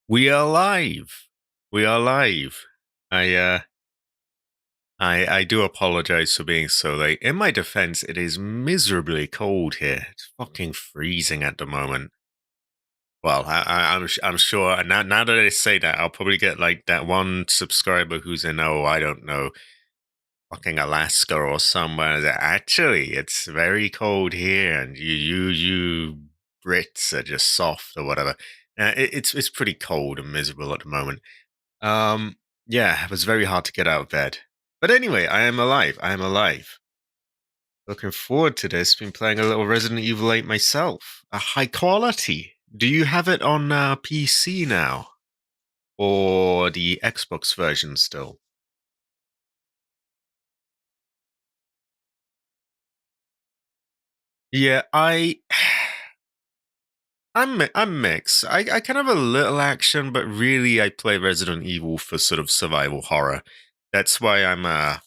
We are live. We are live. I uh I do apologize for being so late. In my defense, it is miserably cold here. It's fucking freezing at the moment. Well, I'm sure now that I say that, I'll probably get like that one subscriber who's in, oh, I don't know, fucking Alaska or somewhere. That actually it's very cold here, and you Brits are just soft or whatever. It's pretty cold and miserable at the moment. Um, yeah, it was very hard to get out of bed. But anyway, I am alive. I am alive. Looking forward to this. Been playing a little Resident Evil 8 myself. A high quality. Do you have it on PC now? Or the Xbox version still? Yeah, I'm mixed. I kind of have a little action, but really I play Resident Evil for sort of survival horror. That's why I'm I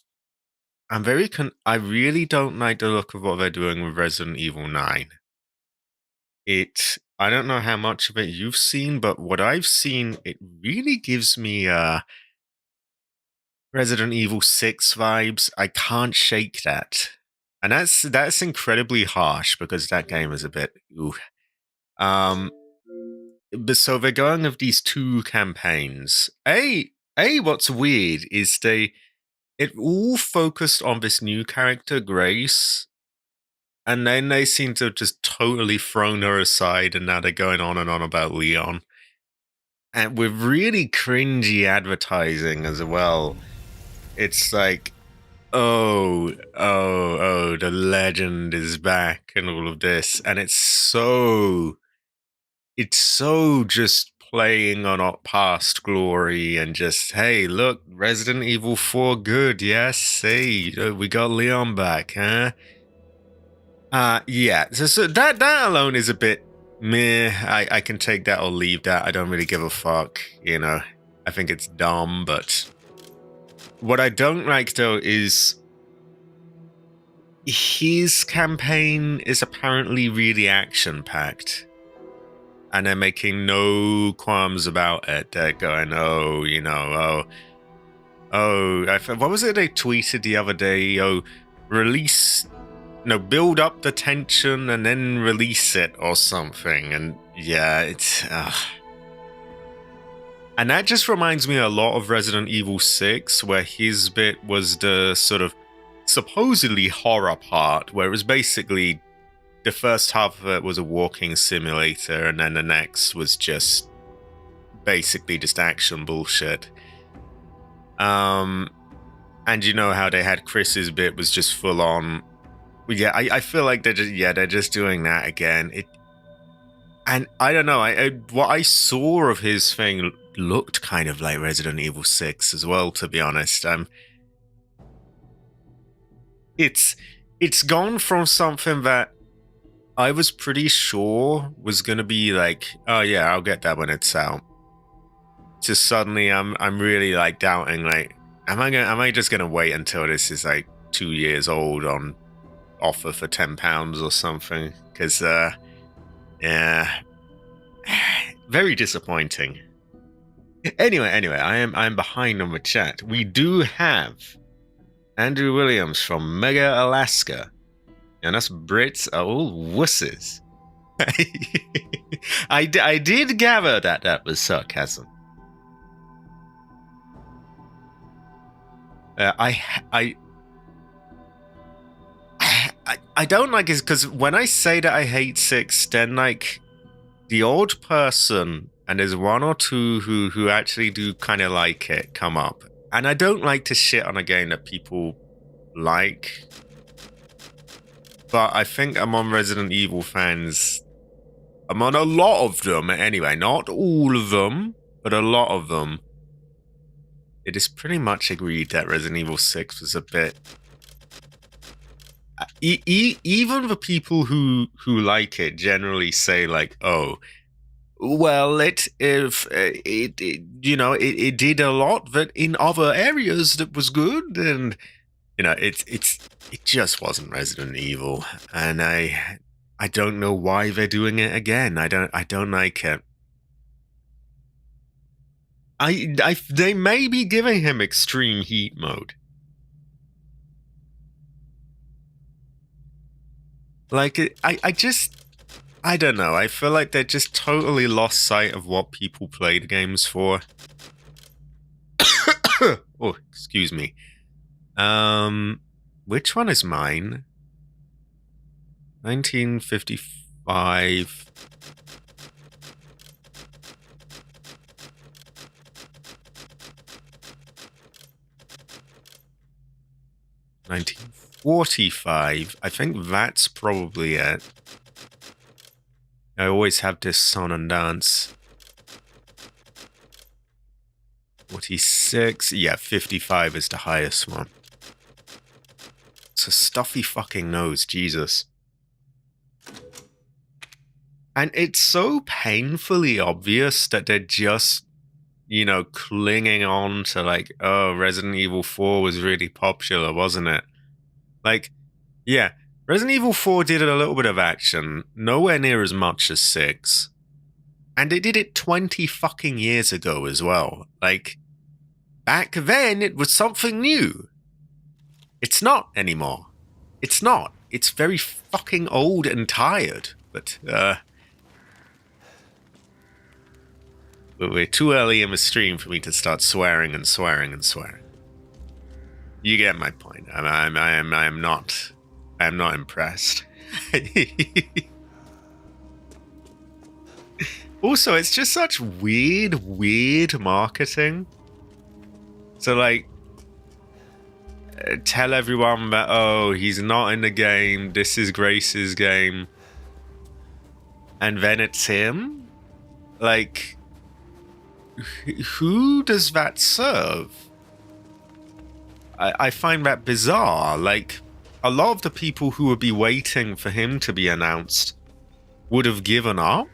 really don't like the look of what they're doing with Resident Evil 9. I don't know how much of it you've seen, but what I've seen, it really gives me Resident Evil 6 vibes. I can't shake that. And that's incredibly harsh because that game is a bit ooh. Um but so they're going with these two campaigns. What's weird is it all focused on this new character, Grace, and then they seem to have just totally thrown her aside, and now they're going on and on about Leon. And with really cringy advertising as well. It's like, the legend is back and all of this. And it's so just playing on our past glory and just, hey, look, Resident Evil 4 good. Yes, hey, we got Leon back, huh? Yeah. So that alone is a bit meh. I can take that or leave that. I don't really give a fuck. I think it's dumb, but what I don't like though is his campaign is apparently really action packed. And they're making no qualms about it. They're going, what was it they tweeted the other day? Oh, release, build up the tension and then release it or something. And yeah, and that just reminds me a lot of Resident Evil 6, where his bit was the sort of supposedly horror part, where it was basically the first half of it was a walking simulator, and then the next was just basically just action bullshit. And you know how they had Chris's bit was just full on. Yeah, I feel like they're just doing that again. And I don't know. What I saw of his thing looked kind of like Resident Evil 6 as well. To be honest, it's it's gone from something that I was pretty sure was gonna be like, oh yeah, I'll get that when it's out. To suddenly, I'm really like doubting, like, am I just gonna wait until this is like 2 years old on offer for £10 or something? Because yeah, very disappointing. Anyway, I'm behind on the chat. We do have Andrew Williams from Mega Alaska, and us Brits are all wusses. I did gather that was sarcasm. I I don't like it because when I say that I hate 6, then like the old person, and there's one or two who actually do kind of like it, come up. And I don't like to shit on a game that people like, but I think among Resident Evil fans, among a lot of them anyway, not all of them, but a lot of them, it is pretty much agreed that Resident Evil 6 was a bit. Even the people who like it generally say like, oh, well, it did a lot that in other areas that was good, and it just wasn't Resident Evil, and I don't know why they're doing it again. I don't like it. They may be giving him extreme heat mode. Like, I don't know. I feel like they just totally lost sight of what people played games for. Oh, excuse me. Which one is mine? 1955. 1945. I think that's probably it. I always have this song and dance. 46. Yeah, 55 is the highest one. It's a stuffy fucking nose, Jesus. And it's so painfully obvious that they're just, clinging on to like, oh, Resident Evil 4 was really popular, wasn't it? Like, yeah, Resident Evil 4 did a little bit of action, nowhere near as much as 6. And it did it 20 fucking years ago as well. Like, back then, it was something new. It's not anymore. It's not. It's very fucking old and tired. But, we're too early in the stream for me to start swearing and swearing and swearing. You get my point. I am not impressed. Also, it's just such weird marketing. So, like, tell everyone that, oh, he's not in the game, this is Grace's game, and then it's him? Like, who does that serve? I find that bizarre. Like, a lot of the people who would be waiting for him to be announced would have given up.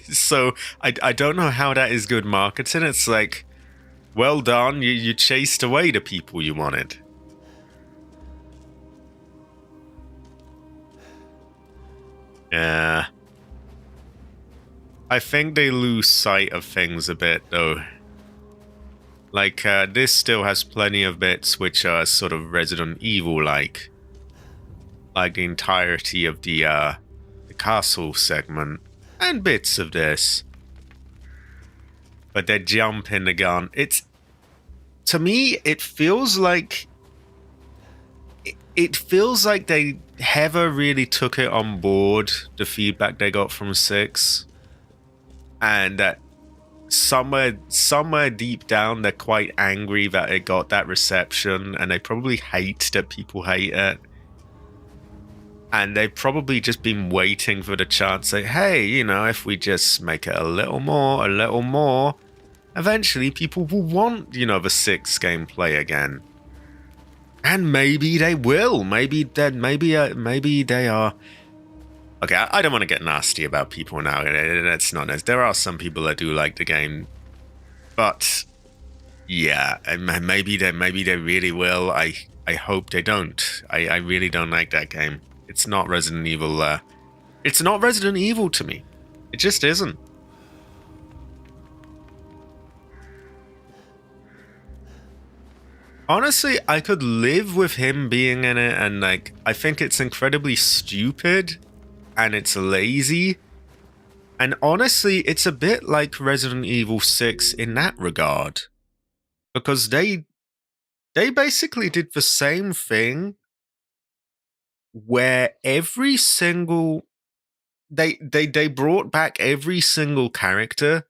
So I don't know how that is good marketing. It's like, well done, you chased away the people you wanted. Yeah. I think they lose sight of things a bit, though. Like, this still has plenty of bits which are sort of Resident Evil-like. Like the entirety of the castle segment. And bits of this. But they jump in the gun. To me, it feels like... It feels like they never really took it on board, the feedback they got from 6. And that somewhere deep down, they're quite angry that it got that reception, and they probably hate that people hate it. And they've probably just been waiting for the chance that, hey, if we just make it a little more, eventually people will want, the 6 gameplay again. And maybe they will. Maybe they are. Okay, I don't want to get nasty about people now. That's not nice. There are some people that do like the game, but yeah, maybe they really will. I hope they don't. I really don't like that game. It's not Resident Evil. It's not Resident Evil to me. It just isn't. Honestly, I could live with him being in it, and like, I think it's incredibly stupid, and it's lazy. And honestly, it's a bit like Resident Evil 6 in that regard. Because they basically did the same thing where every single... They brought back every single character.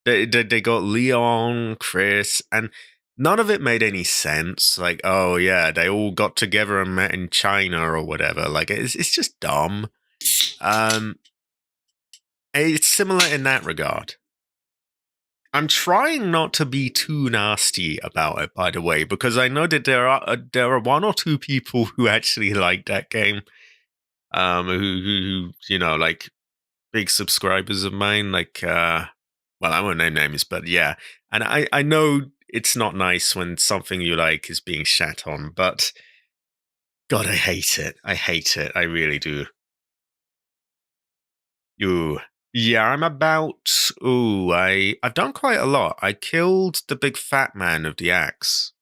They got Leon, Chris, and none of it made any sense. Like, oh yeah, they all got together and met in China or whatever. Like, it's just dumb. It's similar in that regard. I'm trying not to be too nasty about it, by the way, because I know that there are one or two people who actually like that game, who like big subscribers of mine, like well, I won't name names, but yeah, and I know it's not nice when something you like is being shat on, but God, I hate it. I hate it. I really do. You. Yeah, I'm about. Ooh, I've done quite a lot. I killed the big fat man of the axe.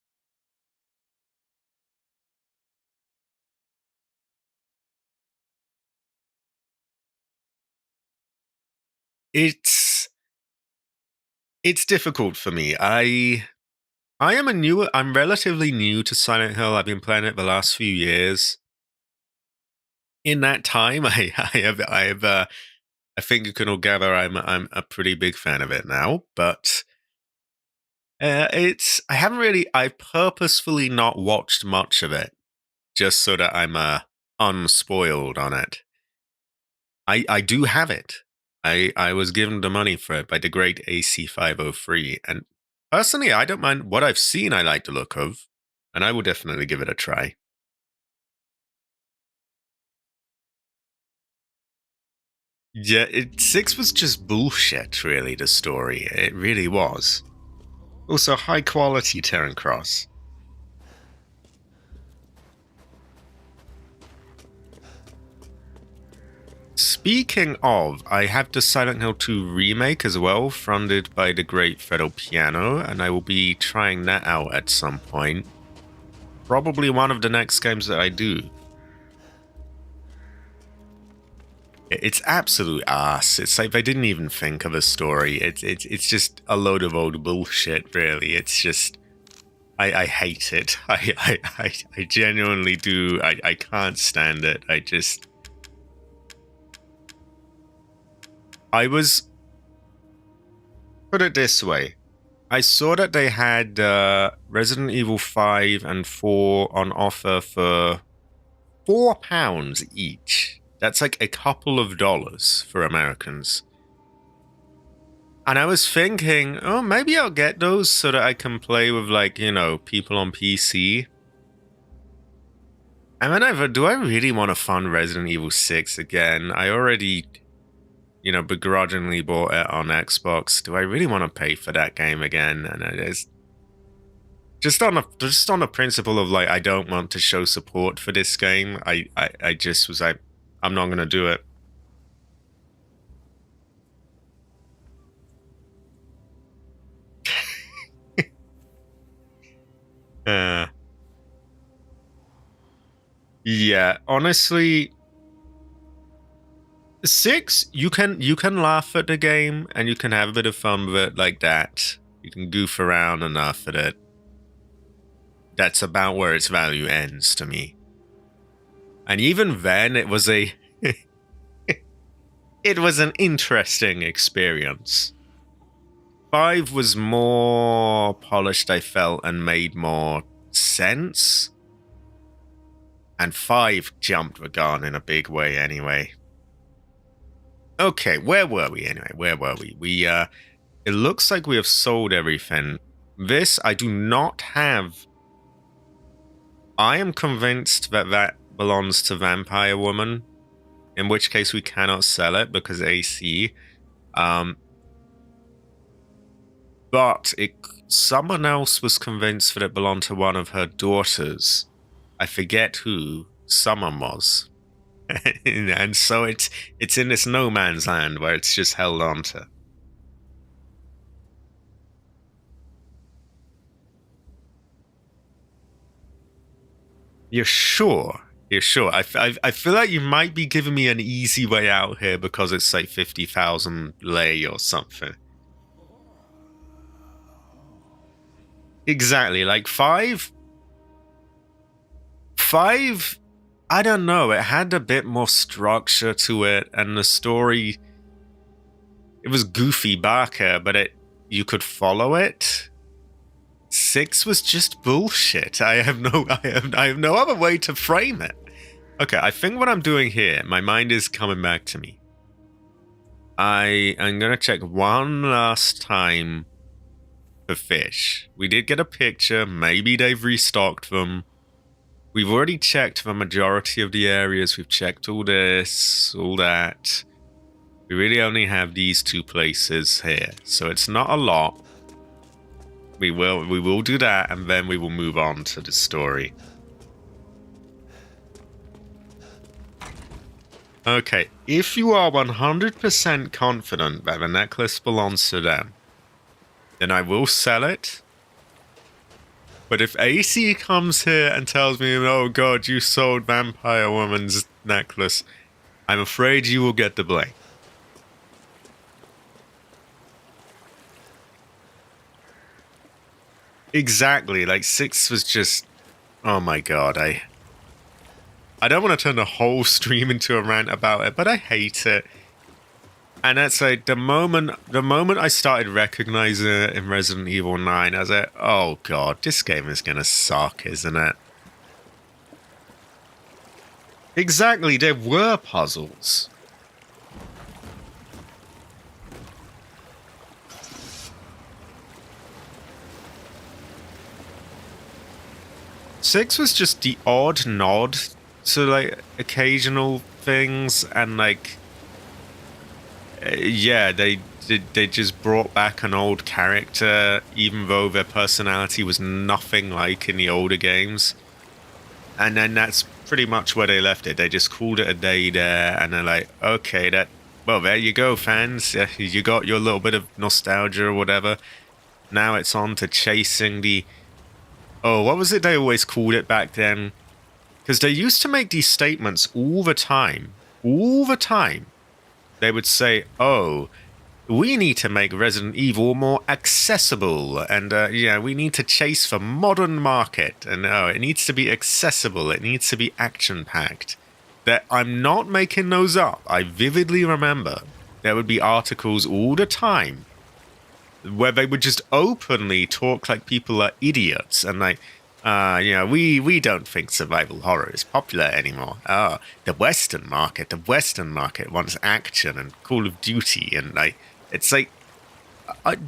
It's it's difficult for me. I'm relatively new to Silent Hill. I've been playing it the last few years. In that time, I think you can all gather I'm a pretty big fan of it now. But I haven't really. I purposefully not watched much of it just so that I'm unspoiled on it. I do have it. I was given the money for it by the great AC503, and personally, I don't mind what I've seen. I like the look of, and I will definitely give it a try. Yeah, six was just bullshit. Really, the story it really was. Also, high quality Terran Cross. Speaking of, I have the Silent Hill 2 remake as well, funded by the great Fredo Piano, and I will be trying that out at some point. Probably one of the next games that I do. It's absolute ass. It's like they didn't even think of a story. It's just a load of old bullshit. Really, it's just I hate it. I genuinely do. I can't stand it. I was put it this way. I saw that they had Resident Evil 5 and 4 on offer for £4 each. That's like a couple of dollars for Americans. And I was thinking, oh, maybe I'll get those so that I can play with, like, people on PC. And then do I really want to fund Resident Evil 6 again? I already, begrudgingly bought it on Xbox. Do I really want to pay for that game again? And it is just on the principle of, like, I don't want to show support for this game. I just was like, I'm not gonna do it. uh, yeah, honestly, six, you can laugh at the game and you can have a bit of fun with it like that. You can goof around enough at it. That's about where its value ends to me. And even then, it was it was an interesting experience. 5 was more polished, I felt, and made more sense. And 5 jumped the gun in a big way anyway. Okay, where were we anyway? Where were we? It looks like we have sold everything. This, I do not have. I am convinced that belongs to Vampire Woman, in which case we cannot sell it because AC. But someone else was convinced that it belonged to one of her daughters. I forget who. Someone was. And so it's in this no man's land where it's just held on to. You're sure? You're sure? I feel like you might be giving me an easy way out here because it's like 50,000 lei or something. Exactly, like 5, I don't know, it had a bit more structure to it, and the story, it was goofy Barker, but you could follow it. 6 was just bullshit. I have no other way to frame it. Okay, I think what I'm doing here, my mind is coming back to me. I am gonna check one last time for fish. We did get a picture, maybe they've restocked them. We've already checked the majority of the areas. We've checked all this, all that. We really only have these 2 places here, so it's not a lot. We will do that, and then we will move on to the story. Okay, if you are 100% confident that the necklace belongs to them, then I will sell it. But if AC comes here and tells me, oh god, you sold Vampire Woman's necklace, I'm afraid you will get the blame. Exactly, like 6 was just, oh my god, I don't want to turn the whole stream into a rant about it, but I hate it. And that's like the moment I started recognizing it in Resident Evil 9, I was like, oh god, this game is gonna suck, isn't it? Exactly, there were puzzles. Six was just the odd nod to like occasional things, and like, yeah, they just brought back an old character, even though their personality was nothing like in the older games. And then that's pretty much where they left it. They just called it a day there, and they're like, okay, well, there you go, fans. You got your little bit of nostalgia or whatever. Now it's on to chasing the... Oh, what was it they always called it back then? Because they used to make these statements all the time. All the time. They would say, oh, we need to make Resident Evil more accessible, and yeah, we need to chase the modern market, and it needs to be accessible, it needs to be action-packed. That I'm not making those up. I vividly remember there would be articles all the time where they would just openly talk like people are idiots, and like, we don't think survival horror is popular anymore. The Western market wants action and Call of Duty, and like, it's like,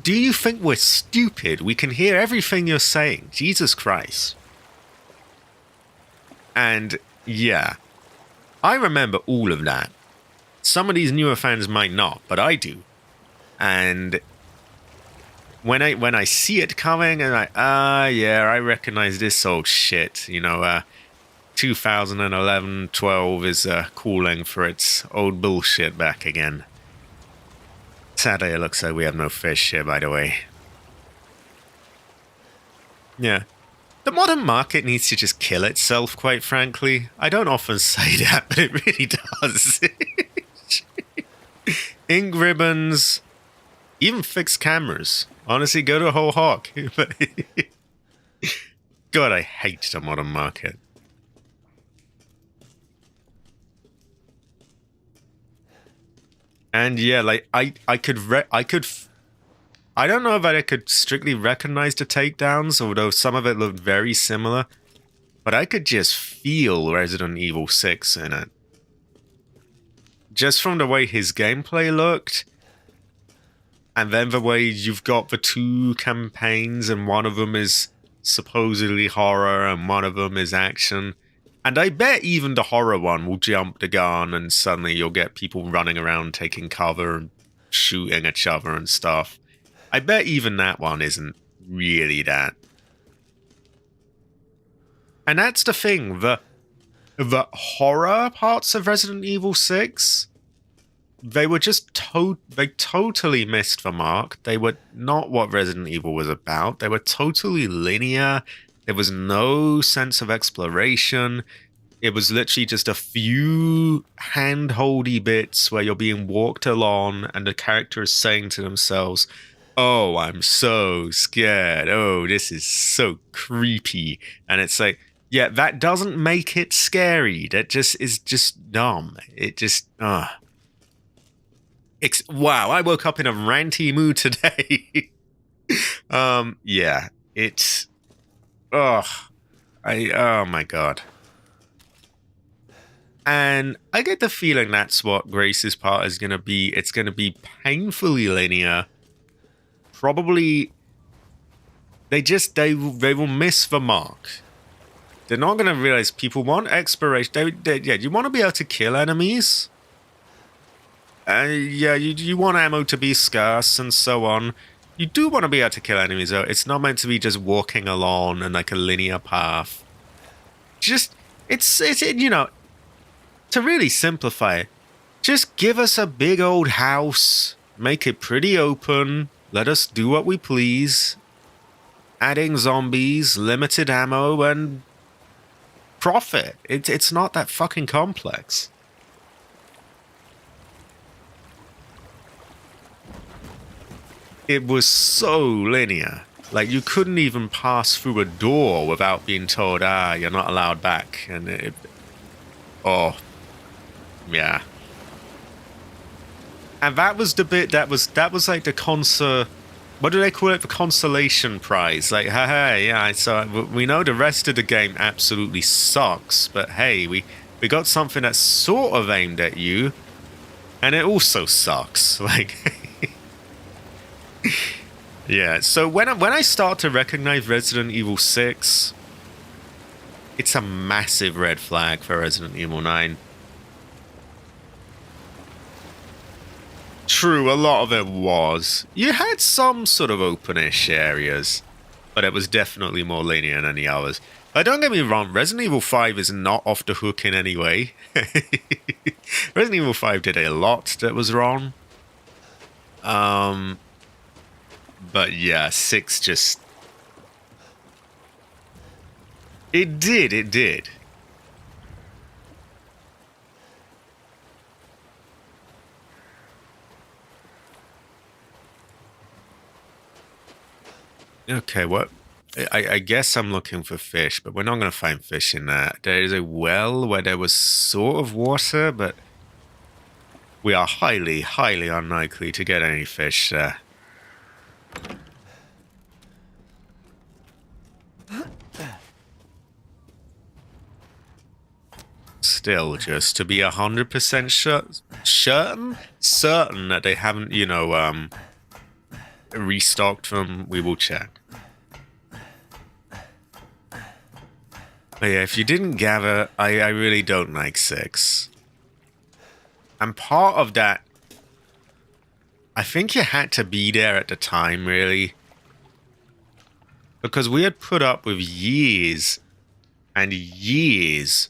do you think we're stupid? We can hear everything you're saying. Jesus Christ. And yeah, I remember all of that. Some of these newer fans might not, but I do. And when I see it coming, and yeah, I recognize this old shit. 2011-12 is calling for its old bullshit back again. Sadly, it looks like we have no fish here, by the way. Yeah. The modern market needs to just kill itself, quite frankly. I don't often say that, but it really does. Ink ribbons, even fixed cameras. Honestly, go to a whole hawk. God, I hate the modern market. And yeah, like I don't know if I could strictly recognize the takedowns, although some of it looked very similar, but I could just feel Resident Evil 6 in it. Just from the way his gameplay looked, and then the way you've got the two campaigns, and one of them is supposedly horror and one of them is action. And I bet even the horror one will jump the gun and suddenly you'll get people running around taking cover and shooting each other and stuff. I bet even that one isn't really that. And that's the thing, the horror parts of Resident Evil 6, they were just they totally missed the mark. They were not what Resident Evil was about. They were totally linear. There was no sense of exploration. It was literally just a few hand-holdy bits where you're being walked along and the character is saying to themselves, oh, I'm so scared. Oh, this is so creepy. And it's like, yeah, that doesn't make it scary. That just is just dumb. It just, wow, I woke up in a ranty mood today. Yeah, it's, oh my God. And I get the feeling that's what Grace's part is going to be. It's going to be painfully linear. Probably, they will miss the mark. They're not going to realize people want exploration. Yeah, you want to be able to kill enemies. Yeah, you want ammo to be scarce and so on. You do want to be able to kill enemies, though. It's not meant to be just walking along and like a linear path. Just, it's to really simplify it, Just give us a big old house, make it pretty open, let us do what we please. Adding zombies, limited ammo, and profit. It's not that fucking complex. It was so linear. Like, you couldn't even pass through a door without being told, you're not allowed back. And oh, yeah. And that was the bit that was like the what do they call it? The consolation prize. Like, hey, yeah, so we know the rest of the game absolutely sucks, but hey, we got something that's sort of aimed at you, and it also sucks. Like, yeah. So when I start to recognize Resident Evil 6, it's a massive red flag for Resident Evil 9. True, a lot of it was. You had some sort of open-ish areas, but it was definitely more linear than the others. Don't get me wrong, Resident Evil 5 is not off the hook in any way. Resident Evil 5 did a lot that was wrong. But yeah, 6 just... It did. Okay, what? I guess I'm looking for fish, but we're not going to find fish in that. There is a well where there was sort of water, but we are highly, highly unlikely to get any fish there. Still, just to be 100% certain that they haven't, restocked them, we will check. But yeah, if you didn't gather, I really don't like 6. And part of that, I think you had to be there at the time, really. Because we had put up with years and years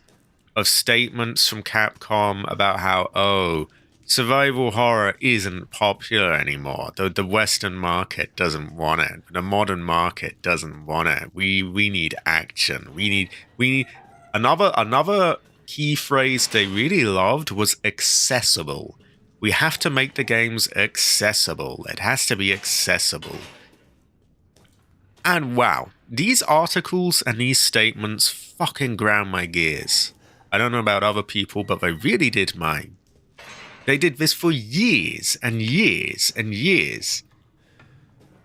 of statements from Capcom about how, survival horror isn't popular anymore. The Western market doesn't want it. The modern market doesn't want it. We need action. We need another key phrase they really loved was accessible. We have to make the games accessible. It has to be accessible. And wow, these articles and these statements fucking ground my gears. I don't know about other people, but they really did mine. They did this for years and years and years.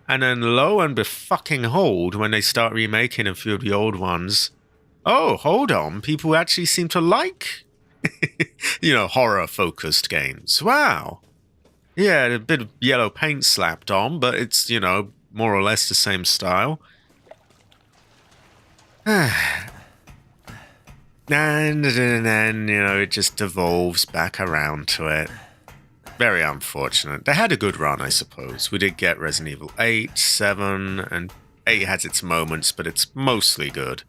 And then lo and behold, when they start remaking a few of the old ones, hold on, people actually seem to like, horror-focused games. Wow. Yeah, a bit of yellow paint slapped on, but it's, more or less the same style. And then, it just devolves back around to it. Very unfortunate. They had a good run, I suppose. We did get Resident Evil 8, 7, and 8 has its moments, but it's mostly good.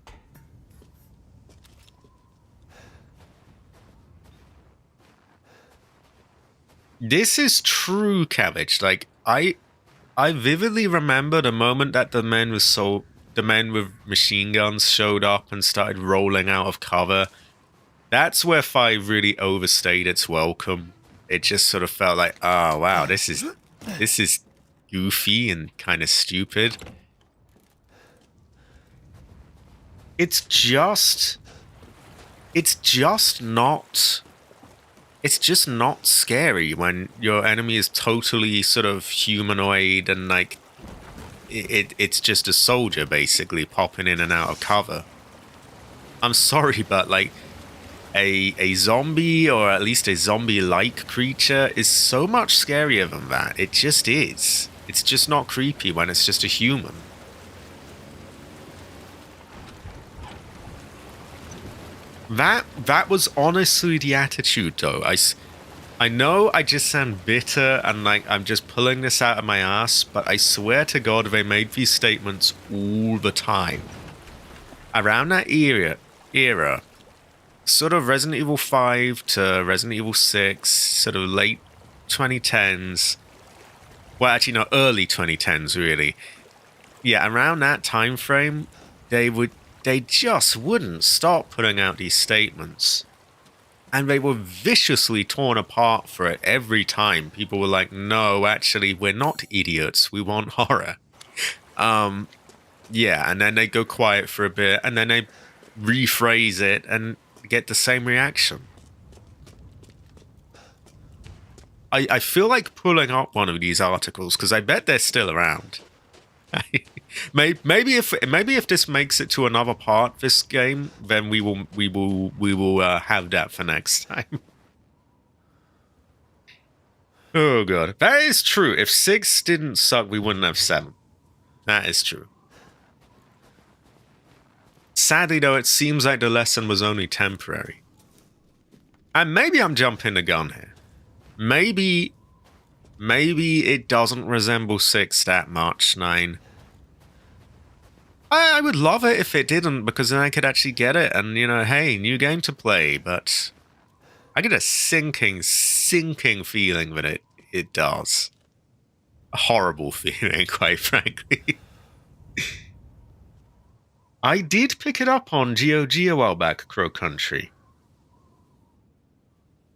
This is true, Cabbage. Like, I vividly remember the moment that the men with machine guns showed up and started rolling out of cover. That's where 5 really overstayed its welcome. It just sort of felt like, oh wow, this is goofy and kind of stupid. It's just not scary when your enemy is totally sort of humanoid and like it's just a soldier basically popping in and out of cover. I'm sorry, but like a zombie, or at least a zombie-like creature, is so much scarier than that. It just is. It's just not creepy when it's just a human. That was honestly the attitude, though. I know I just sound bitter and like I'm just pulling this out of my ass, but I swear to God they made these statements all the time. Around that era, sort of Resident Evil 5 to Resident Evil 6, sort of late 2010s. Well, actually, no, early 2010s, really. Yeah, around that time frame, they just wouldn't stop putting out these statements. And they were viciously torn apart for it every time. People were like, no, actually, we're not idiots. We want horror. Yeah, and then they go quiet for a bit, and then they rephrase it and get the same reaction. I feel like pulling up one of these articles because I bet they're still around. maybe if this makes it to another part this game, then we will have that for next time. Oh god, that is true. If 6 didn't suck, we wouldn't have 7. That is true. Sadly, though, it seems like the lesson was only temporary. And maybe I'm jumping the gun here. Maybe it doesn't resemble 6 that much, 9. I would love it if it didn't, because then I could actually get it and, you know, hey, new game to play, but I get a sinking feeling that it does. A horrible feeling, quite frankly. I did pick it up on GOG a while back, Crow Country.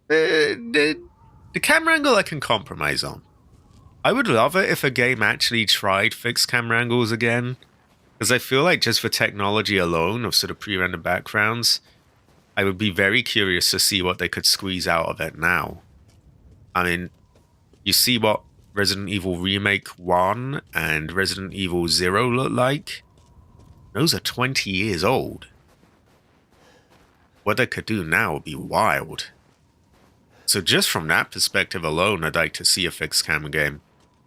The camera angle I can compromise on. I would love it if a game actually tried fixed camera angles again, because I feel like just for technology alone of sort of pre-rendered backgrounds, I would be very curious to see what they could squeeze out of it now. I mean, you see what Resident Evil Remake 1 and Resident Evil 0 look like? Those are 20 years old. What they could do now would be wild. So just from that perspective alone, I'd like to see a fixed camera game.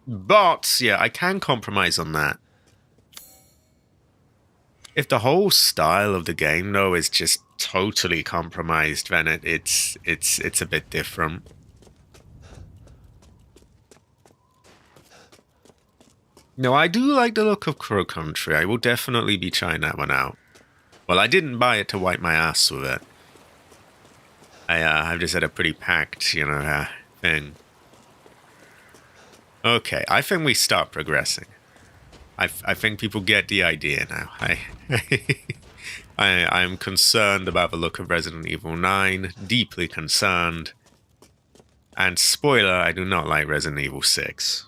But, yeah, I can compromise on that. If the whole style of the game, though, is just totally compromised, then it's a bit different. No, I do like the look of Crow Country. I will definitely be trying that one out. Well, I didn't buy it to wipe my ass with it. I've just had a pretty packed, you know, thing. Okay, I think we start progressing. I think people get the idea now. I'm concerned about the look of Resident Evil 9. Deeply concerned. And spoiler, I do not like Resident Evil 6.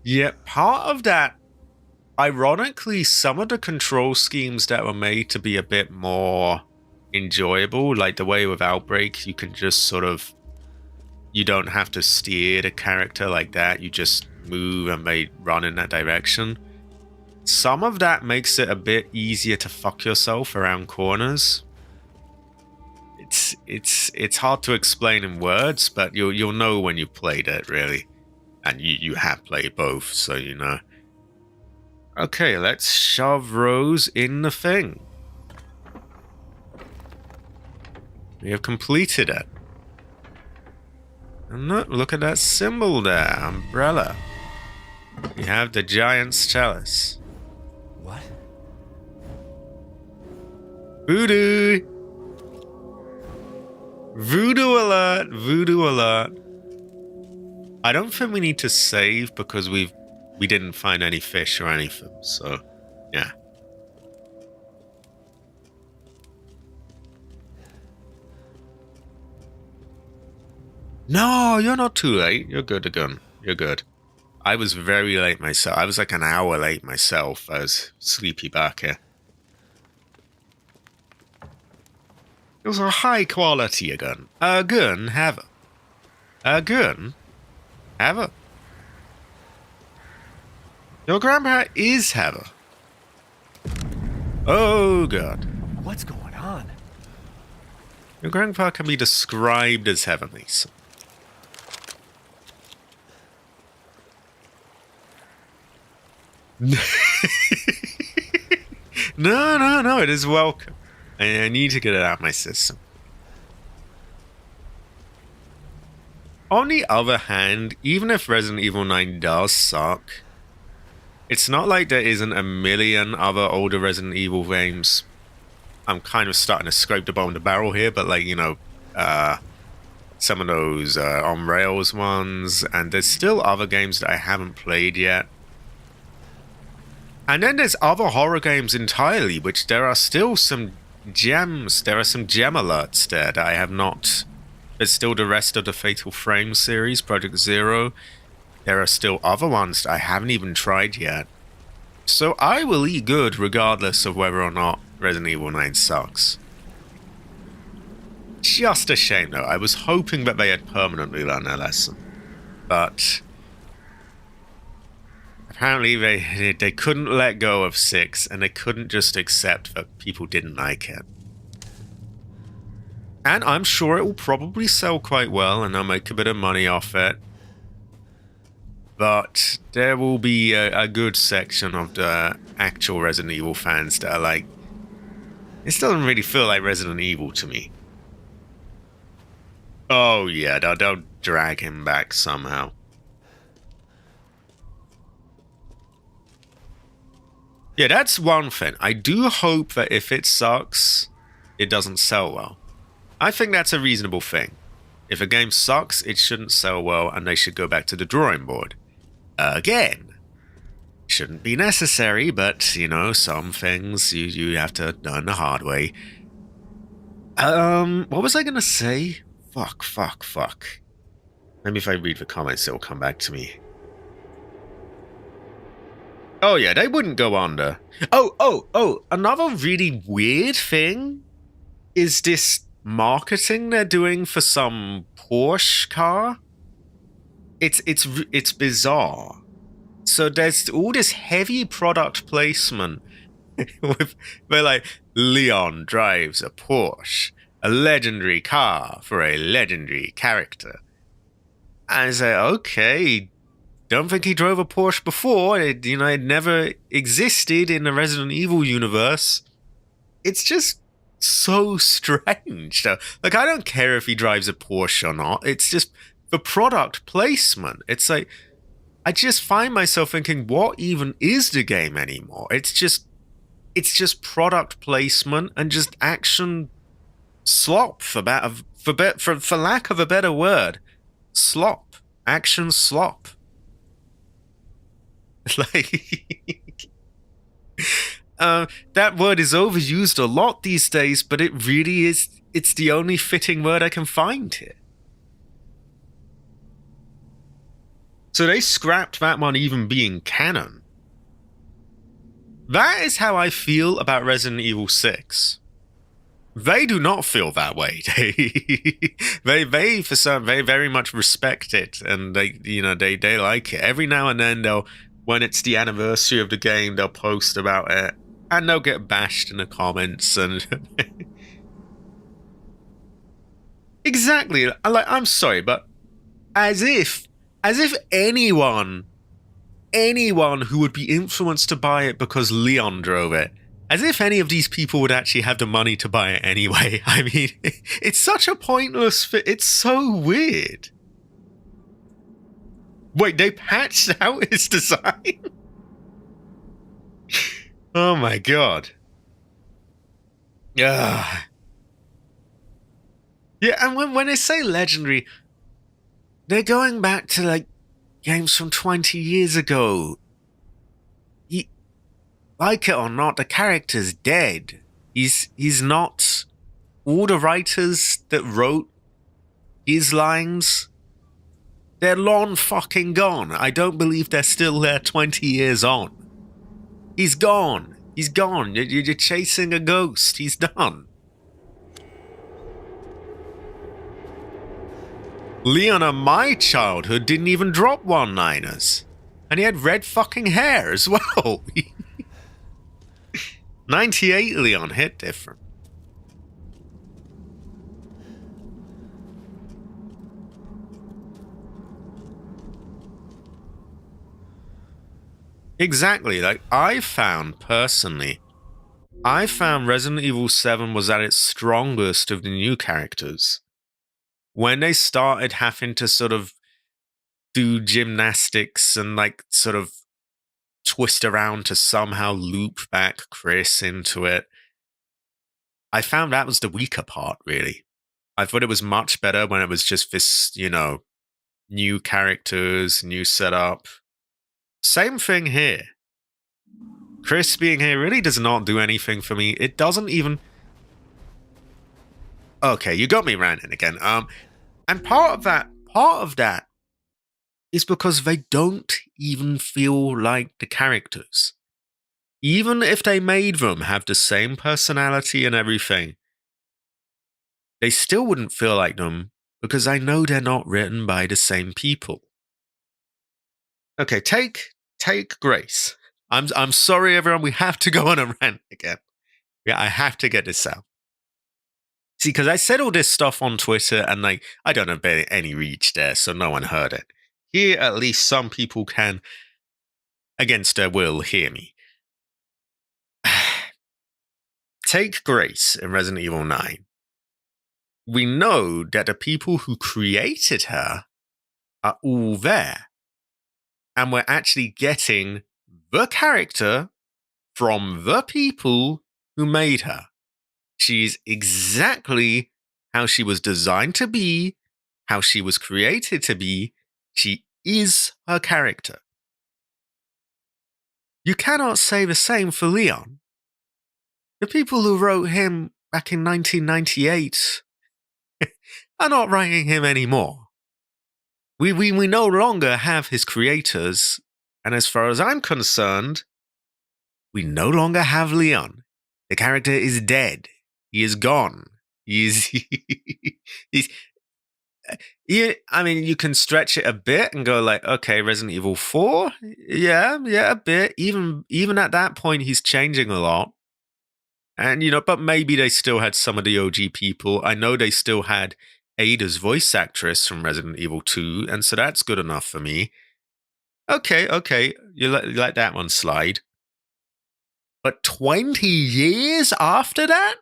Yeah, part of that, ironically, some of the control schemes that were made to be a bit more enjoyable, like the way with Outbreak, you can just sort of, you don't have to steer the character like that, you just move and they run in that direction. Some of that makes it a bit easier to fuck yourself around corners. It's hard to explain in words, but you'll know when you played it, really. And you have played both, so you know. Okay, let's shove Rose in the thing. We have completed it. And look at that symbol there, umbrella. We have the giant's chalice. What? Voodoo! Voodoo alert! Voodoo alert! I don't think we need to save because we didn't find any fish or anything, so yeah. No, you're not too late. You're good again. You're good. I was very late myself. I was like an hour late myself. I was sleepy back here. It was a high quality gun. A gun, have a. A gun? Have your grandpa is Heather. Oh god. What's going on? Your grandpa can be described as heavenly. So. No, it is welcome. I need to get it out of my system. On the other hand, even if Resident Evil 9 does suck, It's not like there isn't a million other older Resident Evil games. I'm kind of starting to scrape the bottom of the barrel here, but like, some of those on Rails ones, and there's still other games that I haven't played yet. And then there's other horror games entirely, which there are still some gems. There are some gem alerts there that I have not. There's still the rest of the Fatal Frame series, Project Zero. There are still other ones that I haven't even tried yet. So I will eat good regardless of whether or not Resident Evil 9 sucks. Just a shame though. I was hoping that they had permanently learned their lesson. But apparently they couldn't let go of 6, and they couldn't just accept that people didn't like it. And I'm sure it will probably sell quite well, and they'll make a bit of money off it. But there will be a good section of the actual Resident Evil fans that are like, this doesn't really feel like Resident Evil to me. Oh yeah, they'll drag him back somehow. Yeah, that's one thing. I do hope that if it sucks, it doesn't sell well. I think that's a reasonable thing. If a game sucks, it shouldn't sell well, and they should go back to the drawing board. Again, shouldn't be necessary, but, some things you have to learn the hard way. What was I gonna say? Fuck. Maybe if I read the comments, it'll come back to me. Oh yeah, they wouldn't go under. Oh, another really weird thing is this marketing they're doing for some Porsche car. It's bizarre. So there's all this heavy product placement where like Leon drives a Porsche, a legendary car for a legendary character. And I say, okay, don't think he drove a Porsche before. It never existed in the Resident Evil universe. It's just so strange. Like, I don't care if he drives a Porsche or not. It's just the product placement. It's like, I just find myself thinking, what even is the game anymore? It's just product placement and just action slop, for lack of a better word. Slop. Action slop. Like, that word is overused a lot these days, but it really is. It's the only fitting word I can find here. So they scrapped that one even being canon. That is how I feel about Resident Evil 6. They do not feel that way. They very much respect it, and they like it. Every now and then when it's the anniversary of the game, they'll post about it, and they'll get bashed in the comments. And exactly, I'm sorry, but as if anyone who would be influenced to buy it because Leon drove it, as if any of these people would actually have the money to buy it anyway. I mean, it's such a pointless fit. It's so weird. Wait, they patched out his design? Oh my god. Yeah, and when they say legendary, they're going back to, like, games from 20 years ago. Like it or not, the character's dead. He's not. All the writers that wrote his lines, they're long fucking gone. I don't believe they're still there 20 years on. He's gone. He's gone. You're chasing a ghost. He's done. Leon in my childhood didn't even drop one-liners. And he had red fucking hair as well. 98 Leon hit different. Exactly. Like, I found Resident Evil 7 was at its strongest of the new characters when they started having to sort of do gymnastics and, like, sort of twist around to somehow loop back Chris into it. I found that was the weaker part, really. I thought it was much better when it was just this, new characters, new setup. Same thing here. Chris being here really does not do anything for me. It doesn't even. Okay, you got me ranting again. And part of that is because they don't even feel like the characters. Even if they made them have the same personality and everything, they still wouldn't feel like them because I know they're not written by the same people. Okay, take Grace. I'm sorry, everyone. We have to go on a rant again. Yeah, I have to get this out. See, because I said all this stuff on Twitter and I don't have any reach there, so no one heard it. Here, at least some people can, against their will, hear me. Take Grace in Resident Evil 9. We know that the people who created her are all there. And we're actually getting the character from the people who made her. She's exactly how she was designed to be, how she was created to be. She is her character. You cannot say the same for Leon. The people who wrote him back in 1998 are not writing him anymore. We no longer have his creators, and as far as I'm concerned, we no longer have Leon. The character is dead. He is gone. He's I mean, you can stretch it a bit and go like, okay, Resident Evil 4? Yeah, a bit. Even at that point, he's changing a lot. And, but maybe they still had some of the OG people. I know they still had Ada's voice actress from Resident Evil 2, and so that's good enough for me. Okay, you let that one slide. But 20 years after that?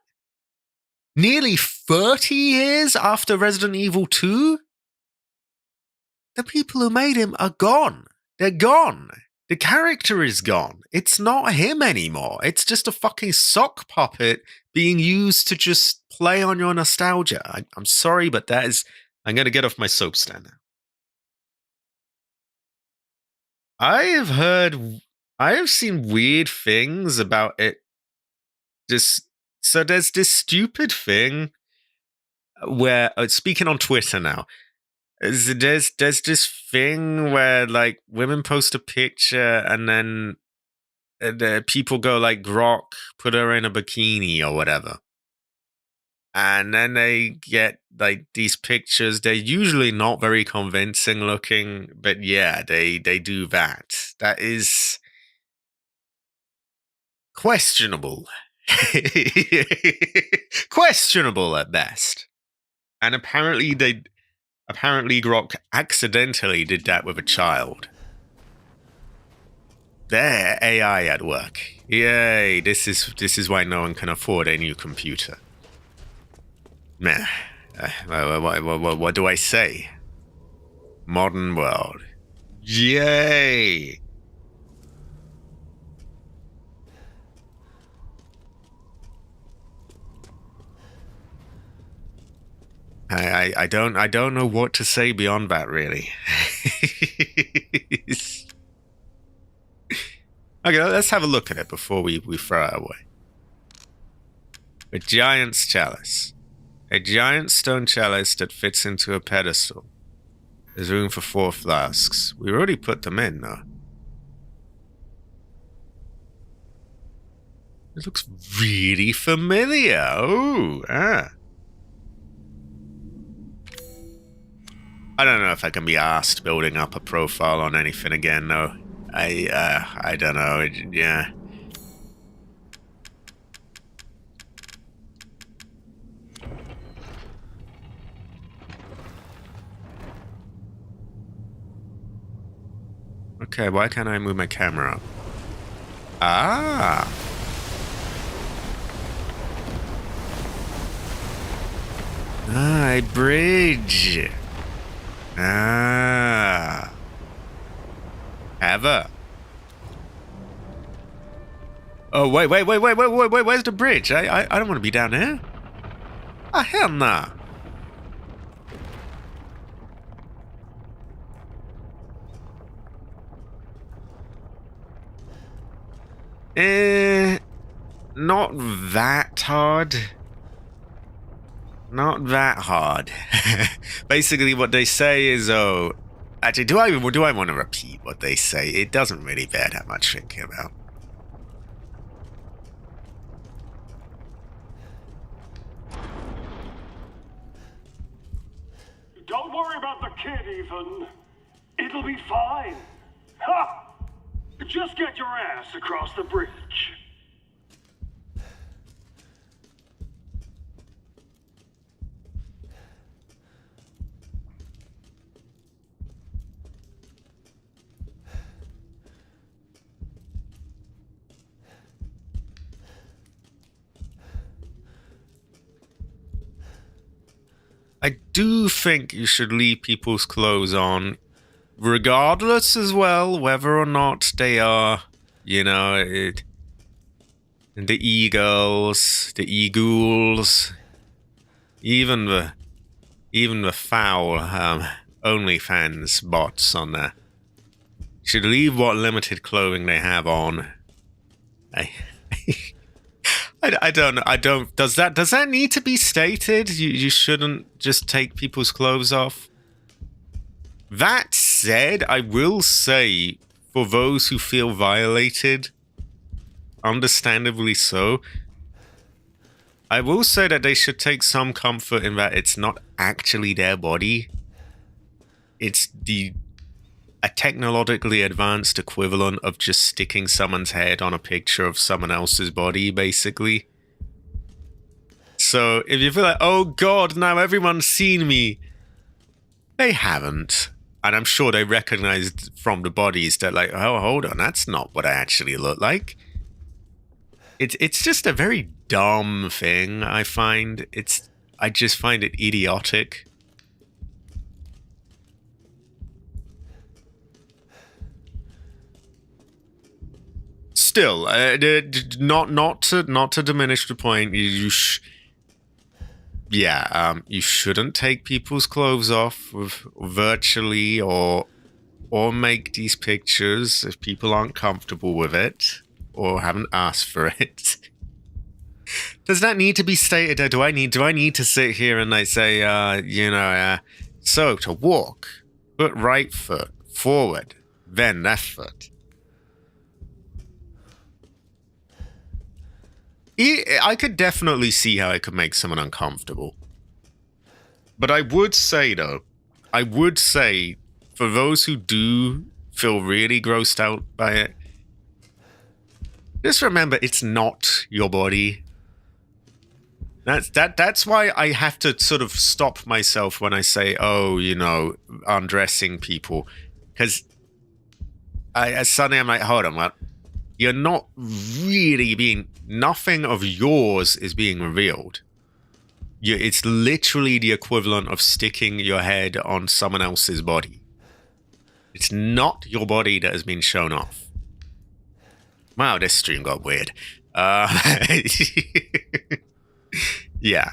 Nearly 30 years after Resident Evil 2? The people who made him are gone. They're gone. The character is gone. It's not him anymore. It's just a fucking sock puppet being used to just play on your nostalgia. I'm sorry, but I'm going to get off my soapstand now. I have seen weird things about it. So there's this stupid thing where, speaking on Twitter now, there's this thing where women post a picture and then the people go like, Grok, put her in a bikini or whatever. And then they get these pictures. They're usually not very convincing looking, but yeah, they do that. That is questionable. Questionable at best. And apparently Grok accidentally did that with a child. There, AI at work. Yay, this is why no one can afford a new computer. Meh. What do I say? Modern world. Yay! I don't know what to say beyond that, really. Okay, let's have a look at it before we throw it away. A giant's chalice. A giant stone chalice that fits into a pedestal. There's room for 4 flasks. We already put them in, though. It looks really familiar. Ooh, I don't know if I can be asked building up a profile on anything again, though. I don't know. Yeah. Okay, why can't I move my camera up? Ah. A bridge. Ah. Ever. Oh, wait, where's the bridge? I don't want to be down there. Oh, hell nah. Not that hard. Not that hard. Basically, what they say is, oh... Actually, do I want to repeat what they say? It doesn't really bear that much thinking about. Don't worry about the kid, Ethan. It'll be fine. Ha! Just get your ass across the bridge. I do think you should leave people's clothes on, regardless as well, whether or not they are, you know, the e-girls, the e-ghouls, even the foul OnlyFans bots on there. Should leave what limited clothing they have on. I don't know. Does that need to be stated? You shouldn't just take people's clothes off. That said, I will say, for those who feel violated, understandably so, I will say that they should take some comfort in that it's not actually their body. It's a technologically advanced equivalent of just sticking someone's head on a picture of someone else's body, basically. So if you feel like, oh god, now everyone's seen me, they haven't. And I'm sure they recognized from the bodies that, like, oh, hold on, that's not what I actually look like. It's just a very dumb thing, I find. I just find it idiotic. Still, not to diminish the point. You shouldn't take people's clothes off virtually or make these pictures if people aren't comfortable with it or haven't asked for it. Does that need to be stated? Do I need to sit here and say, so to walk, put right foot forward, then left foot. I could definitely see how it could make someone uncomfortable. But I would say, though, for those who do feel really grossed out by it, just remember it's not your body. That's why I have to sort of stop myself when I say, oh, undressing people. Because suddenly I'm like, hold on, what? You're not really nothing of yours is being revealed. It's literally the equivalent of sticking your head on someone else's body. It's not your body that has been shown off. Wow, this stream got weird. Yeah.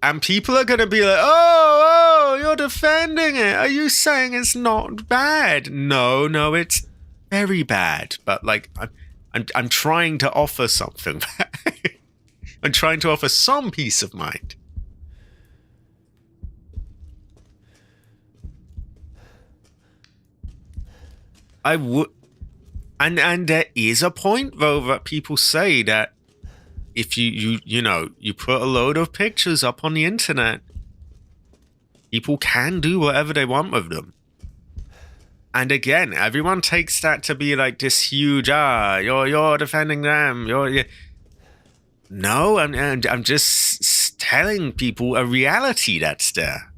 And people are going to be like, oh, you're defending it. Are you saying it's not bad? No, it's very bad. But, like, I'm trying to offer something. I'm trying to offer some peace of mind. I would... And there is a point, though, that people say that if you put a load of pictures up on the internet, people can do whatever they want with them. And again, everyone takes that to be like this huge, you're defending them. No, I'm just telling people a reality that's there.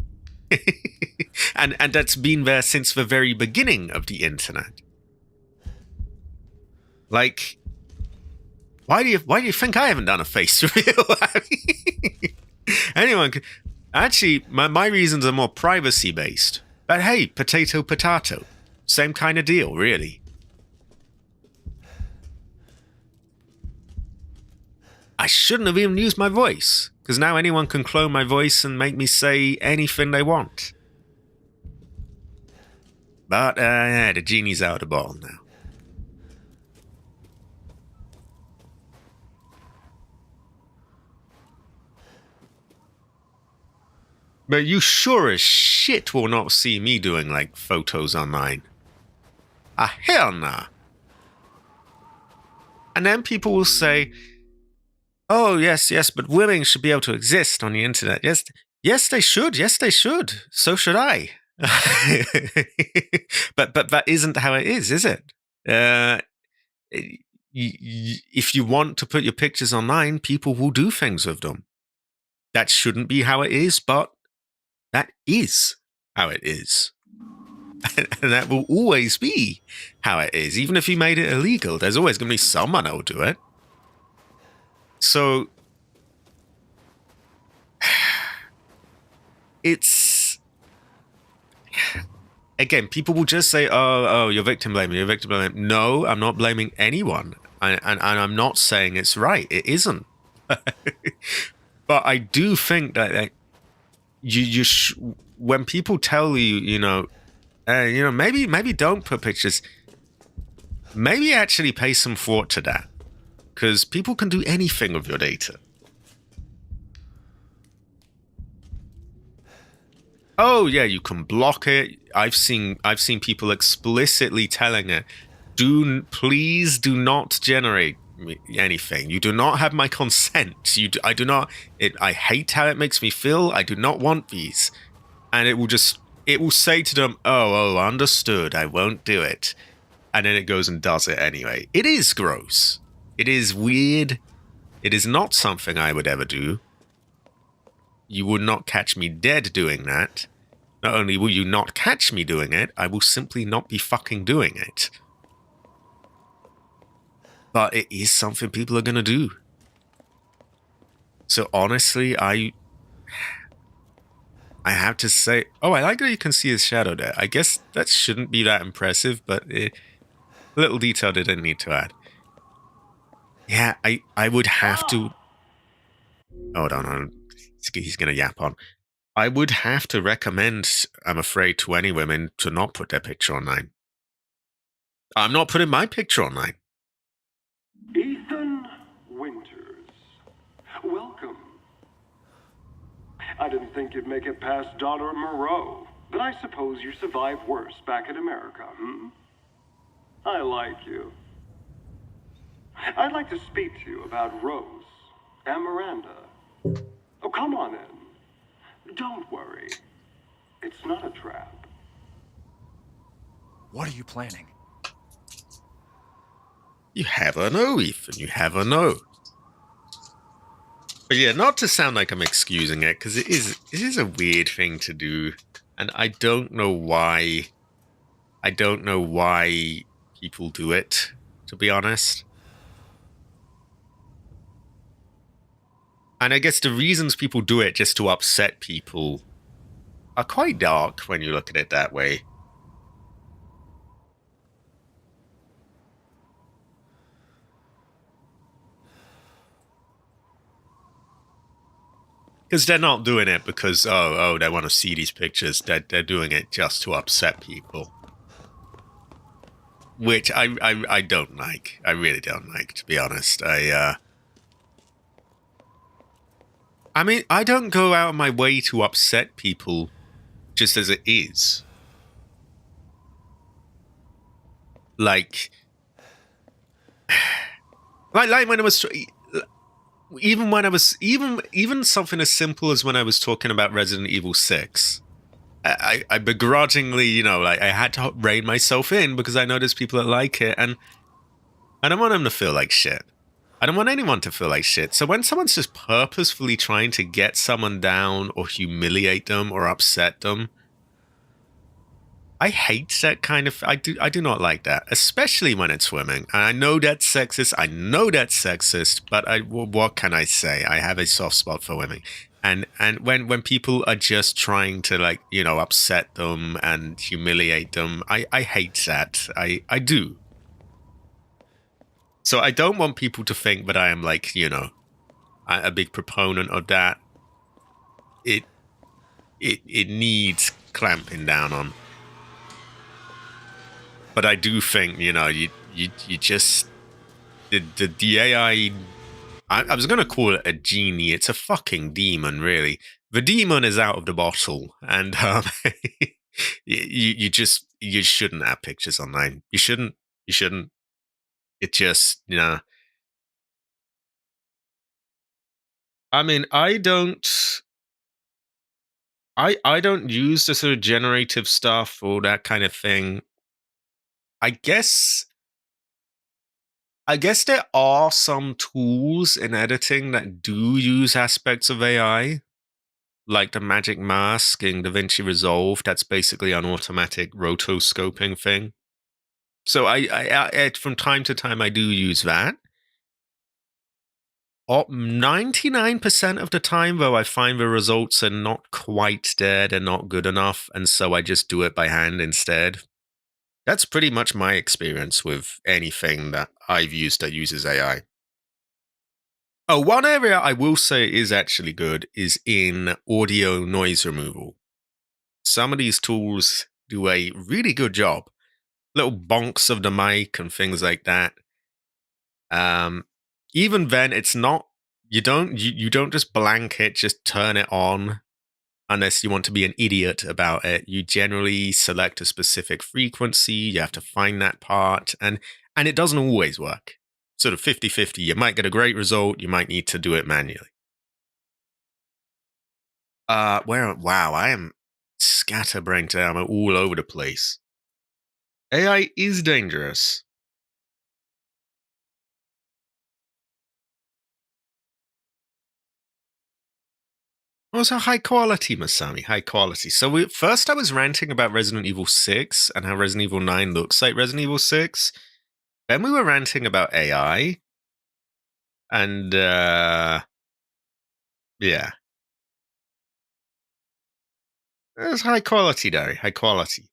and that's been there since the very beginning of the internet. Like, why do you think I haven't done a face reveal? Anyone could, actually, my reasons are more privacy based. But hey, potato. Same kind of deal, really. I shouldn't have even used my voice, because now anyone can clone my voice and make me say anything they want. But, yeah, the genie's out of the bottle now. But you sure as shit will not see me doing, like, photos online. Ah, hell nah. And then people will say, oh, yes, but women should be able to exist on the internet. Yes, they should. Yes, they should. So should I. But that isn't how it is it? If you want to put your pictures online, people will do things with them. That shouldn't be how it is, but that is how it is. And that will always be how it is. Even if you made it illegal, there's always going to be someone that will do it. So it's, again, people will just say, oh, you're victim blaming. No, I'm not blaming anyone. And I'm not saying it's right. It isn't. But I do think that when people tell you, maybe don't put pictures, maybe actually pay some thought to that, because people can do anything with your data. Oh yeah, you can block it. I've seen people explicitly telling it, please do not generate anything. You do not have my consent. I do not. I hate how it makes me feel. I do not want these. And it will say to them, oh, understood. I won't do it. And then it goes and does it anyway. It is gross. It is weird. It is not something I would ever do. You would not catch me dead doing that. Not only will you not catch me doing it, I will simply not be fucking doing it. But it is something people are going to do. So honestly, I have to say, oh, I like that you can see his shadow there. I guess that shouldn't be that impressive, but little detail they didn't need to add. Yeah, I would have to... Hold on. He's going to yap on. I would have to recommend, I'm afraid, to any women to not put their picture online. I'm not putting my picture online. Ethan Winters, welcome. I didn't think you'd make it past Daughter Moreau, but I suppose you survived worse back in America, I like you. I'd like to speak to you about Rose and Miranda. Oh, come on in. Don't worry. It's not a trap. What are you planning? You never know, Ethan. You never know. But yeah, not to sound like I'm excusing it, because it is a weird thing to do. And I don't know why. I don't know why people do it, to be honest. And I guess the reasons people do it just to upset people are quite dark when you look at it that way. Because they're not doing it because, oh, they want to see these pictures. They're doing it just to upset people. Which I don't like. I really don't like, to be honest. I mean, I don't go out of my way to upset people just as it is. Like when it was... Even when I was... Even something as simple as when I was talking about Resident Evil 6... I begrudgingly, I had to rein myself in because I know there's people that like it, and I don't want them to feel like shit. I don't want anyone to feel like shit. So when someone's just purposefully trying to get someone down or humiliate them or upset them, I hate that kind of... I do not like that, especially when it's women. And I know that's sexist. But what can I say? I have a soft spot for women. And when people are just trying to, upset them and humiliate them, I hate that. I do. So I don't want people to think that I am a big proponent of that. It needs clamping down on. But I do think, you just the AI. I was gonna call it a genie. It's a fucking demon, really. The demon is out of the bottle, and you shouldn't have pictures online. You shouldn't. You shouldn't. It just, I mean, I don't use the sort of generative stuff or that kind of thing. I guess I guess there are some tools in editing that do use aspects of AI, like the Magic Mask in DaVinci Resolve. That's basically an automatic rotoscoping thing. So from time to time I do use that. 99% of the time, though, I find the results are not quite there. They're not good enough, and so I just do it by hand instead. That's pretty much my experience with anything that I've used that uses AI. Oh, one area I will say is actually good is in audio noise removal. Some of these tools do a really good job. Little bonks of the mic and things like that. Even then, it's not. You don't just blanket just turn it on unless you want to be an idiot about it. You generally select a specific frequency. You have to find that part, and it doesn't always work. Sort of 50-50. You might get a great result. You might need to do it manually. Wow, I am scatterbrained. I'm all over the place. AI is dangerous. Also, high quality, Masami, high quality. So first I was ranting about Resident Evil 6 and how Resident Evil 9 looks like Resident Evil 6. Then we were ranting about AI. And, yeah. It's high quality, Dari, high quality.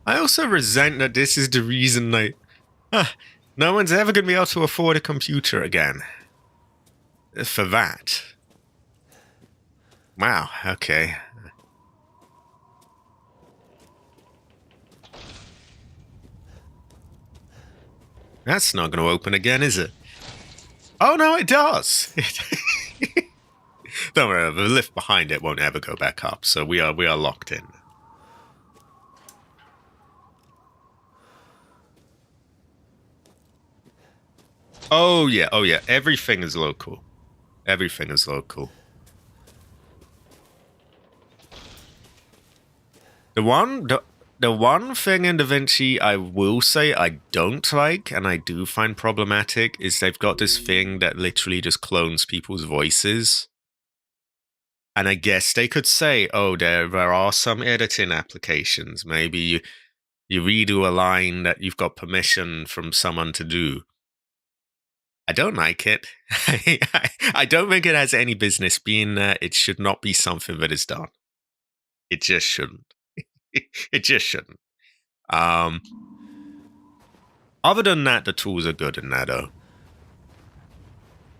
I also resent that this is the reason, no one's ever going to be able to afford a computer again. For that. Wow, okay. That's not going to open again, is it? Oh, no, it does. Don't worry, the lift behind it won't ever go back up, so we are locked in. Oh yeah, everything is local. Everything is local. The one thing in DaVinci I will say I don't like, and I do find problematic, is they've got this thing that literally just clones people's voices. And I guess they could say, oh, there are some editing applications. Maybe you redo a line that you've got permission from someone to do. I don't like it. I don't think it has any business being there. It should not be something that is done. It just shouldn't. It just shouldn't. Other than that, the tools are good in that, though.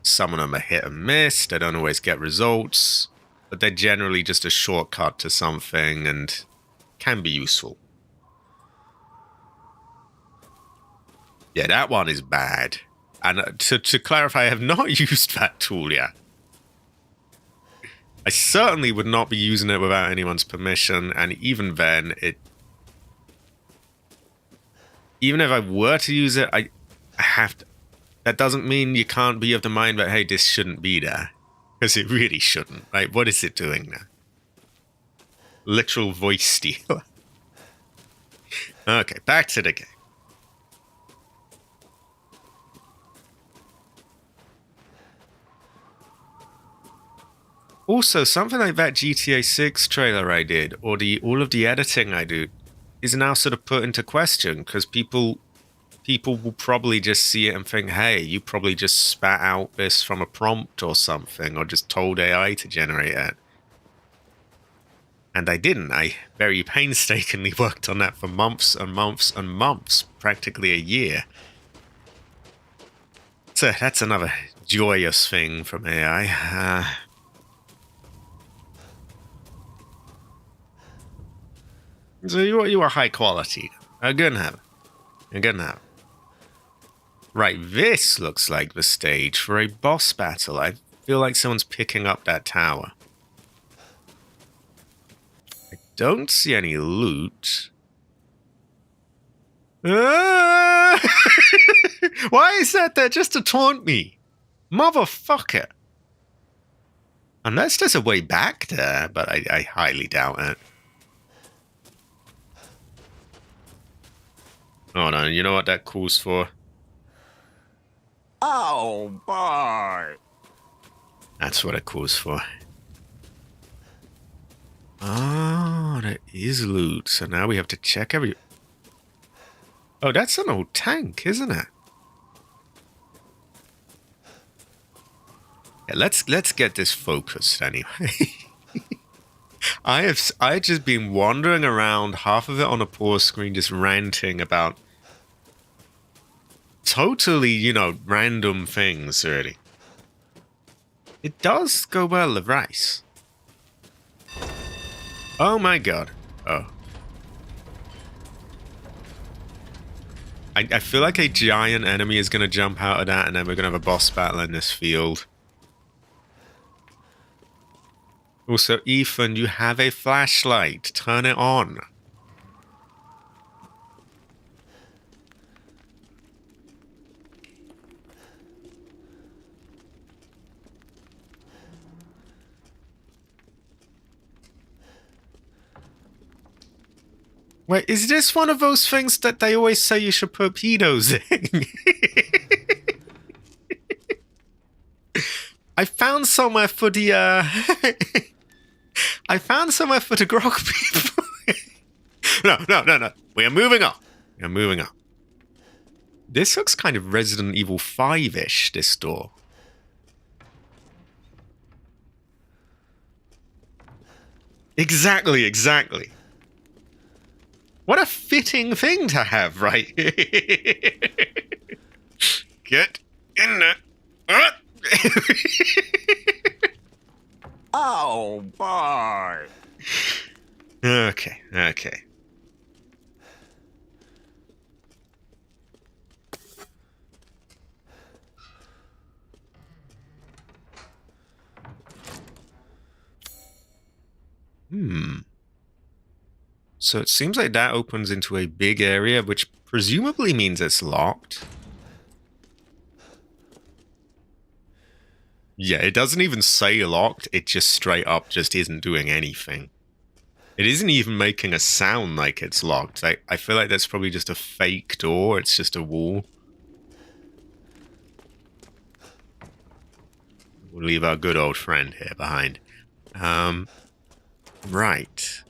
Some of them are hit and miss. They don't always get results. But they're generally just a shortcut to something and can be useful. Yeah, that one is bad. And to clarify, I have not used that tool yet. I certainly would not be using it without anyone's permission, and even then, even if I were to use it, I have to. That doesn't mean you can't be of the mind that, hey, this shouldn't be there. Because it really shouldn't, right? What is it doing now? Literal voice steal. Okay, back to the game. Also, something like that GTA 6 trailer I did, or all of the editing I do, is now sort of put into question, because people will probably just see it and think, hey, you probably just spat out this from a prompt or something, or just told AI to generate it. And I didn't. I very painstakingly worked on that for months and months and months, practically a year. That's another joyous thing from AI. So you are high quality. Good enough. Good enough. Right, this looks like the stage for a boss battle. I feel like someone's picking up that tower. I don't see any loot. Ah! Why is that there just to taunt me? Motherfucker. Unless there's a way back there, but I highly doubt it. Oh no, you know what that calls for? Oh, boy. That's what it calls for. Oh, there is loot. So now we have to check every... Oh, that's an old tank, isn't it? Yeah, let's get this focused anyway. I just been wandering around, half of it on a pause screen, just ranting about totally, you know, random things, really. It does go well, the rice. Oh my god. Oh. I feel like a giant enemy is going to jump out of that, and then we're going to have a boss battle in this field. Also, Ethan, you have a flashlight. Turn it on. Wait, is this one of those things that they always say you should put pedos in? I found somewhere for the, I found somewhere for the grog people. No. We are moving on. We are moving on. This looks kind of Resident Evil 5-ish, this door. Exactly. What a fitting thing to have, right? Get in there. Oh, boy. Okay. So it seems like that opens into a big area, which presumably means it's locked. Yeah, it doesn't even say locked. It just straight up just isn't doing anything. It isn't even making a sound like it's locked. I feel like that's probably just a fake door. It's just a wall. We'll leave our good old friend here behind. Right.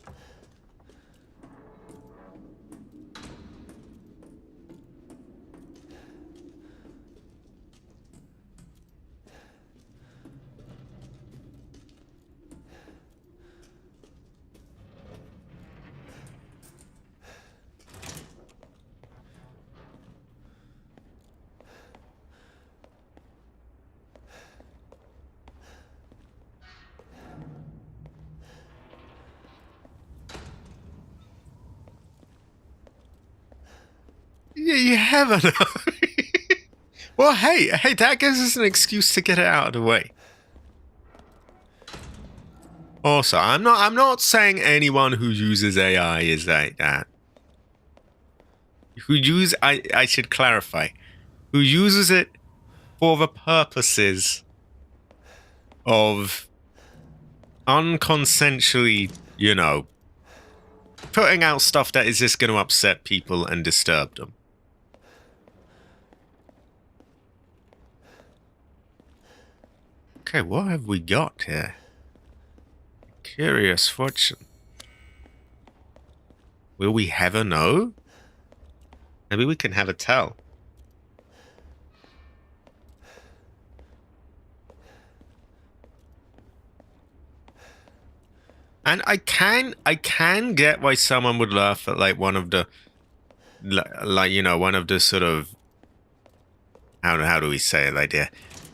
Yeah, you haven't. Well, hey, that gives us an excuse to get it out of the way. Also, I'm not saying anyone who uses AI is like that. I should clarify. Who uses it for the purposes of unconsensually, you know, putting out stuff that is just going to upset people and disturb them. Okay, what have we got here? Curious fortune. Will we ever know? Maybe we can have a tell. And I can get why someone would laugh at like one of the, like, you know, one of the sort of how do we say it, like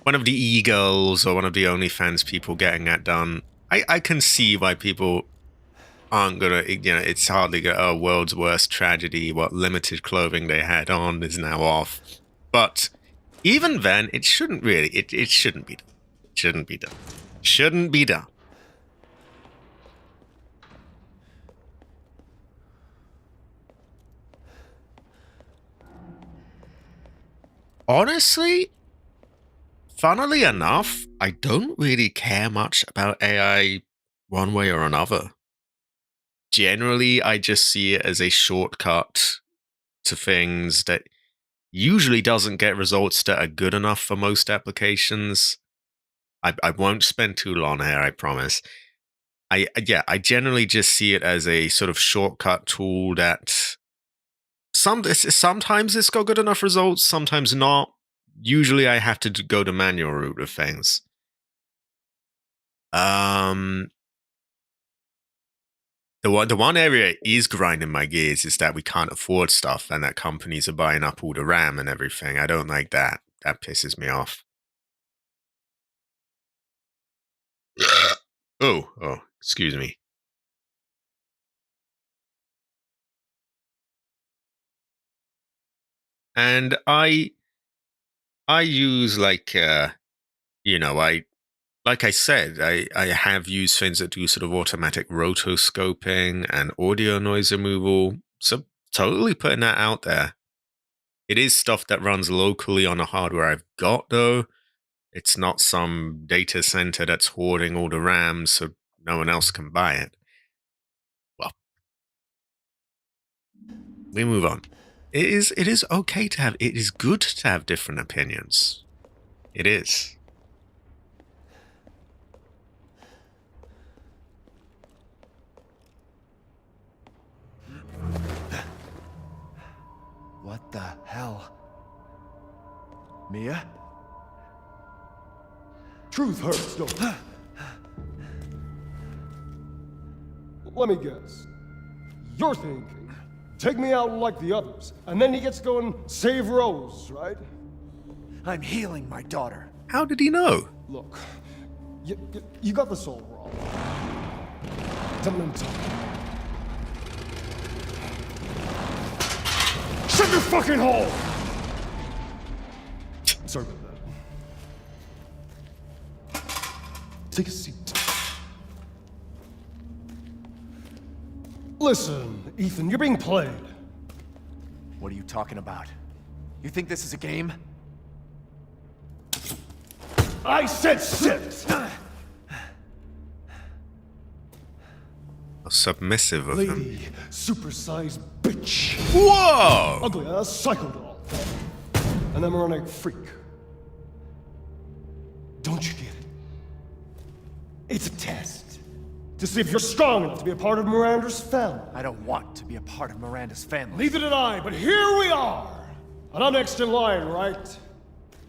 one of the e-girls or one of the OnlyFans people getting that done. I can see why people aren't gonna, it's hardly gonna, world's worst tragedy, what limited clothing they had on is now off. But even then, it shouldn't really, it shouldn't be done. It shouldn't be done. Shouldn't be done. Honestly, funnily enough, I don't really care much about AI one way or another. Generally, I just see it as a shortcut to things that usually doesn't get results that are good enough for most applications. I won't spend too long here, I promise. I generally just see it as a sort of shortcut tool that sometimes it's got good enough results, sometimes not. Usually I have to go the manual route of things. The one area is grinding my gears is that we can't afford stuff and that companies are buying up all the RAM and everything. I don't like that. That pisses me off. Oh, excuse me. And I use like like I said, I have used things that do sort of automatic rotoscoping and audio noise removal. So totally putting that out there. It is stuff that runs locally on the hardware I've got, though. It's not some data center that's hoarding all the RAM so no one else can buy it. Well, we move on. It is okay to have, it is good to have different opinions. It is. What the hell? Mia? Truth hurts, don't it? Let me guess. You're thinking, take me out like the others, and then he gets to go and save Rose, right? I'm healing my daughter. How did he know? Look, you got this all wrong. Tell me. Shut your fucking hole! Sorry about that. Take a seat. Listen, Ethan, you're being played. What are you talking about? You think this is a game? I said sit! How submissive of him. Lady, supersized bitch. Whoa! Ugly ass psycho doll. An embryonic freak. Don't you get it? It's a test. To see if you're strong enough to be a part of Miranda's family. I don't want to be a part of Miranda's family. Neither did I, but here we are. And I'm next in line, right?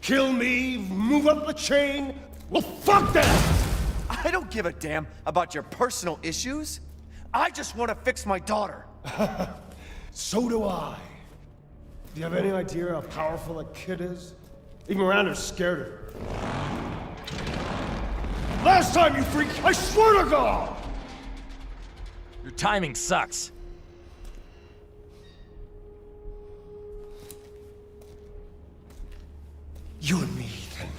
Kill me, move up the chain. Well, fuck that! I don't give a damn about your personal issues. I just want to fix my daughter. So do I. Do you have any idea how powerful that kid is? Even Miranda's scared of her. Last time, you freak, I swear to God! Your timing sucks. You and me, Ethan.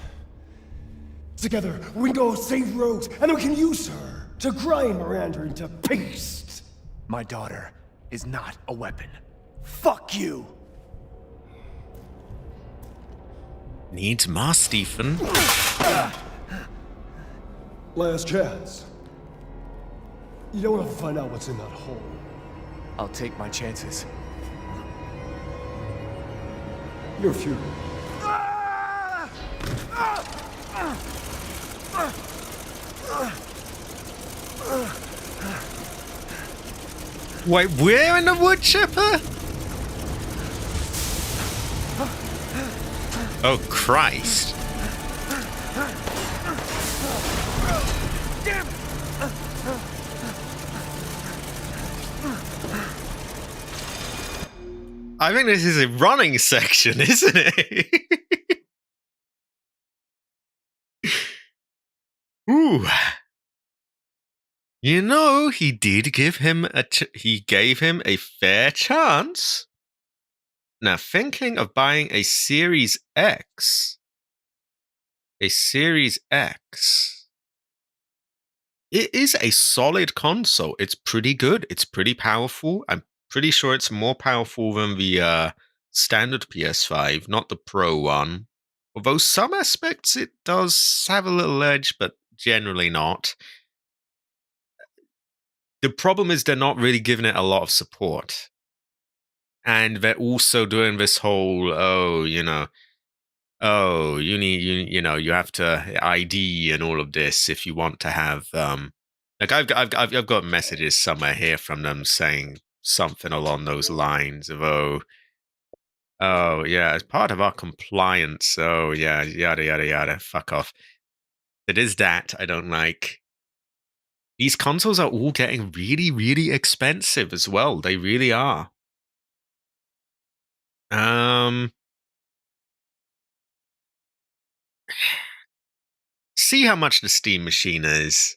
Together, we can go save Rose, and then we can use her to grind Miranda into paste. My daughter is not a weapon. Fuck you! Needs more, Stephen. Last chance. You don't want to find out what's in that hole. I'll take my chances. You're futile. Wait, we're in the wood chipper? Oh, Christ. I think this is a running section, isn't it? Ooh. You know, he did give him he gave him a fair chance. Now, thinking of buying a Series X. A Series X. It is a solid console. It's pretty good. It's pretty powerful. I'm pretty sure it's more powerful than the standard PS5, not the Pro one. Although some aspects it does have a little edge, but generally not. The problem is they're not really giving it a lot of support. And they're also doing this whole, you have to ID and all of this if you want to have like I've got messages somewhere here from them saying something along those lines of yeah, as part of our compliance, yeah, yada yada yada, fuck off. It is that I don't like. These consoles are all getting really, really expensive as well. They really are. See how much the Steam machine is.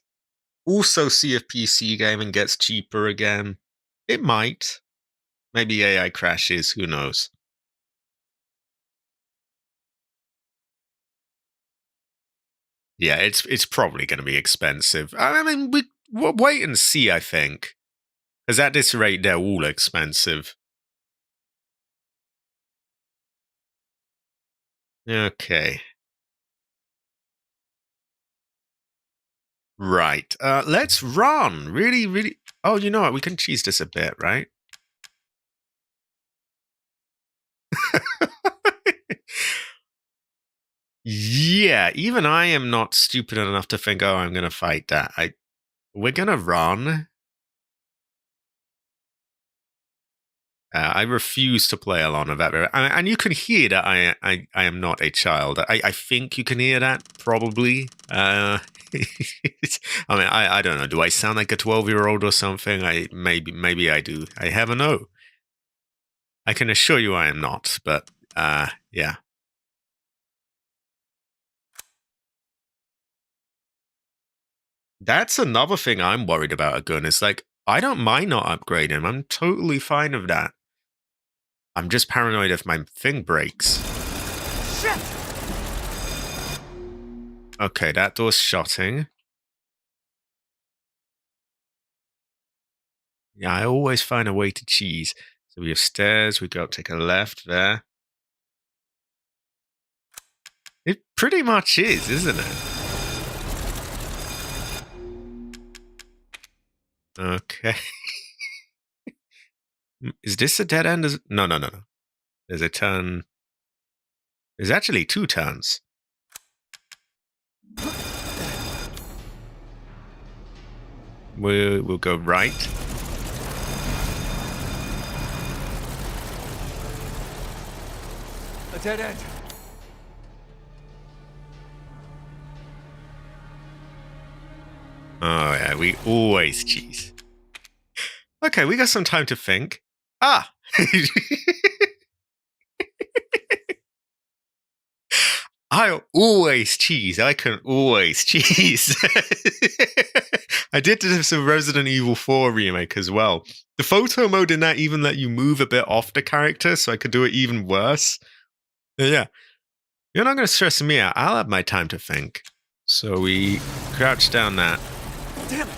Also see if PC gaming gets cheaper again. It might. Maybe AI crashes, who knows. Yeah, it's probably going to be expensive. I mean, we'll wait and see, I think. Because at this rate, they're all expensive. Okay. Right. Let's run. Really, really. Oh, you know what? We can cheese this a bit, right? Yeah, even I am not stupid enough to think, oh, I'm going to fight that. We're going to run. I refuse to play along with that. And you can hear that I am not a child. I think you can hear that, probably. I mean, I don't know. Do I sound like a 12-year-old or something? Maybe I do. I have a no. I can assure you I am not, but yeah. That's another thing I'm worried about a gun. It's like, I don't mind not upgrading. I'm totally fine with that. I'm just paranoid if my thing breaks. Shit! Okay, that door's shutting. Yeah, I always find a way to cheese. So we have stairs, we go take a left there. It pretty much is, isn't it? Okay. Is this a dead end? No. There's a turn. There's actually two turns. We'll go right. A dead end. Oh yeah, we always cheese. Okay, we got some time to think. Ah! I always cheese. I can always cheese. I did this in Resident Evil 4 remake as well. The photo mode in that even let you move a bit off the character, so I could do it even worse. Yeah. You're not going to stress me out. I'll have my time to think. So we crouch down that. Damn it!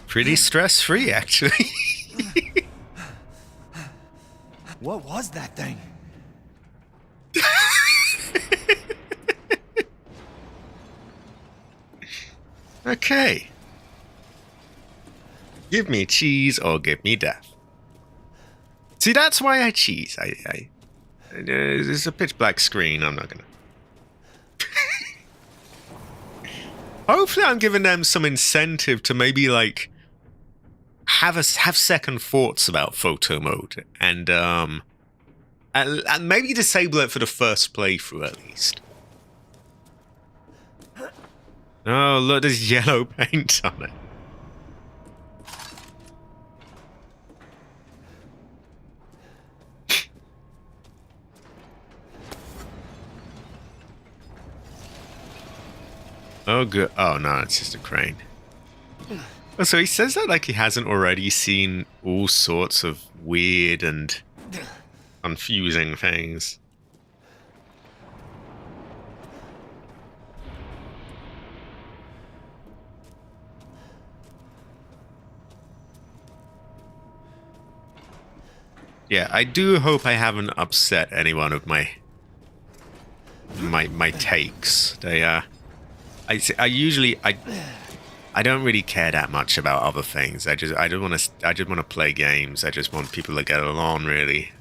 Pretty stress-free, actually. What was that thing? Okay. Give me cheese or give me death. See, that's why I cheese. It's a pitch black screen. I'm not gonna. Hopefully, I'm giving them some incentive to maybe like have second thoughts about photo mode and maybe disable it for the first playthrough at least. Oh, look, there's yellow paint on it. Oh, good. Oh, no, it's just a crane. Oh, so he says that like he hasn't already seen all sorts of weird and confusing things. Yeah, I do hope I haven't upset anyone with my takes. I usually I don't really care that much about other things. I just want to play games. I just want people to get along, really.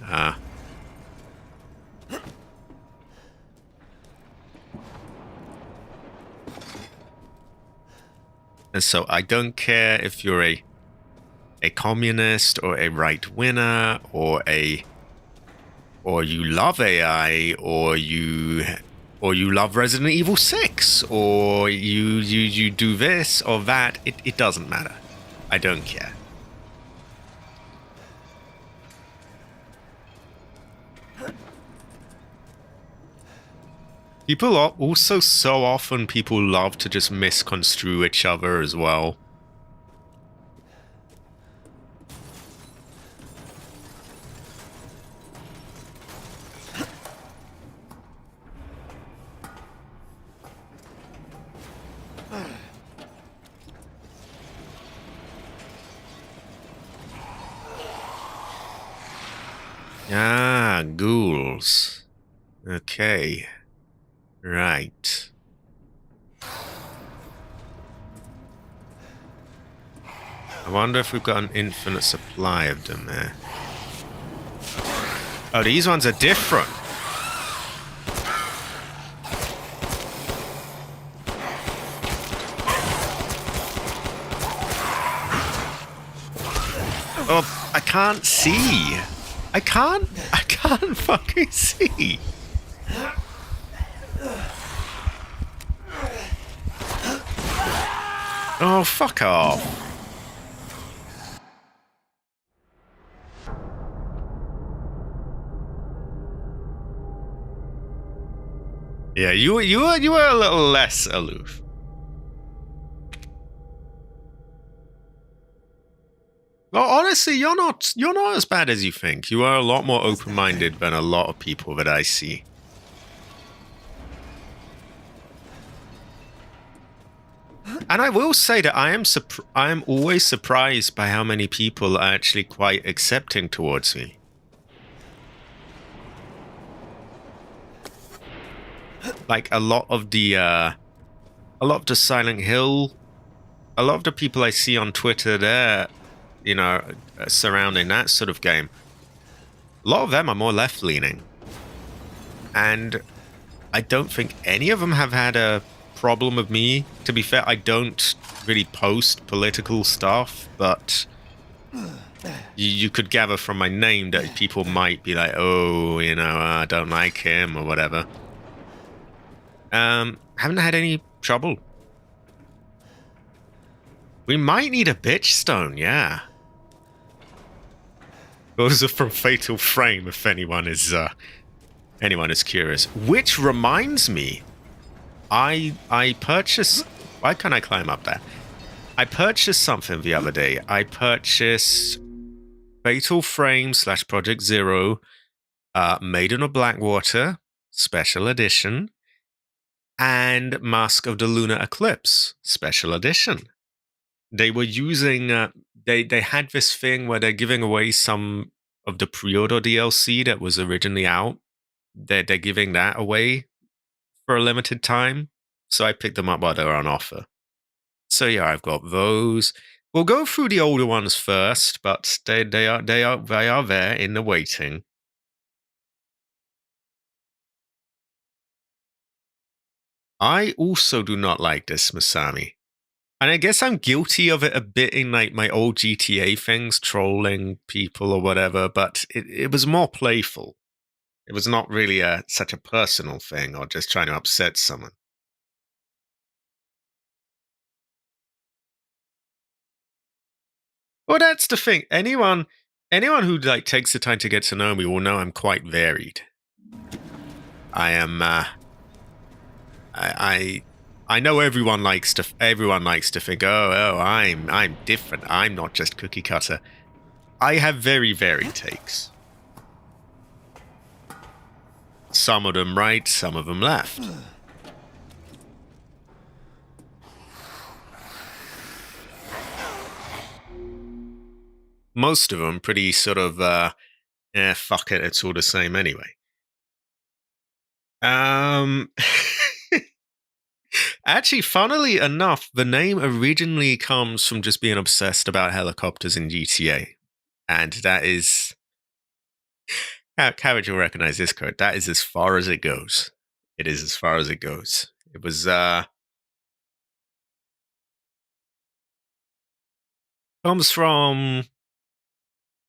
And so I don't care if you're a communist or a right winger or you love AI or you love Resident Evil 6 or you do this or that. It doesn't matter. I don't care. People are also so often people love to just misconstrue each other as well. Ah, ghouls. Okay. Right. I wonder if we've got an infinite supply of them there. Oh, these ones are different. Oh, I can't see. I can't fucking see. Oh, fuck off. Yeah, you were a little less aloof. Well, honestly, you're not as bad as you think. You are a lot more open-minded than a lot of people that I see. And I will say that I am always surprised by how many people are actually quite accepting towards me. Like a lot of the Silent Hill, a lot of the people I see on Twitter there, you know, surrounding that sort of game, a lot of them are more left-leaning. And I don't think any of them have had a problem with me. To be fair, I don't really post political stuff, but you could gather from my name that people might be like, oh, you know, I don't like him or whatever. Haven't had any trouble. We might need a bitch stone, yeah. Those are from Fatal Frame, if anyone is curious. Which reminds me, I purchased. Why can't I climb up there? I purchased something the other day. I purchased Fatal Frame / Project Zero, Maiden of Blackwater Special Edition, and Mask of the Lunar Eclipse Special Edition. They were using. They had this thing where they're giving away some of the pre-order DLC that was originally out. They're giving that away for a limited time. So I picked them up while they were on offer. So yeah, I've got those. We'll go through the older ones first, but they are there in the waiting. I also do not like this, Masami. And I guess I'm guilty of it a bit in like my old GTA things, trolling people or whatever, but it was more playful. It was not really such a personal thing or just trying to upset someone. Well, that's the thing. Anyone who like takes the time to get to know me will know I'm quite varied. I am I know everyone likes to think, oh, I'm different. I'm not just cookie cutter. I have very varied takes. Some of them right, some of them left. Most of them pretty sort of, fuck it, it's all the same anyway. Actually, funnily enough, the name originally comes from just being obsessed about helicopters in GTA. And that is... How would you recognize this code? That is as far as it goes. It is as far as it goes. It was, comes from...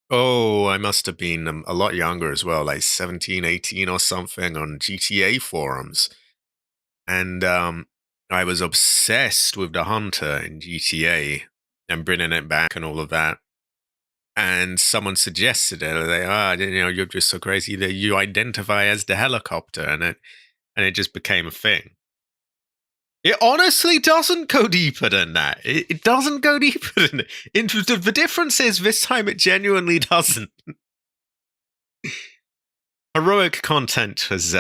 Oh, I must have been a lot younger as well, like 17, 18 or something on GTA forums. And I was obsessed with the Hunter in GTA and bringing it back and all of that. And someone suggested it. Like, you're just so crazy that you identify as the helicopter, and it just became a thing. It honestly doesn't go deeper than that. It doesn't go deeper than that. The difference is this time it genuinely doesn't. Heroic content was,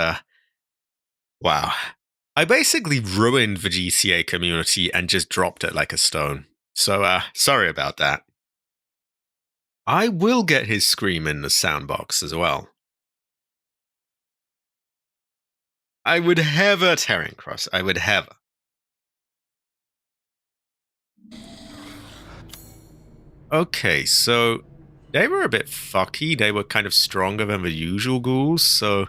wow. I basically ruined the GTA community and just dropped it like a stone. So, sorry about that. I will get his scream in the soundbox as well. I would have a Terran Cross. I would have. Okay, so they were a bit fucky. They were kind of stronger than the usual ghouls, so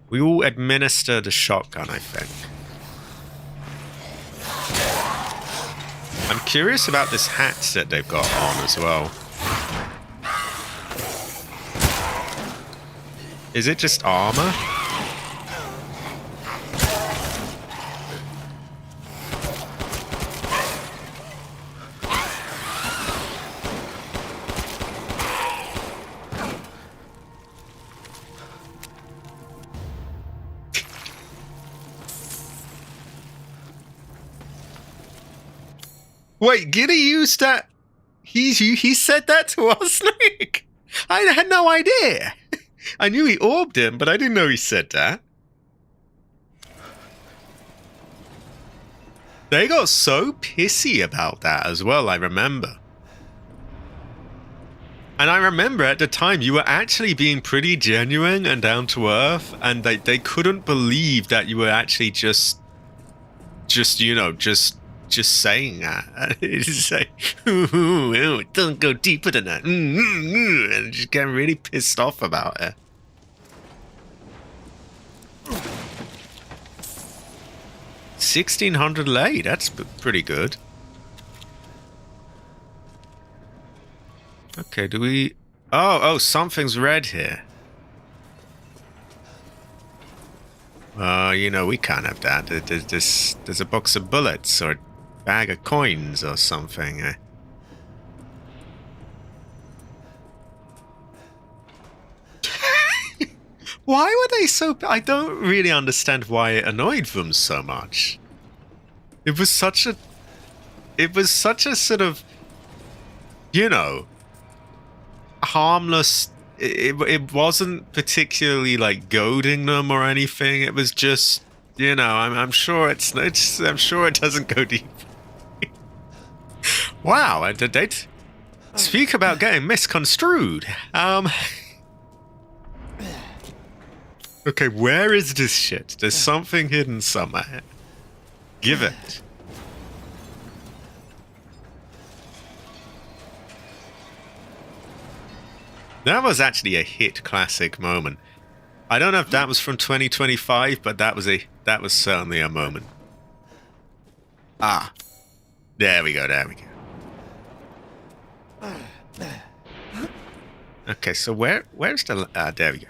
we all administer the shotgun, I think. I'm curious about this hat that they've got on as well. Is it just armor? Wait, Giddy used that? He said that to us, Nick? I had no idea. I knew he orbed him, but I didn't know he said that. They got so pissy about that as well, I remember. And I remember at the time you were actually being pretty genuine and down to earth, and they couldn't believe that you were actually just saying that. It's like, don't go deeper than that. And just getting really pissed off about it. $1,600 lei, that's pretty good. Okay, do we... Oh, something's red here. We can't have that. There's a box of bullets or a bag of coins or something. Why were they so... I don't really understand why it annoyed them so much. It was such a sort of, harmless... It wasn't particularly like goading them or anything. It was just, I'm sure I'm sure it doesn't go deep. Wow, they speak about getting misconstrued. Okay, where is this shit? There's something hidden somewhere. Give it. That was actually a hit classic moment. I don't know if that was from 2025, but that was certainly a moment. Ah. There we go. Okay, so where's the... there we go.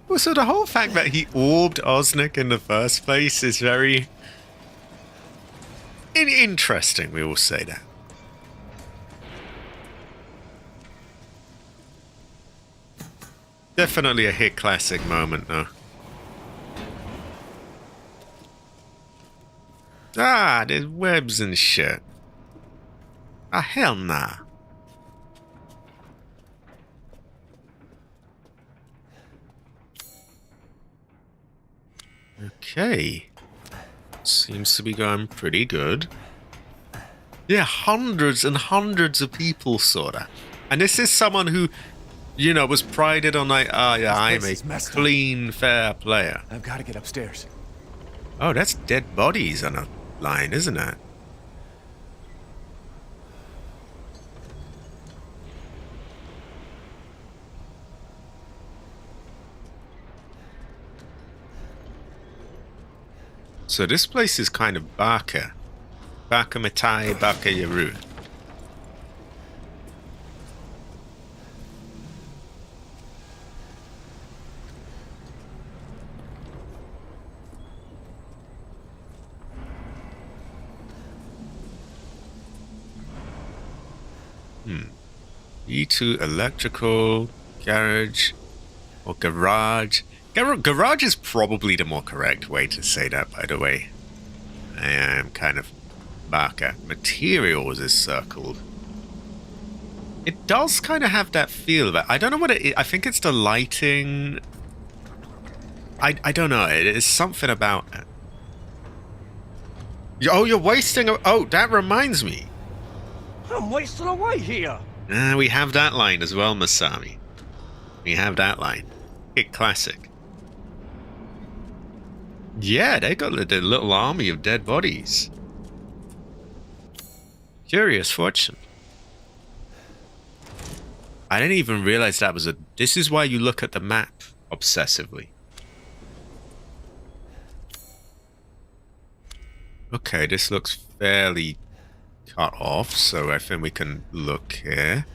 Well, so the whole fact that he orbed Osnick in the first place is very... interesting, we will say that. Definitely a hit classic moment, though. Ah, there's webs and shit. Ah, hell nah. Okay. Seems to be going pretty good. Yeah, hundreds and hundreds of people saw that. And this is someone who, you know, was prided on like, oh yeah, I'm a clean, fair player. I've got to get upstairs. Oh, that's dead bodies on a line, isn't it? So this place is kind of Baka. Baka Mitai, Baka Yaru. E2 electrical, garage, or garage. Garage is probably the more correct way to say that, by the way. I am kind of Baka. Materials is circled. It does kind of have that feel of it. I don't know what it is. I think it's the lighting. I don't know. It is something about it. Oh, you're wasting. Oh, that reminds me. I'm wasting away here. We have that line as well, Masami. We have that line. Hit classic. Yeah, they got the little army of dead bodies. Curious fortune. I didn't even realize that was a... This is why you look at the map obsessively. Okay, this looks fairly cut off, so I think we can look here.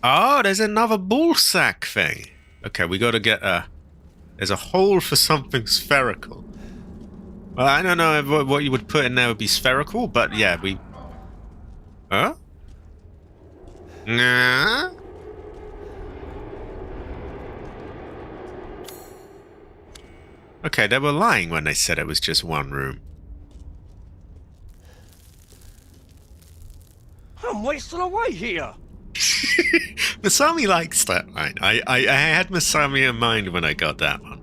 Oh, there's another ball sack thing. Okay, we gotta get a... There's a hole for something spherical. Well, I don't know if what you would put in there would be spherical, but yeah, we... Huh? Nah? Okay, they were lying when they said it was just one room. I'm wasting away here. Masami likes that line. I had Masami in mind when I got that one.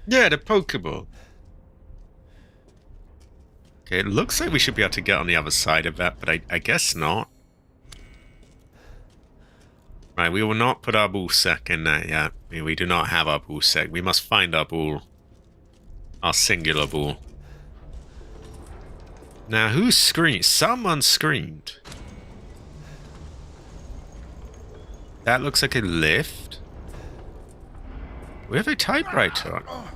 Yeah, the Pokeball. Okay, it looks like we should be able to get on the other side of that, but I guess not. Right, we will not put our ball sack in there yet. We do not have our ball sack. We must find our ball. Our singular ball. Now, who screamed? Someone screamed. That looks like a lift. We have a typewriter on.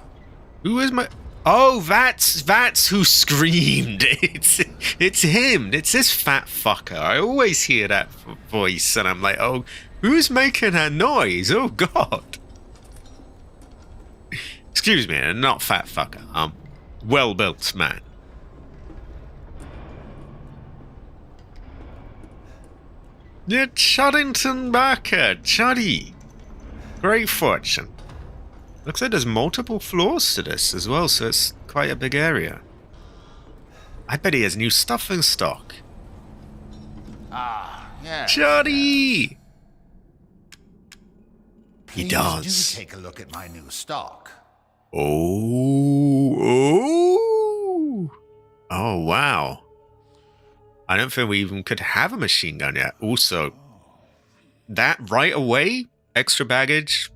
Who is my... Oh, that's who screamed. It's him. It's this fat fucker. I always hear that voice, and I'm like, oh, who's making that noise? Oh, God. Excuse me, not fat fucker. Well-built man. Yeah, Chuddington Barker. Chuddy. Great fortune. Looks like there's multiple floors to this as well, so it's quite a big area. I bet he has new stuff in stock. Ah, yeah. Chuddy! He Please does. do take a look at my new stock. Oh, wow. I don't think we even could have a machine gun yet. Also, that right away, extra baggage,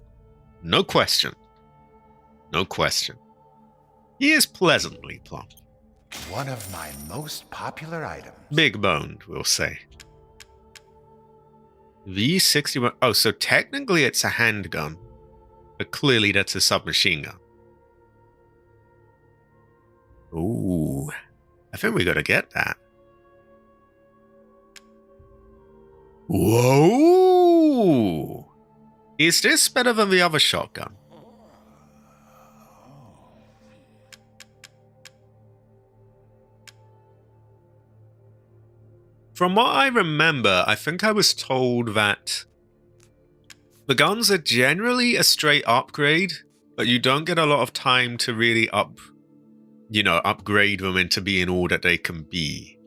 no question. No question. He is pleasantly plump. One of my most popular items. Big boned, we'll say. V61. Oh, so technically it's a handgun. But clearly that's a submachine gun. Ooh. I think we gotta get that. Whoa! Is this better than the other shotgun? From what I remember, I think I was told that the guns are generally a straight upgrade, but you don't get a lot of time to really upgrade them into being all that they can be.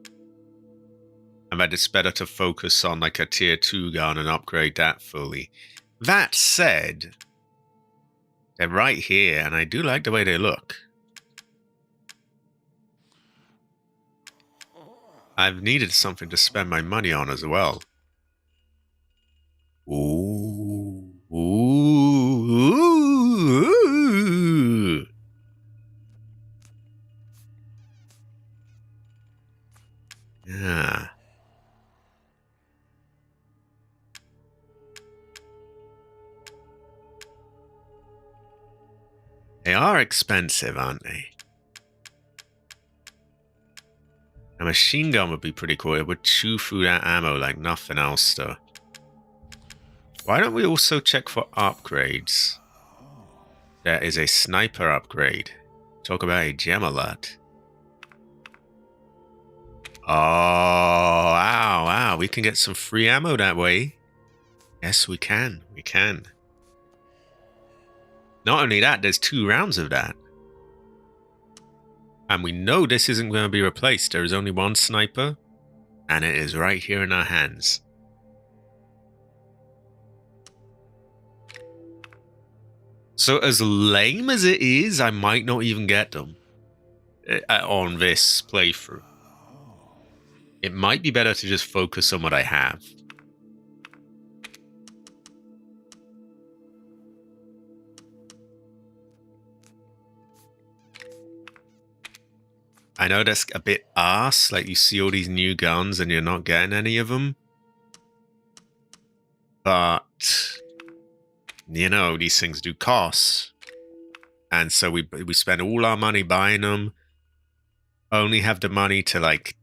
And that it's better to focus on like a tier 2 gun and upgrade that fully. That said, they're right here, and I do like the way they look. I've needed something to spend my money on as well. Ooh. Ooh. Yeah. They are expensive, aren't they? A machine gun would be pretty cool. It would chew through that ammo like nothing else, though. Why don't we also check for upgrades? There is a sniper upgrade. Talk about a gem alert. Oh, wow, wow. We can get some free ammo that way. Yes, we can. We can. Not only that, there's 2 rounds of that. And we know this isn't going to be replaced. There is only one sniper, and it is right here in our hands. So as lame as it is, I might not even get them on this playthrough. It might be better to just focus on what I have. I know that's a bit arse, like you see all these new guns and you're not getting any of them. But, you know, these things do cost. And so we spend all our money buying them. Only have the money to, like,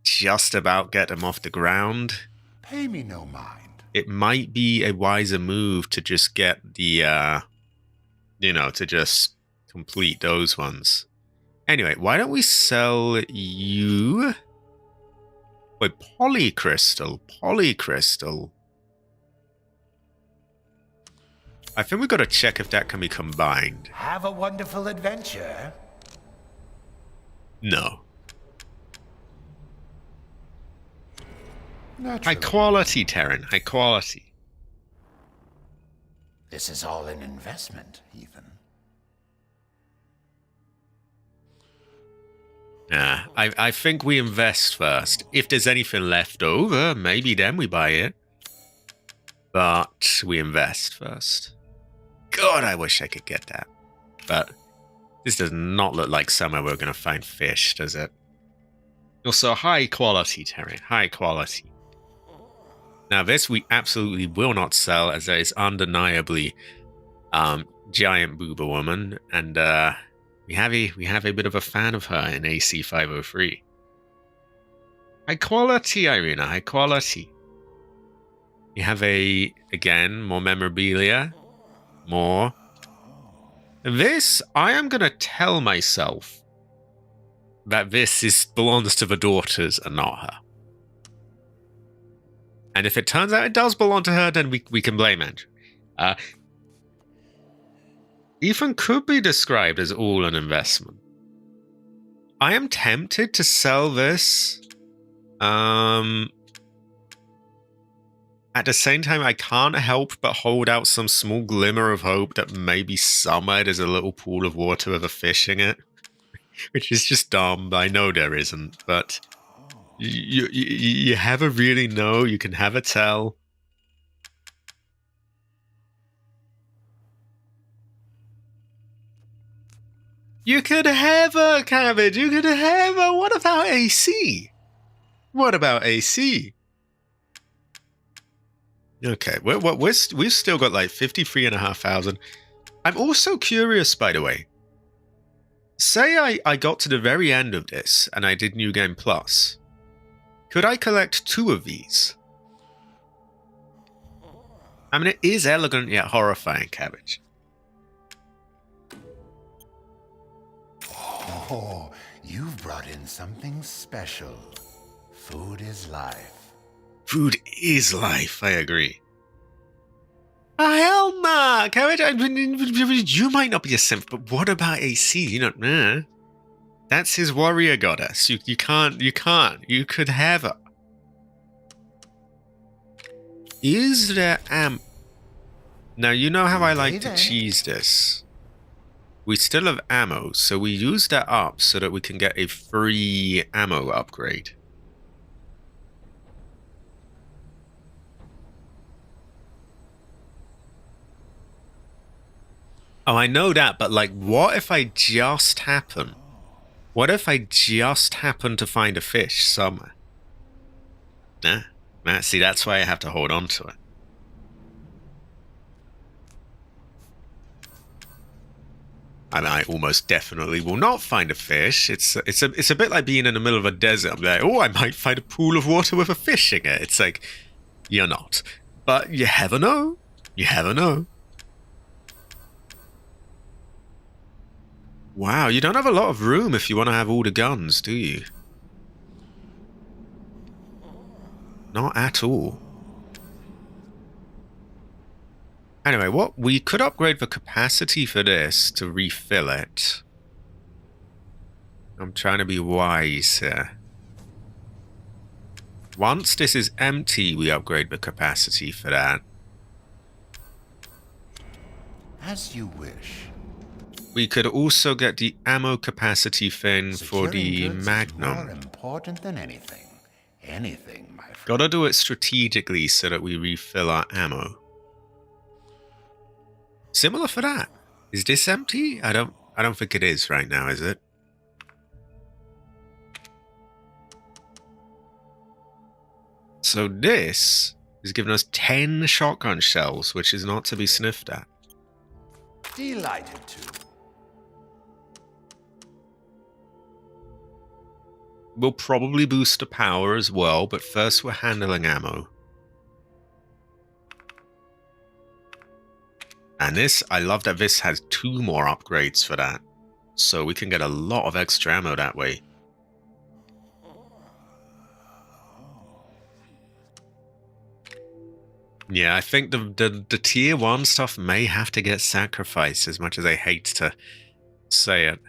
just about get them off the ground. Pay me no mind. It might be a wiser move to just get the, to just complete those ones. Anyway, why don't we sell you... Wait, polycrystal. Polycrystal. I think we've got to check if that can be combined. Have a wonderful adventure. No. Naturally. High quality, Terran. High quality. This is all an investment, Ethan. Nah, I think we invest first. If there's anything left over, maybe then we buy it. But we invest first. God, I wish I could get that. But this does not look like somewhere we're going to find fish, does it? Also, high quality, Terry. High quality. Now, this we absolutely will not sell, as there is undeniably giant booba woman, and we have a bit of a fan of her in AC 503. High quality, Irina. High quality. You have again, more memorabilia. More. This, I am going to tell myself that this belongs to the daughters and not her. And if it turns out it does belong to her, then we can blame Andrew. Ethan could be described as all an investment. I am tempted to sell this. At the same time, I can't help but hold out some small glimmer of hope that maybe somewhere there's a little pool of water with a fish in it. Which is just dumb. I know there isn't, but you have a really know, you can have a tell. You could have a cabbage, you could have a... What about AC? What about AC? Okay, we've still got like 53,500. I'm also curious, by the way. Say I got to the very end of this and I did New Game Plus. Could I collect 2 of these? I mean, it is elegant yet horrifying, cabbage. Oh, you've brought in something special. Food is life. Food is life, I agree. Oh, hell nah! You might not be a simp, but what about AC? You know, that's his warrior goddess. You can't. You could have her. Is there Now, you know how I like to cheese this. We still have ammo, so we use that up so that we can get a free ammo upgrade. Oh, I know that, but like, what if I just happen? What if I just happen to find a fish somewhere? Nah, see, that's why I have to hold on to it. And I almost definitely will not find a fish. It's a bit like being in the middle of a desert. I'm like, oh, I might find a pool of water with a fish in it. It's like, you're not. But you never know. You never know. Wow, you don't have a lot of room if you want to have all the guns, do you? Not at all. Anyway, what we could upgrade the capacity for this to refill it. I'm trying to be wise here. Once this is empty, we upgrade the capacity for that. As you wish. We could also get the ammo capacity thing for Securing the goods is Magnum. more important than anything. Anything, my friend. Gotta do it strategically so that we refill our ammo. Similar for that. Is this empty? I don't think it is right now, is it? So this is giving us 10 shotgun shells, which is not to be sniffed at. Delighted to. We'll probably boost the power as well, but first we're handling ammo. And this, I love that this has 2 more upgrades for that. So we can get a lot of extra ammo that way. Yeah, I think the tier 1 stuff may have to get sacrificed, as much as I hate to say it.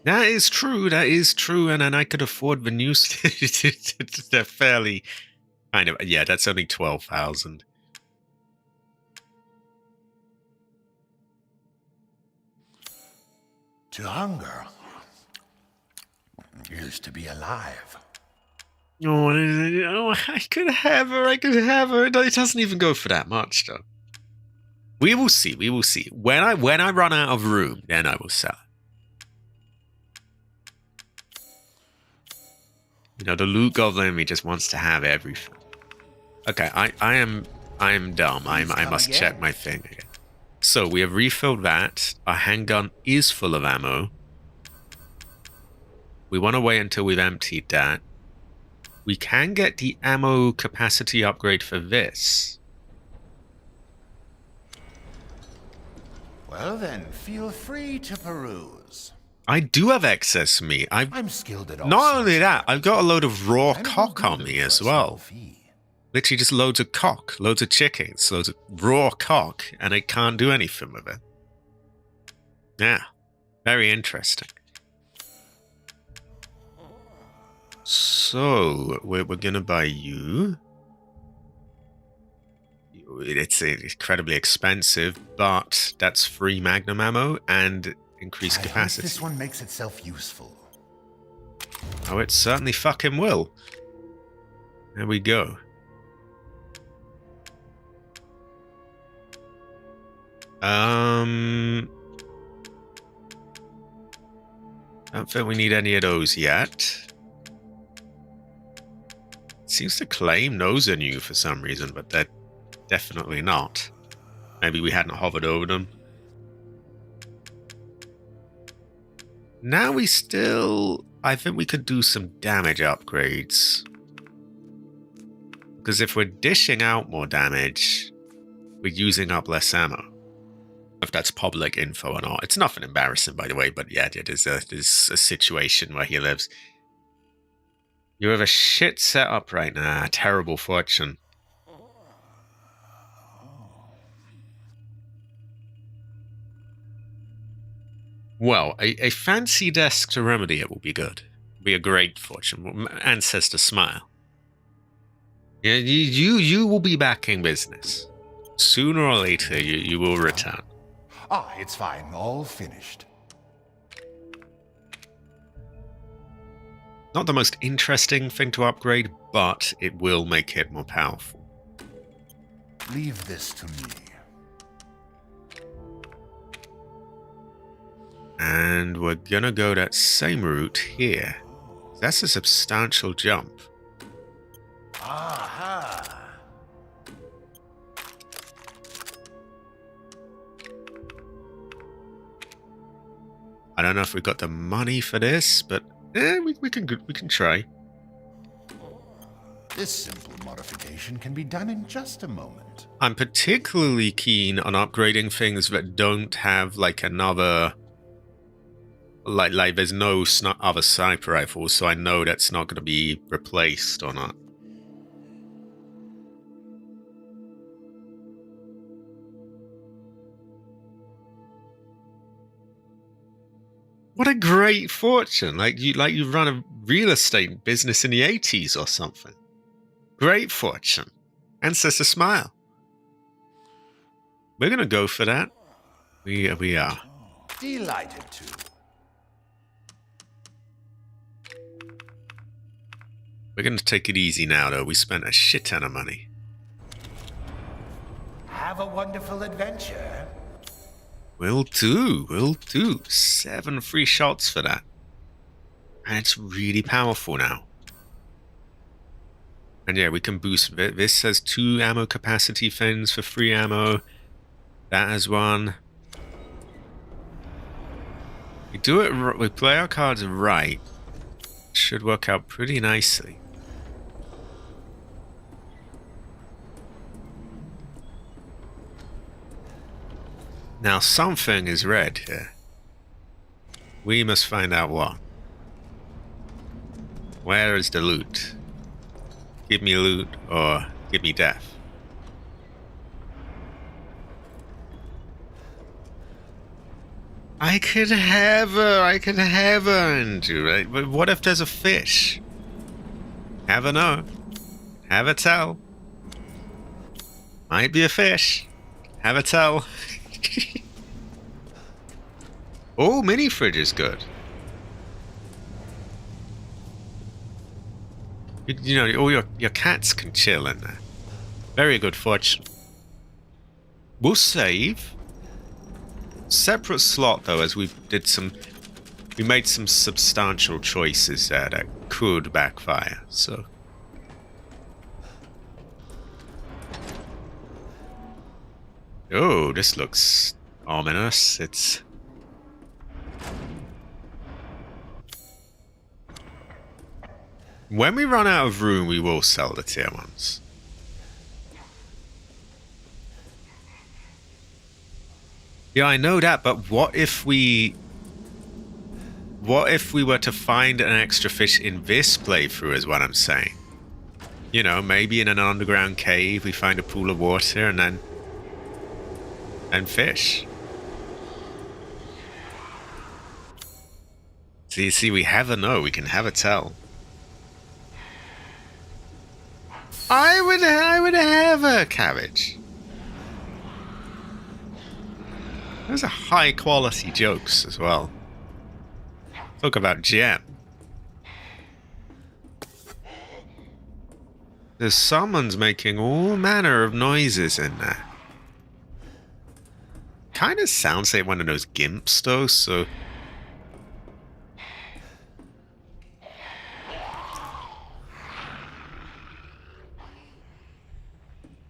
That is true, and then I could afford the new... They're fairly... kind of... Yeah, that's only 12,000. To hunger is to be alive. Oh, I could have her, It doesn't even go for that much, though. We will see, When I run out of room, then I will sell it. You know, the loot goblin in me just wants to have everything. Okay, I am dumb. I must check my thing again. So we have refilled that. Our handgun is full of ammo. We want to wait until we've emptied that. We can get the ammo capacity upgrade for this. Well then, feel free to peruse. I do have excess meat. I'm skilled at all. Not only sorts of that, I've got a load of raw I will cock do on it me for a as small well. fee. Literally just loads of cock, loads of chickens, loads of raw cock, and I can't do anything with it. Yeah, very interesting. So, we're going to buy you. It's incredibly expensive, but that's free Magnum ammo and increased I hope capacity. this one makes itself useful. Oh, it certainly fucking will. There we go. Don't think we need any of those yet. Seems to claim those are new for some reason, but they're definitely not. Maybe we hadn't hovered over them. Now we still... I think we could do some damage upgrades. Because if we're dishing out more damage, we're using up less ammo. that's public info or not. It's nothing embarrassing, by the way, but yeah, there's a situation where he lives. You have a shit setup right now. Terrible fortune. Well, a fancy desk to remedy it will be good. Be a great fortune. Ancestor smile. Yeah, you will be back in business. Sooner or later, you will return. Ah, it's fine. All finished. Not the most interesting thing to upgrade, but it will make it more powerful. Leave this to me. And we're gonna go that same route here. That's a substantial jump. Aha! I don't know if we've got the money for this, but we can try. This simple modification can be done in just a moment. I'm particularly keen on upgrading things that don't have like another, like there's no other sniper rifles, so I know that's not going to be replaced or not. What a great fortune! Like you run a real estate business in the 80s or something. Great fortune. Ancestor smile. We're gonna go for that. We are. Delighted to. We're gonna take it easy now, though. We spent a shit ton of money. Have a wonderful adventure. Will do. Will do. 7 free shots for that. And it's really powerful now. And yeah, we can boost. This has 2 ammo capacity fins for free ammo. That has 1. We do it. We play our cards right. Should work out pretty nicely. Now something is red here. We must find out what. Where is the loot? Give me loot or give me death. I could have her into, right? But what if there's a fish? Have a know. Have a tell. Might be a fish. Have a tell. Oh, mini fridge is good. You know, all your cats can chill in there. Very good fortune. We'll save. Separate slot though, as we made some substantial choices there that could backfire. So. Oh, this looks ominous. It's. When we run out of room, we will sell the tier 1s. Yeah, I know that, but what if we were to find an extra fish in this playthrough, is what I'm saying. You know, maybe in an underground cave, we find a pool of water and then fish. So you see, we have a know, we can have a tell. I would have a cabbage. Those are high quality jokes as well. Talk about gem. There's someone's making all manner of noises in there. Kind of sounds like one of those gimps though, so...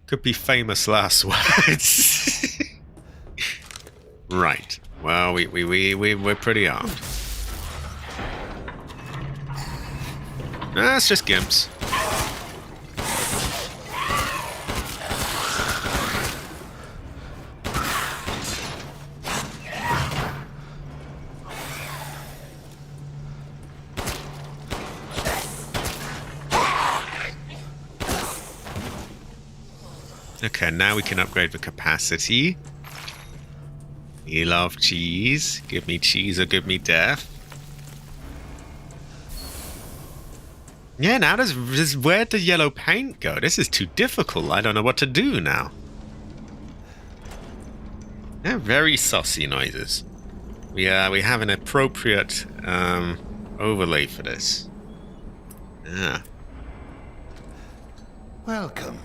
Could be famous last words. Right. Well, we're pretty armed. That's just gimps. Okay, now we can upgrade the capacity. We love cheese. Give me cheese or give me death. Yeah, now where'd the yellow paint go? This is too difficult. I don't know what to do now. Yeah, very saucy noises. We have an appropriate overlay for this. Yeah. Welcome.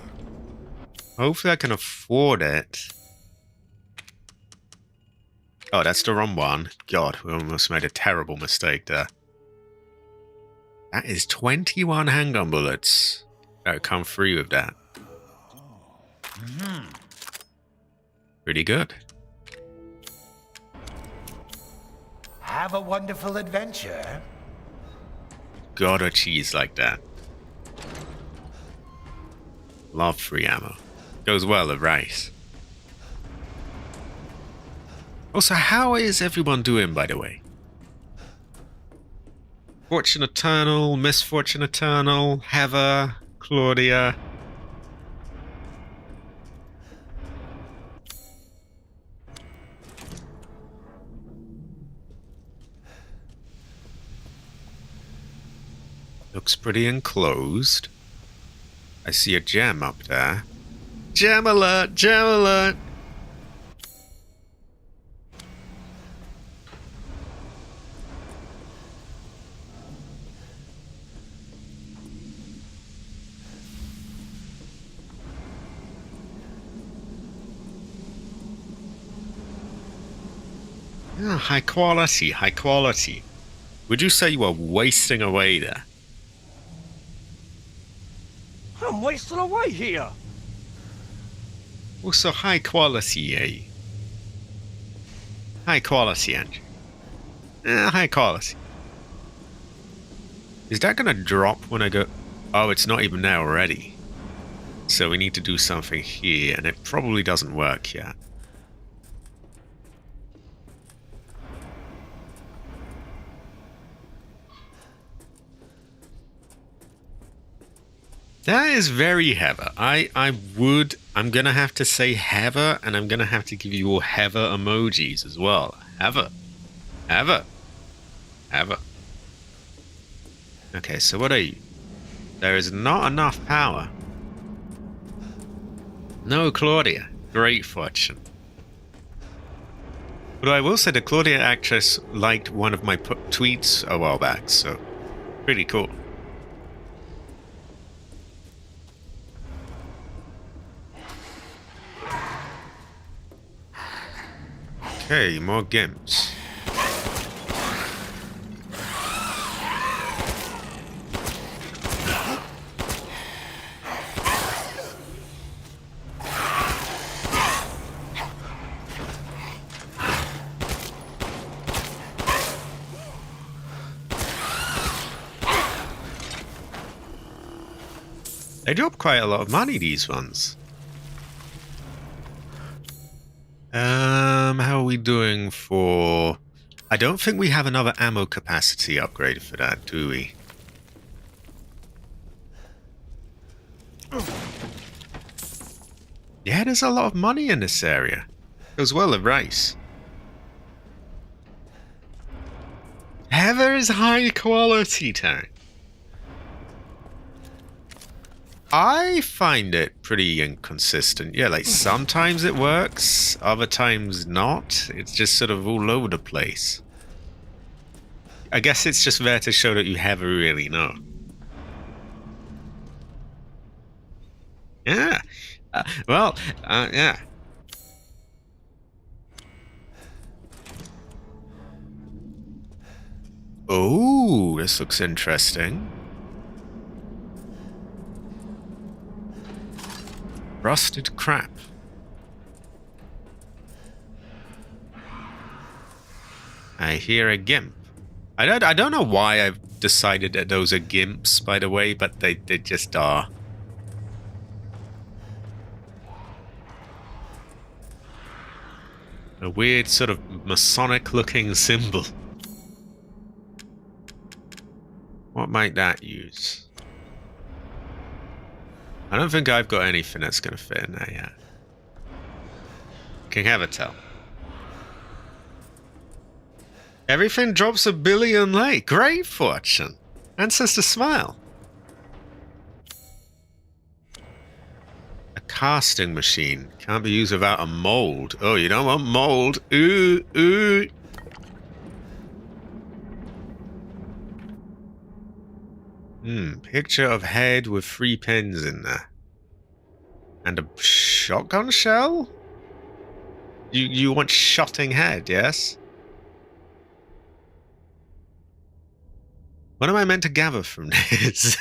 Hopefully I can afford it. Oh, that's the wrong one. God, we almost made a terrible mistake there. That is 21 handgun bullets. Gotta come free with that. Pretty good. Have a wonderful adventure. Got a cheese like that. Love free ammo. Goes well with rice. Also, how is everyone doing, by the way? Fortune Eternal, Misfortune Eternal, Heather, Claudia. Looks pretty enclosed. I see a gem up there. Gem alert! Gem alert! Yeah, high quality, high quality. Would you say you are wasting away there? I'm wasting away here. Also high quality, eh? High quality, Andrew. High quality. Is that gonna drop when I go... Oh, it's not even there already. So we need to do something here, and it probably doesn't work yet. That is very Heather. I'm gonna have to say Heather, and I'm gonna have to give you all Heather emojis as well. Heather. Heather. Heather. Okay, so what are you? There is not enough power. No, Claudia. Great fortune. But I will say the Claudia actress liked one of my tweets a while back, so pretty cool. Okay, more gimps. They drop quite a lot of money, these ones. How are we doing for... I don't think we have another ammo capacity upgrade for that, do we? Yeah, there's a lot of money in this area. As well as rice. Heather is high quality time. I find it pretty inconsistent. Yeah, like sometimes it works, other times not. It's just sort of all over the place. I guess it's just there to show that you have really know. Yeah. Yeah. Oh, this looks interesting. Rusted crap. I hear a gimp. I don't know why I've decided that those are gimps, by the way, but they just are. A weird sort of Masonic looking symbol. What might that use? I don't think I've got anything that's going to fit in there yet. Can never tell. Everything drops $1 billion late. Great fortune. Ancestor smile. A casting machine. Can't be used without a mold. Oh, you don't want mold. Ooh, ooh. Picture of head with 3 pins in there. And a shotgun shell? You want shotting head, yes? What am I meant to gather from this?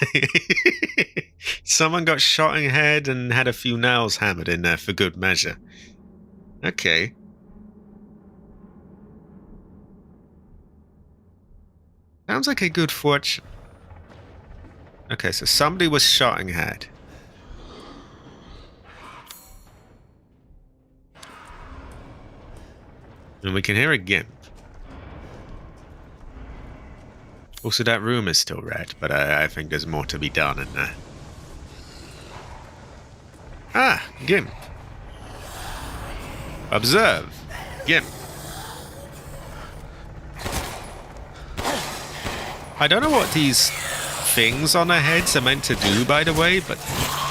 Someone got shotting head and had a few nails hammered in there for good measure. Okay. Sounds like a good fortune. Okay, so somebody was shotting head. And we can hear a gimp. Also, that room is still red, but I think there's more to be done in there. Ah, gimp. Observe. Gimp. I don't know what these things on their heads are meant to do, by the way, but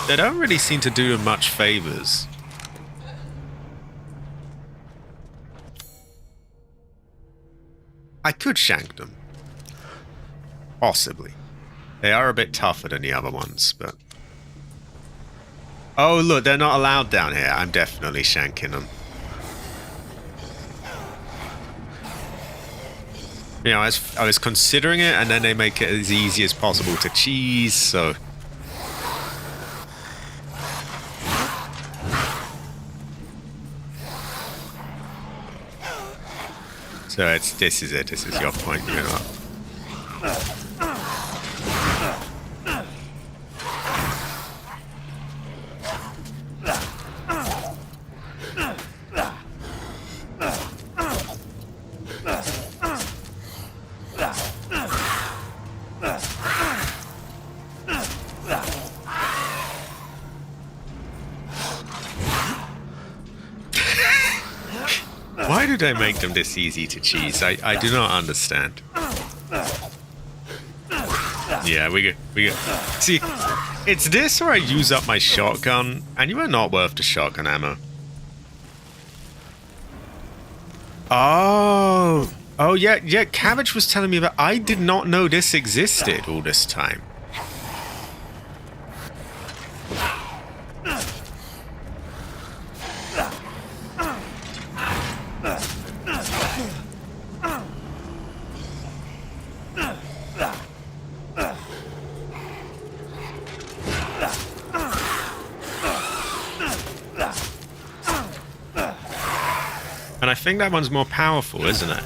they don't really seem to do them much favors. I could shank them. Possibly. They are a bit tougher than the other ones, but... Oh, look, they're not allowed down here. I'm definitely shanking them. You know, I was considering it, and then they make it as easy as possible to cheese, so... So this is it. This is your point, you know. Why do they make them this easy to cheese? I do not understand. Yeah, we go. See, it's this or I use up my shotgun, and you are not worth the shotgun ammo. Oh, yeah. Cabbage was telling me that I did not know this existed all this time. And I think that one's more powerful, isn't it?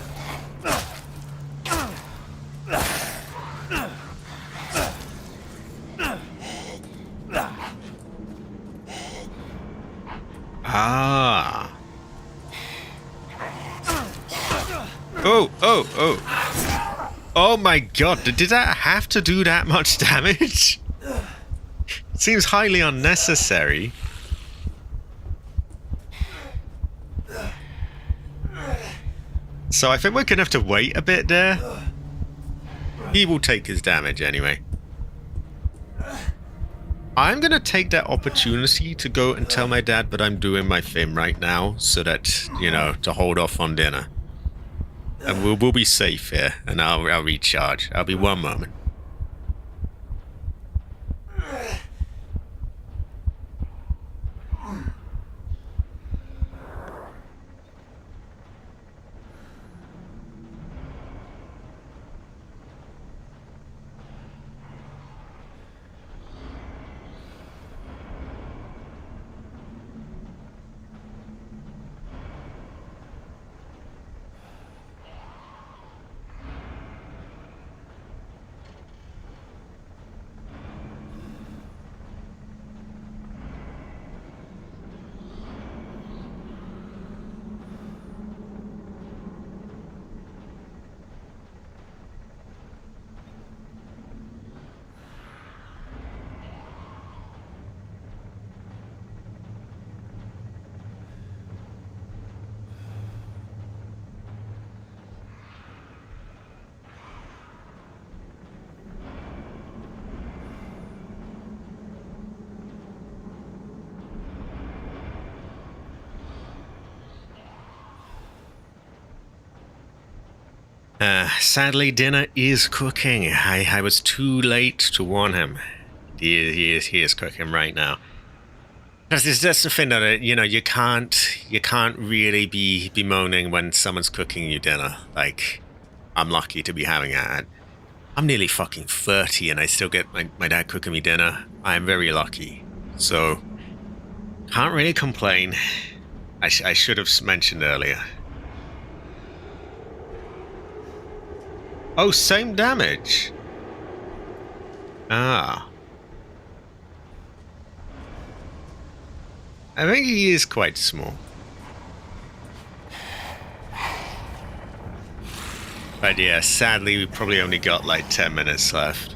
Ah. Oh. Oh my god, did that have to do that much damage? Seems highly unnecessary. So I think we're going to have to wait a bit there. He will take his damage anyway. I'm going to take that opportunity to go and tell my dad that I'm doing my thing right now so that, you know, to hold off on dinner. And we'll be safe here, and I'll recharge. I'll be one moment. Sadly, dinner is cooking. I was too late to warn him. He is cooking right now. That's the thing that you can't really be bemoaning when someone's cooking you dinner. Like, I'm lucky to be having that. I'm nearly fucking 30 and I still get my dad cooking me dinner. I am very lucky. So, can't really complain. I should have mentioned earlier. Oh, same damage. Ah. I think he is quite small. But yeah, sadly, we probably only got like 10 minutes left.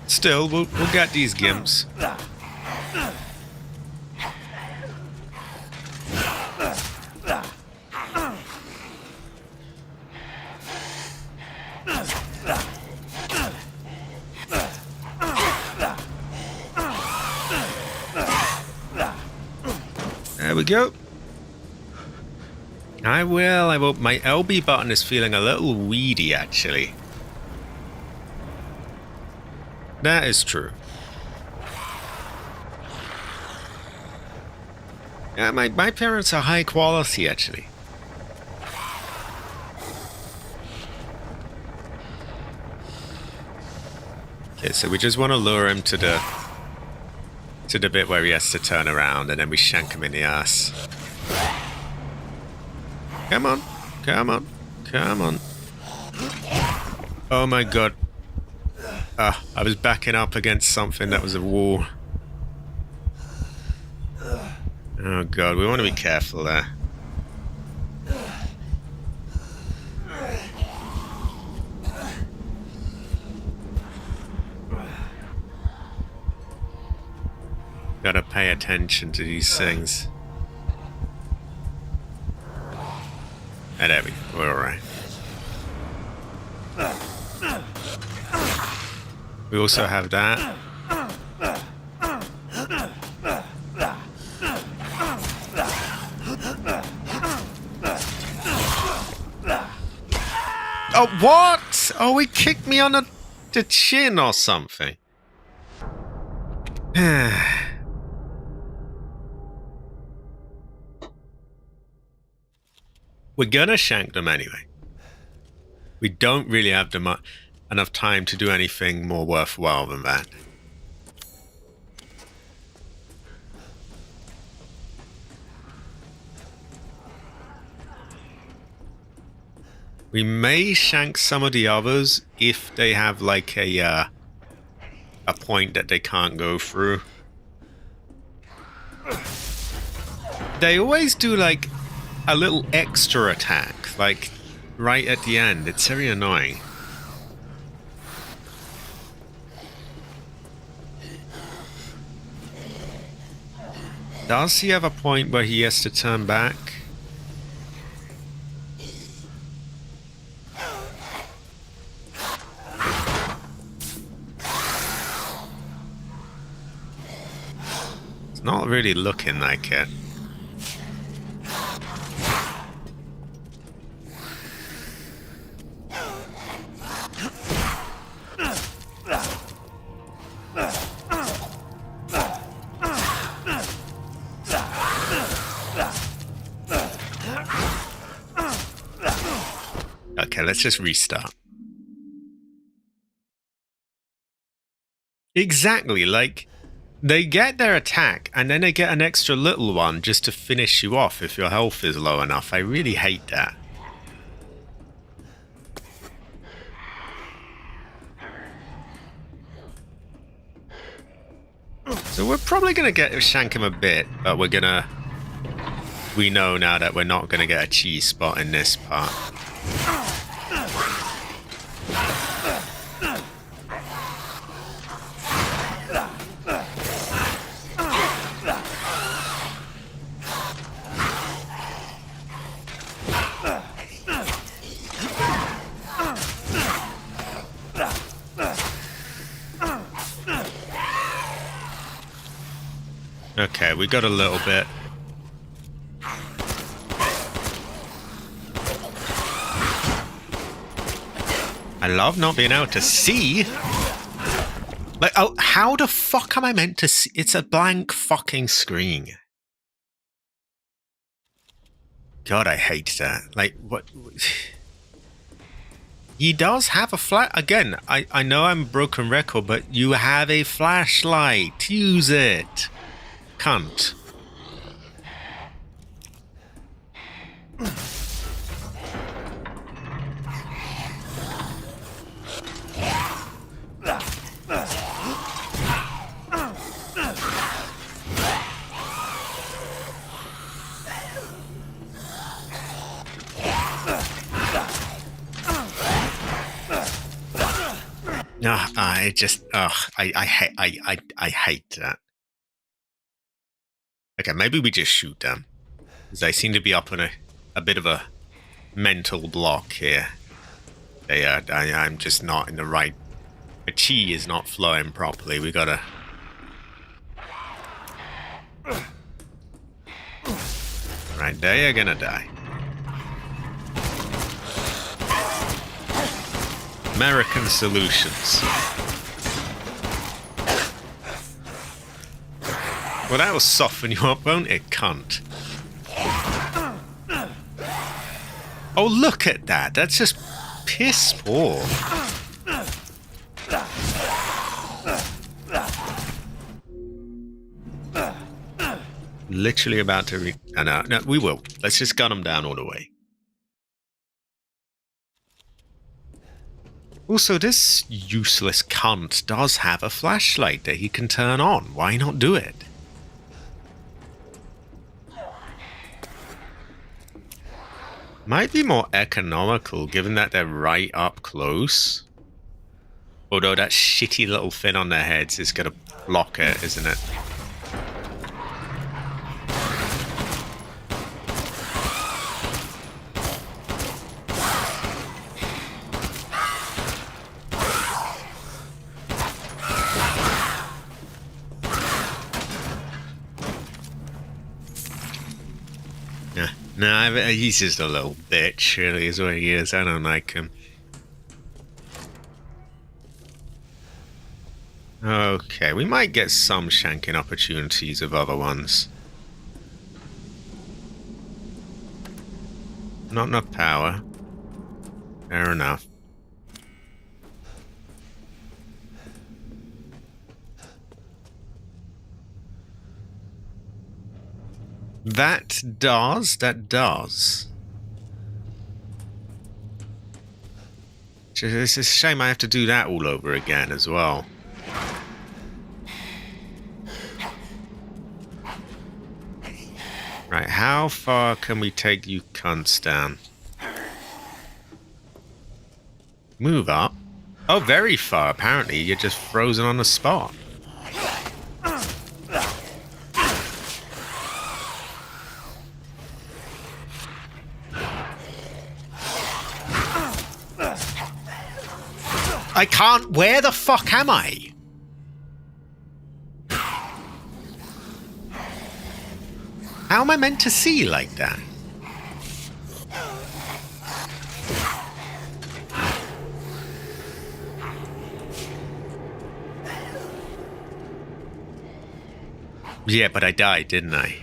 Still, we'll get these gimps. There we go. I will. My LB button is feeling a little weedy, actually. That is true. Yeah, my parents are high quality, actually. Okay, so we just want to lure him to the bit where he has to turn around, and then we shank him in the ass. Come on, come on, come on. Oh my god. I was backing up against something that was a wall. Oh god, we want to be careful there. Gotta pay attention to these things. And there we go, we're alright. We also have that. Oh, what? Oh, he kicked me on the chin or something. We're gonna shank them anyway. We don't really have enough time to do anything more worthwhile than that. We may shank some of the others if they have like a point that they can't go through. They always do like a little extra attack, like right at the end. It's very annoying. Does he have a point where he has to turn back? It's not really looking like it. Okay, let's just restart. Exactly, like, they get their attack, and then they get an extra little one just to finish you off if your health is low enough. I really hate that. So we're probably going to shank him a bit, but we know now that we're not going to get a cheese spot in this part. Okay, we got a little bit. I love not being able to see. Like, oh, how the fuck am I meant to see? It's a blank fucking screen. God, I hate that. Like, what? He does have a flash. Again, I know I'm a broken record, but you have a flashlight. Use it. Cunt. I just, I hate that. Okay, maybe we just shoot them. Because they seem to be up on a bit of a mental block here. I'm just not in the right... The chi is not flowing properly. We gotta... Right, they are gonna die. American solutions. Well, that'll soften you up, won't it, cunt? Oh, look at that. That's just piss poor. Literally about to... No, we will. Let's just gun them down all the way. Also, this useless cunt does have a flashlight that he can turn on. Why not do it? Might be more economical, given that they're right up close. Although that shitty little fin on their heads is going to block it, isn't it? No, he's just a little bitch, really, is what he is. I don't like him. Okay, we might get some shanking opportunities of other ones. Not enough power. Fair enough. That does. It's a shame I have to do that all over again as well. Right, how far can we take you cunts down? Move up. Oh, very far, apparently. You're just frozen on the spot. I can't... Where the fuck am I? How am I meant to see like that? Yeah, but I died, didn't I?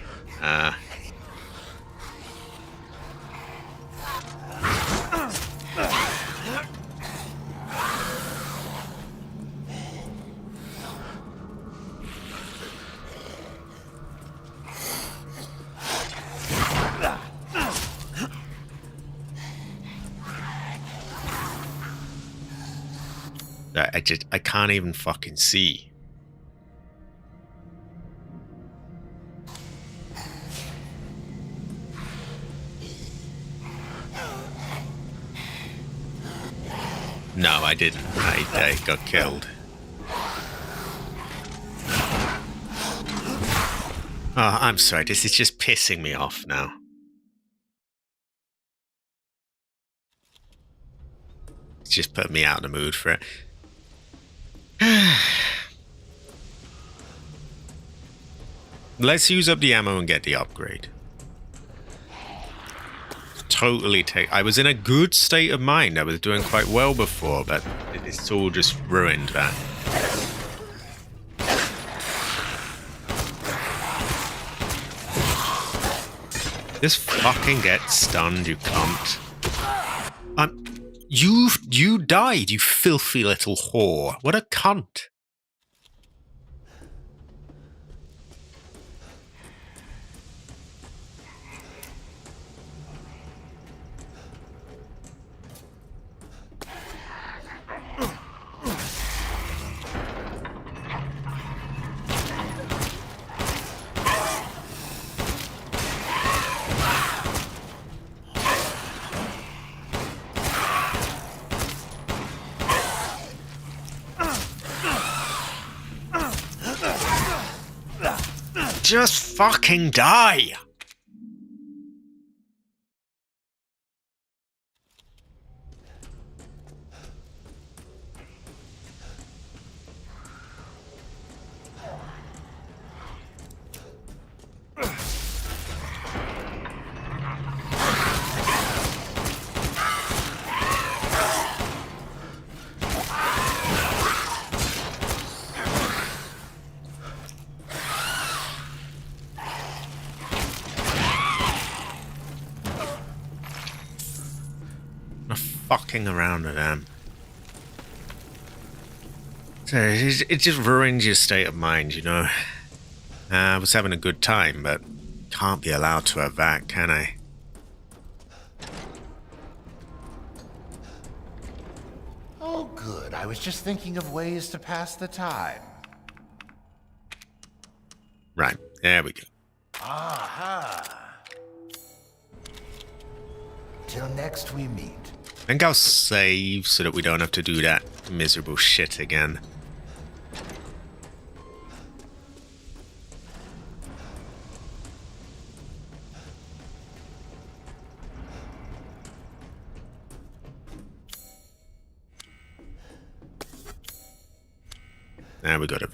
I can't even fucking see. No, I didn't. I got killed. Oh, I'm sorry. This is just pissing me off now. It's just put me out of the mood for it. Let's use up the ammo and get the upgrade. totally take. I was in a good state of mind. I was doing quite well before, but it's all just ruined that. Just fucking get stunned, you cunt. You died, you filthy little whore. What a cunt. Just fucking die! Fucking around with them. So it just ruins your state of mind, you know. I was having a good time, but can't be allowed to have that, can I? Oh, good. I was just thinking of ways to pass the time. Right, there we go. Aha! Till next we meet. I think I'll save so that we don't have to do that miserable shit again. Now we got to...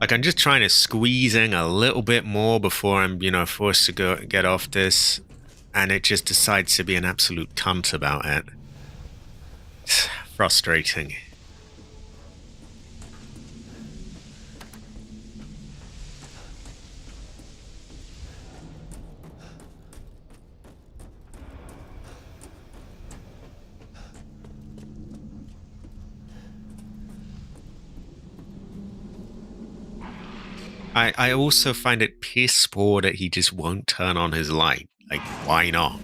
Like, I'm just trying to squeeze in a little bit more before I'm, you know, forced to get off this. And it just decides to be an absolute cunt about it. It's frustrating. I also find it piss poor that he just won't turn on his light. Like, why not?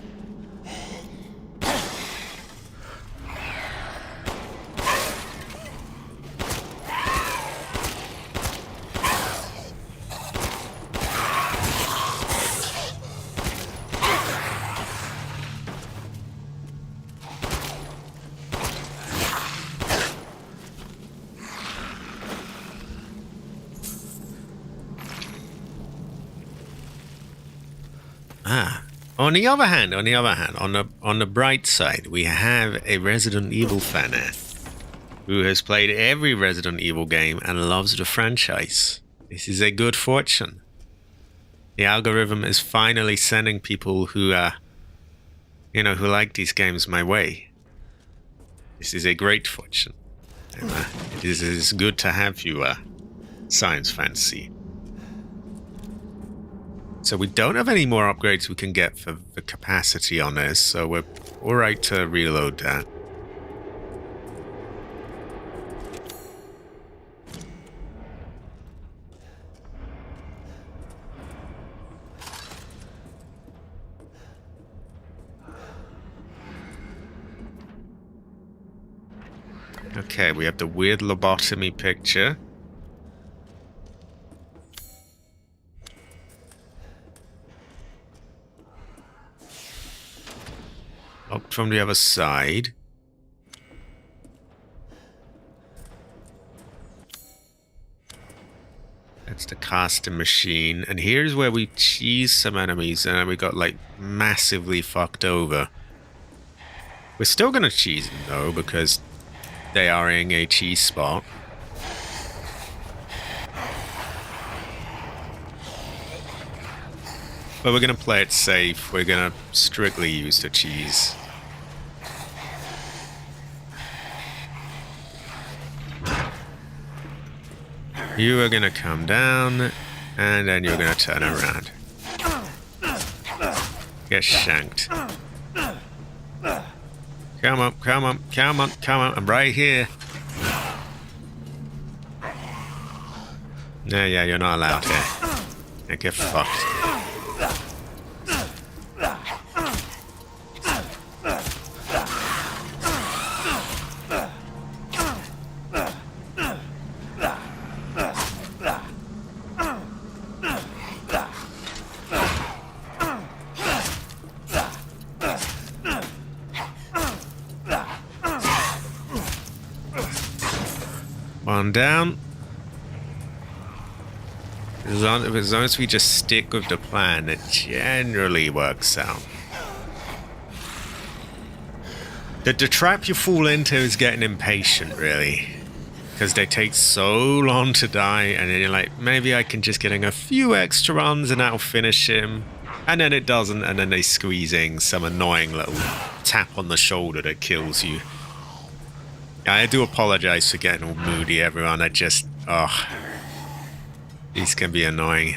On the other hand, on the bright side, we have a Resident Evil fan who has played every Resident Evil game and loves the franchise. This is a good fortune. The algorithm is finally sending people who, who like these games my way. This is a great fortune. It is good to have you, science fantasy. So we don't have any more upgrades we can get for the capacity on this, so we're alright to reload that. Okay, we have the weird lobotomy picture. Up from the other side. That's the casting machine. And here's where we cheese some enemies and we got like massively fucked over. We're still gonna cheese them though because they are in a cheese spot. But we're going to play it safe. We're going to strictly use the cheese. You are going to come down, and then you're going to turn around. Get shanked. Come on, come on, come on, come on. I'm right here. Yeah, you're not allowed here. Yeah, get fucked. One down. As long as we just stick with the plan, it generally works out. The trap you fall into is getting impatient, really. Because they take so long to die, and then you're like, maybe I can just get in a few extra runs and that'll finish him. And then it doesn't, and then they squeeze in some annoying little tap on the shoulder that kills you. I do apologize for getting all moody, everyone. I just... oh... these can be annoying.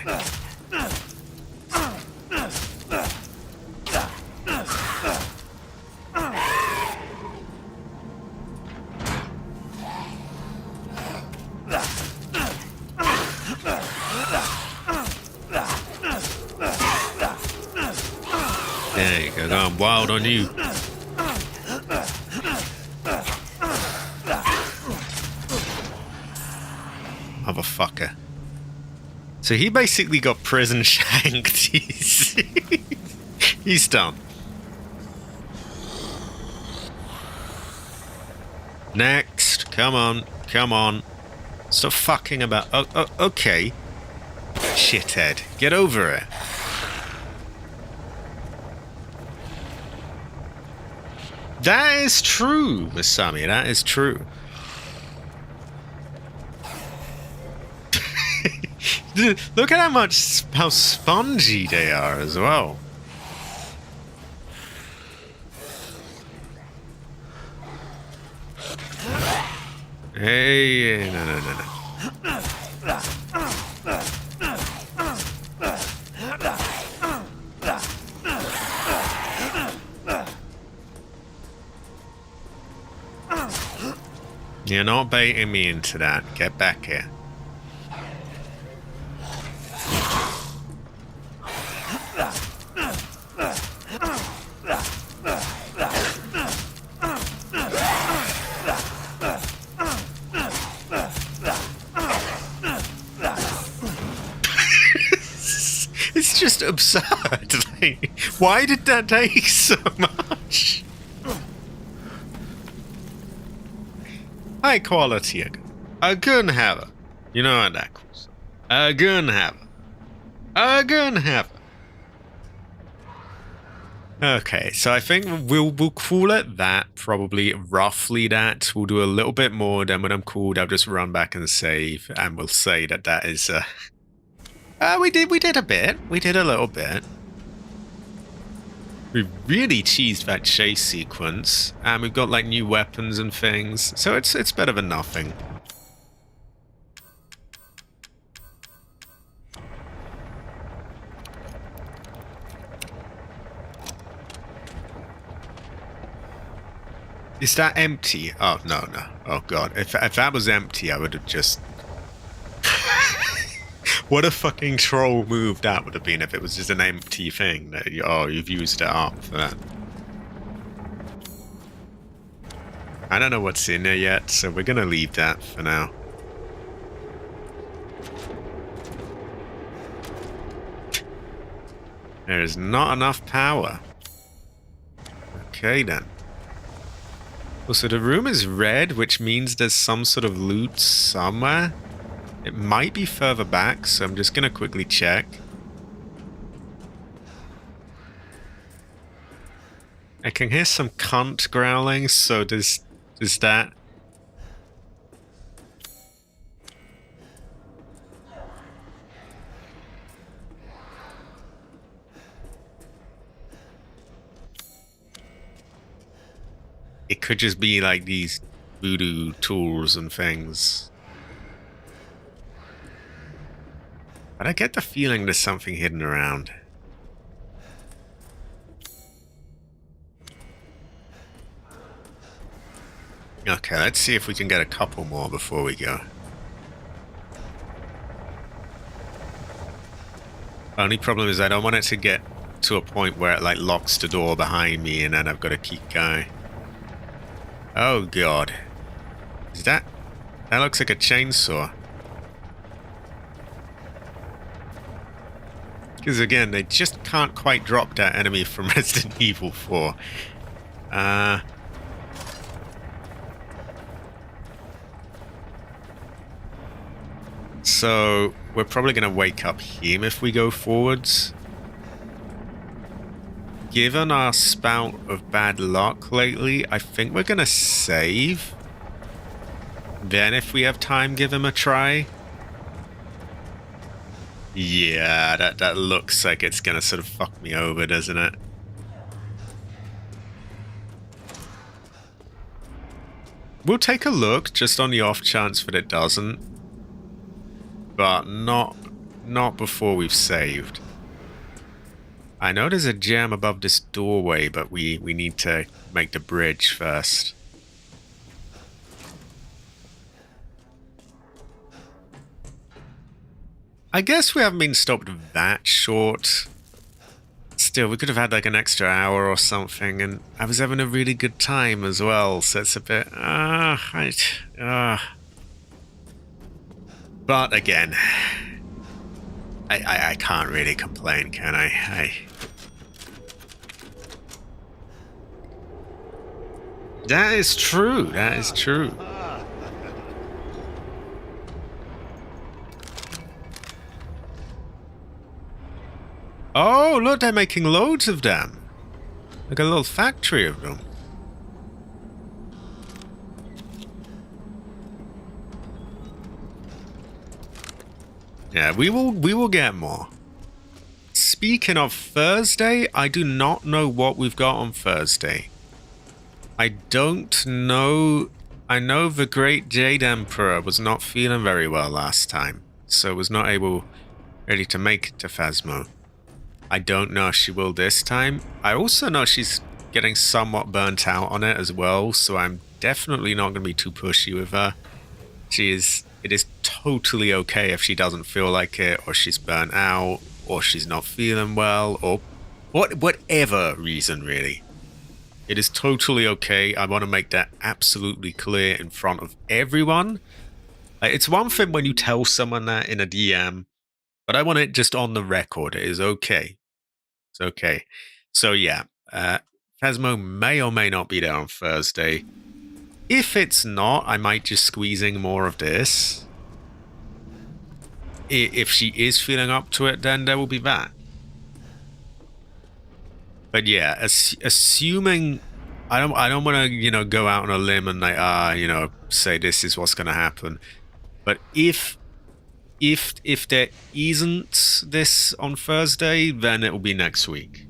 There you go, going wild on you. Motherfucker. So he basically got prison shanked. He's done. Next. Come on. Come on. Stop fucking about. Oh, okay. Shithead. Get over it. That is true, Masami. That is true. Look at how spongy they are as well. Hey, no. You're not baiting me into that. Get back here. It's just absurd. Like, why did that take so much? High quality. A gun haver. You know what that calls. A gun haver. A gun haver. Okay, so I think we'll call it that, probably roughly that. We'll do a little bit more, then when I'm called, I'll just run back and save, and we'll say that that is, we did a bit. We did a little bit. We really cheesed that chase sequence, and we've got like new weapons and things, so it's better than nothing. Is that empty? Oh, no. Oh, God. If that was empty, I would have just... What a fucking troll move that would have been if it was just an empty thing. That you've used it up for that. I don't know what's in there yet, so we're going to leave that for now. There is not enough power. Okay, then. Well, so the room is red, which means there's some sort of loot somewhere. It might be further back, so I'm just going to quickly check. I can hear some cunt growling, so there's that. it could just be like these voodoo tools and things. But I get the feeling there's something hidden around. Okay, let's see if we can get a couple more before we go. Only problem is I don't want it to get to a point where it like locks the door behind me and then I've got to keep going. Oh god. Is that... That looks like a chainsaw. Because again, they just can't quite drop that enemy from Resident Evil 4. So we're probably going to wake up him if we go forwards. Given our spout of bad luck lately, I think we're going to save. Then if we have time, give him a try. Yeah, that looks like it's going to sort of fuck me over, doesn't it? We'll take a look, just on the off chance that it doesn't. But not before we've saved. I know there's a gem above this doorway, but we need to make the bridge first. I guess we haven't been stopped that short. Still, we could have had like an extra hour or something, and I was having a really good time as well, so it's a bit... But again, I can't really complain, can I? That is true, that is true. Oh, look, they're making loads of them. Like a little factory of them. Yeah, we will get more. Speaking of Thursday, I do not know what we've got on Thursday. I don't know. I know the Great Jade Emperor was not feeling very well last time, so was not ready to make it to Phasmo. I don't know if she will this time. I also know she's getting somewhat burnt out on it as well, so I'm definitely not going to be too pushy with her. It is totally okay if she doesn't feel like it, or she's burnt out, or she's not feeling well, or whatever reason, really. It is totally okay. I want to make that absolutely clear in front of everyone. It's one thing when you tell someone that in a DM, but I want it just on the record. It is okay. It's okay. So yeah, Phasmo may or may not be there on Thursday. If it's not, I might just squeeze in more of this. If she is feeling up to it, then there will be that. But yeah, assuming I don't want to, go out on a limb and like say this is what's going to happen. But if there isn't this on Thursday, then it will be next week.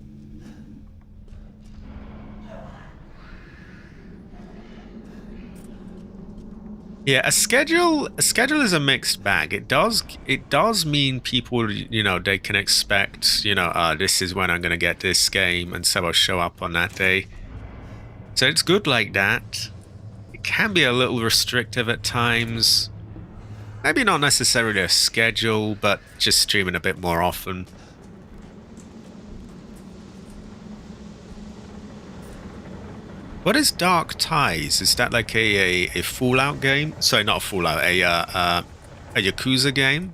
Yeah, a schedule is a mixed bag. It does mean people, they can expect, this is when I'm going to get this game, and so I'll show up on that day. So it's good like that. It can be a little restrictive at times. Maybe not necessarily a schedule, but just streaming a bit more often. What is Dark Ties? Is that like a Fallout game? Sorry, not a Fallout, a Yakuza game?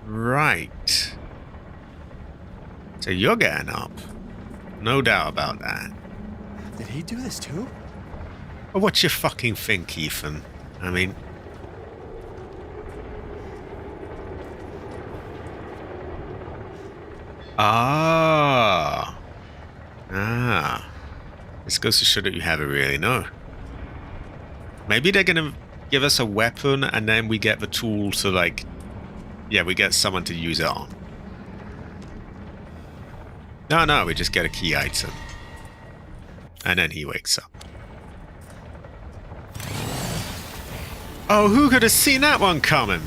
Right. So you're getting up. No doubt about that. Did he do this too? Well, what you fucking think, Ethan? I mean... Ah. This goes to show that you have it really. No. Maybe they're going to give us a weapon and then we get the tool to like... Yeah, we get someone to use it on. No, we just get a key item. And then he wakes up. Oh, who could have seen that one coming?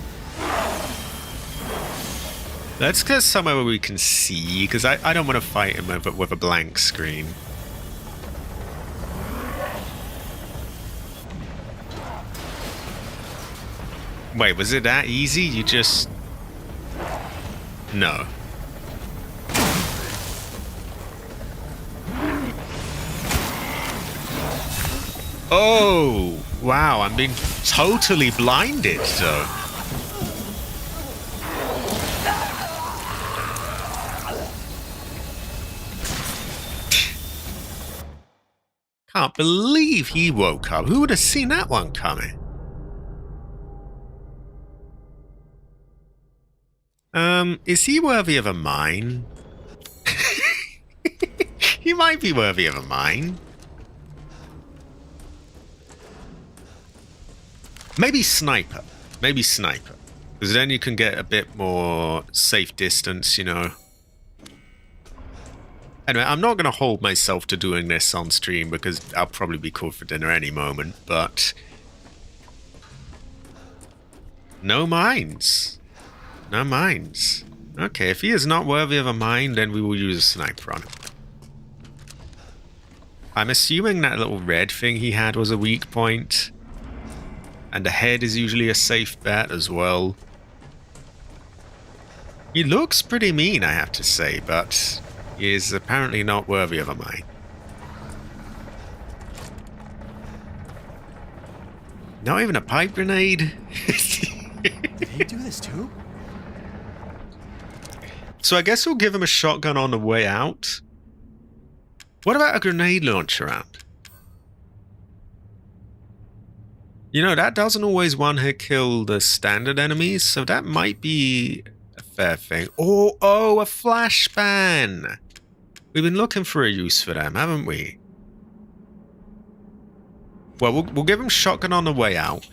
Let's get somewhere where we can see, because I don't want to fight him with a blank screen. Wait, was it that easy? You just... No. Oh, wow, I'm being totally blinded, though. Can't believe he woke up. Who would have seen that one coming? Is he worthy of a mine? He might be worthy of a mine. Maybe sniper. Maybe sniper. Because then you can get a bit more safe distance, you know. Anyway, I'm not going to hold myself to doing this on stream because I'll probably be called for dinner any moment, but... No mines. No mines. Okay, if he is not worthy of a mine, then we will use a sniper on him. I'm assuming that little red thing he had was a weak point. And the head is usually a safe bet as well. He looks pretty mean, I have to say, but he is apparently not worthy of a mine. Not even a pipe grenade? Did he do this too? So I guess we'll give him a shotgun on the way out. What about a grenade launcher round? You know, that doesn't always one-hit kill the standard enemies, so that might be a fair thing. Oh, a flashbang! We've been looking for a use for them, haven't we? Well, we'll give him shotgun on the way out,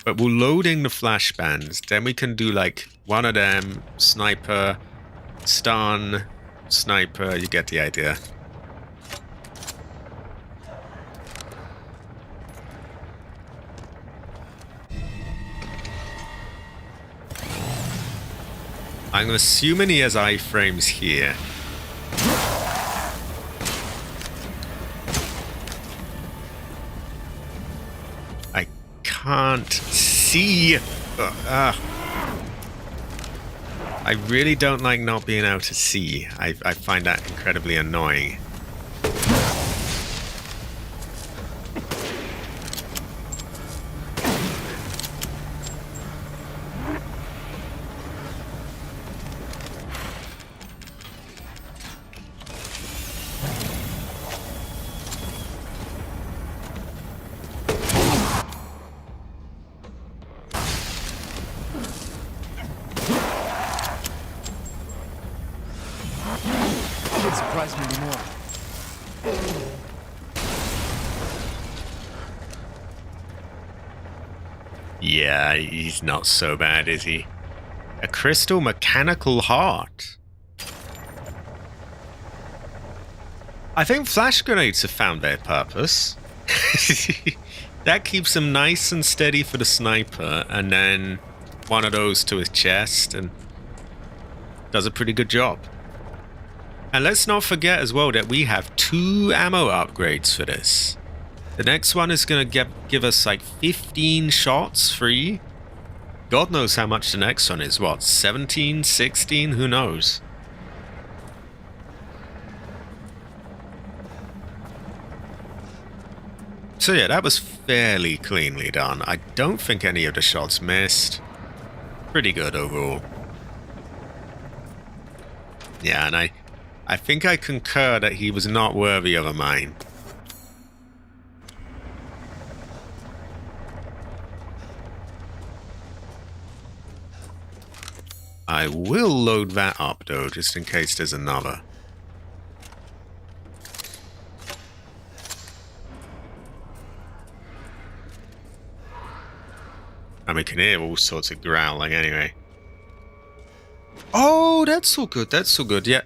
but we're loading the flashbangs. Then we can do, like, one of them, sniper, stun, sniper, you get the idea. I'm assuming he has iframes here. I can't see. I really don't like not being able to see. I find that incredibly annoying. Surprise me anymore. Yeah, he's not so bad, is he? A crystal mechanical heart. I think flash grenades have found their purpose. That keeps him nice and steady for the sniper, and then one of those to his chest, and does a pretty good job. And let's not forget as well that we have 2 ammo upgrades for this. The next one is going to give us like 15 shots free. God knows how much the next one is. What, 17, 16? Who knows? So yeah, that was fairly cleanly done. I don't think any of the shots missed. Pretty good overall. Yeah, and I think I concur that he was not worthy of a mine. I will load that up though, just in case there's another. And we can hear all sorts of growling anyway. Oh, that's so good. That's so good. Yeah.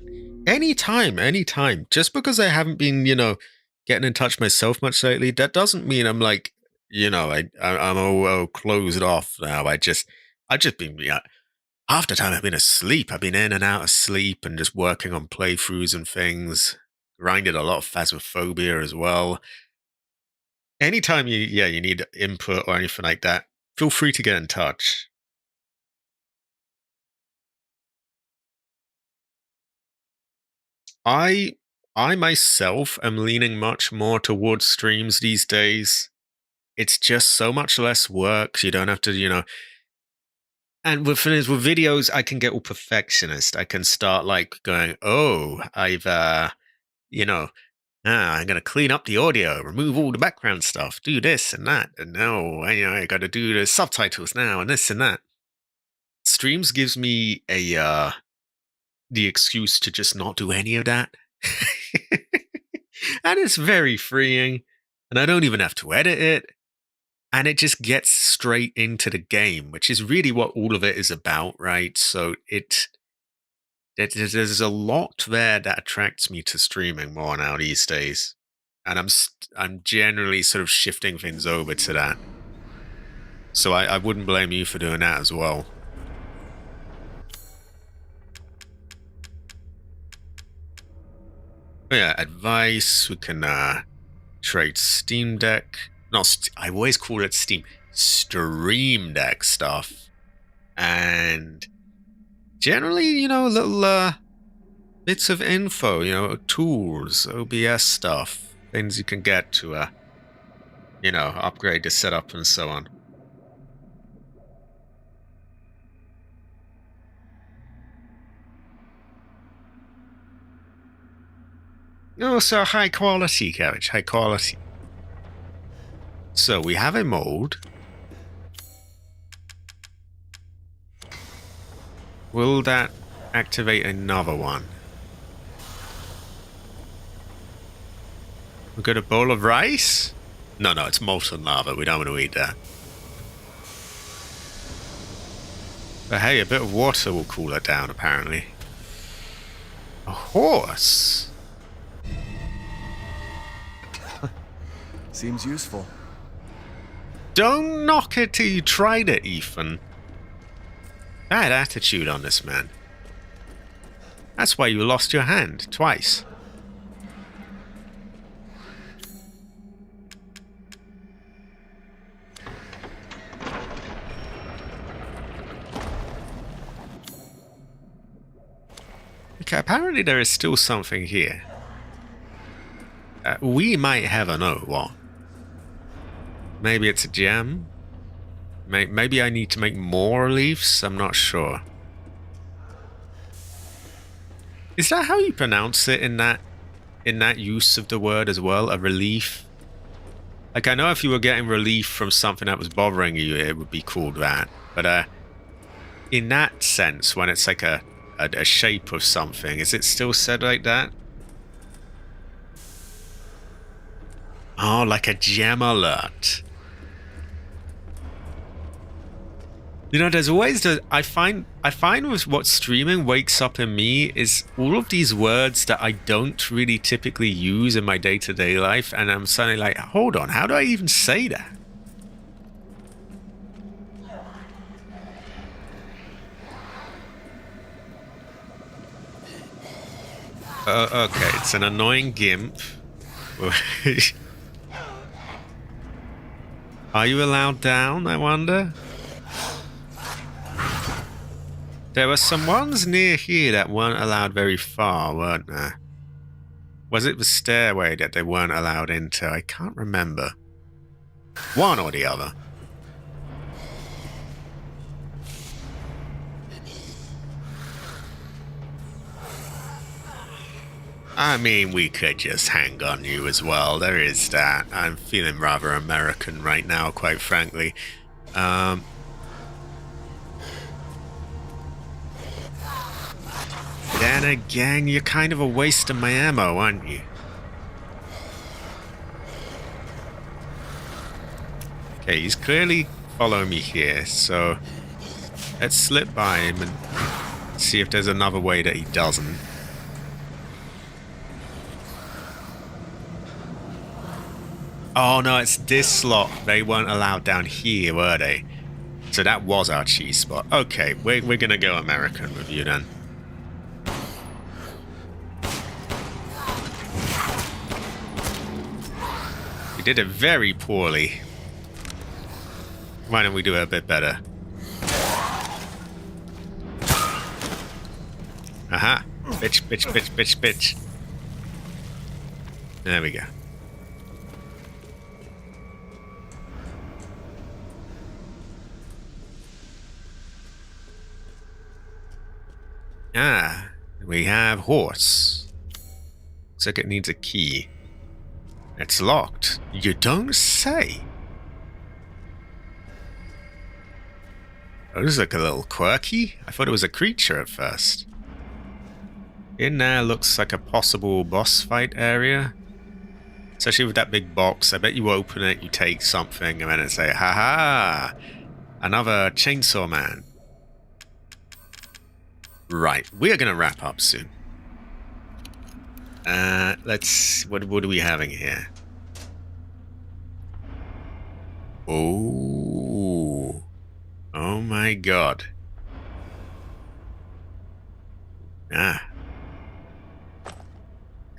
Anytime, anytime. Just because I haven't been, getting in touch myself much lately, that doesn't mean I'm like, I'm all closed off now. I've just been, half the time I've been asleep. I've been in and out of sleep and just working on playthroughs and things. Grinded a lot of Phasmophobia as well. Anytime you need input or anything like that, feel free to get in touch. I myself am leaning much more towards streams these days. It's just so much less work. You don't have to, and with videos, I can get all perfectionist. I can start like going, oh, I'm gonna clean up the audio, remove all the background stuff, do this and that, and now I got to do the subtitles now and this and that. Streams gives me the excuse to just not do any of that. And it's very freeing. And I don't even have to edit it. And it just gets straight into the game, which is really what all of it is about, right? So there's a lot there that attracts me to streaming more now these days. And I'm generally sort of shifting things over to that. So I wouldn't blame you for doing that as well. Yeah, advice. We can trade Steam Deck. No, I always call it Stream Deck stuff. And generally, little bits of info, tools, OBS stuff, things you can get to, upgrade the setup and so on. Oh, so high quality, Cabbage, high quality. So we have a mode. Will that activate another one? We got a bowl of rice? No, it's molten lava. We don't want to eat that. But hey, a bit of water will cool it down, apparently. A horse? Seems useful. Don't knock it till you tried it, Ethan. Bad attitude on this man. That's why you lost your hand twice. Okay, apparently there is still something here. We might have a know what. Maybe it's a gem. Maybe I need to make more leaves. I'm not sure. Is that how you pronounce it in that use of the word as well? A relief? Like, I know if you were getting relief from something that was bothering you, it would be called that. But in that sense, when it's like a shape of something, is it still said like that? Oh, like a gem alert. There's always I find with what streaming wakes up in me is all of these words that I don't really typically use in my day-to-day life, and I'm suddenly like, hold on, how do I even say that? Okay, it's an annoying gimp. Are you allowed down, I wonder? There were some ones near here that weren't allowed very far, weren't there? Was it the stairway that they weren't allowed into? I can't remember. One or the other. I mean, we could just hang on you as well. There is that. I'm feeling rather American right now, quite frankly. Then again, you're kind of a waste of my ammo, aren't you? Okay, he's clearly follow me here, so let's slip by him and see if there's another way that he doesn't. Oh no, it's this slot. They weren't allowed down here, were they? So that was our cheese spot. Okay, we're gonna go American with you then. We did it very poorly. Why don't we do it a bit better? Aha! Bitch, bitch, bitch, bitch, bitch. There we go. Ah, we have horse. Looks like it needs a key. It's locked. You don't say. Oh, this looks a little quirky. I thought it was a creature at first. In there looks like a possible boss fight area. Especially with that big box. I bet you open it, you take something, and then it say, haha! Another chainsaw man. Right, we are going to wrap up soon. Let's... What are we having here? Oh. Oh my god. Ah. I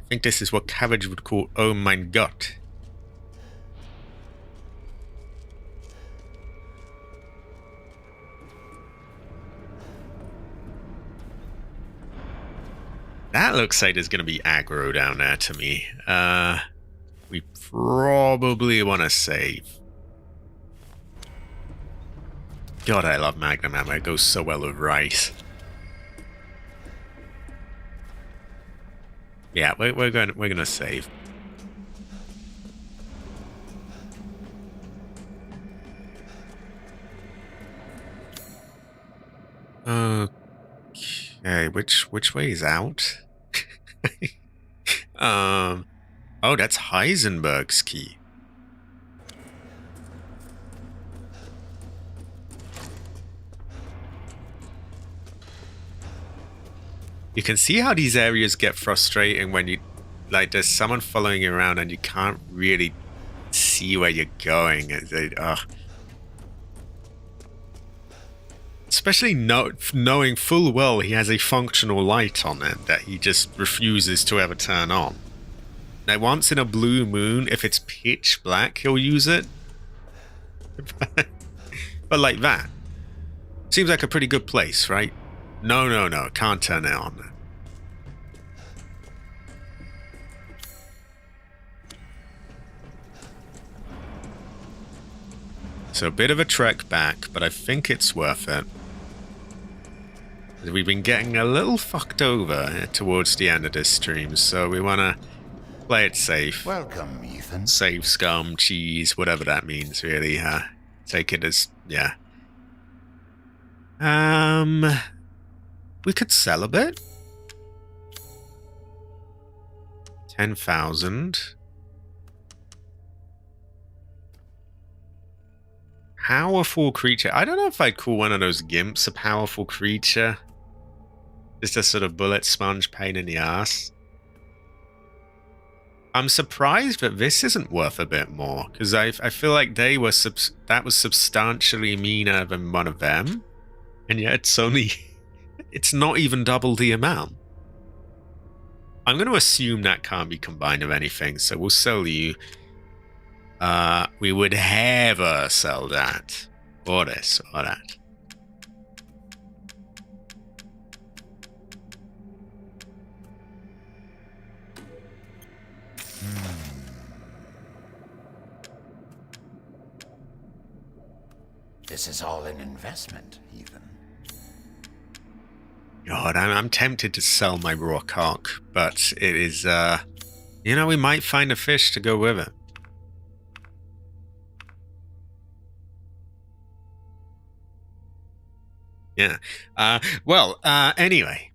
think this is what Cabbage would call oh my god. That looks like there's going to be aggro down there to me. We probably want to save. God, I love Magnum ammo. It goes so well with rice. Yeah, we're gonna save. Okay, which way is out? Oh, that's Heisenberg's key. You can see how these areas get frustrating when you, like, there's someone following you around and you can't really see where you're going. Especially knowing full well he has a functional light on it that he just refuses to ever turn on. Now, once in a blue moon, if it's pitch black, he'll use it. But like that. Seems like a pretty good place, right? No, can't turn it on. So a bit of a trek back, but I think it's worth it. We've been getting a little fucked over towards the end of this stream, so we want to play it safe. Welcome, Ethan. Save scum, cheese, whatever that means, really. Take it as, yeah. We could sell a bit. 10,000. Powerful creature. I don't know if I'd call one of those gimps a powerful creature. Just a sort of bullet sponge pain in the ass. I'm surprised that this isn't worth a bit more, because I feel like they were that was substantially meaner than one of them, and yet it's only it's not even double the amount. I'm going to assume that can't be combined with anything, so we'll sell you. We would never sell that or this or that. This is all an investment, Ethan. God, I'm tempted to sell my raw cock, but it is, you know, we might find a fish to go with it. Yeah. Anyway.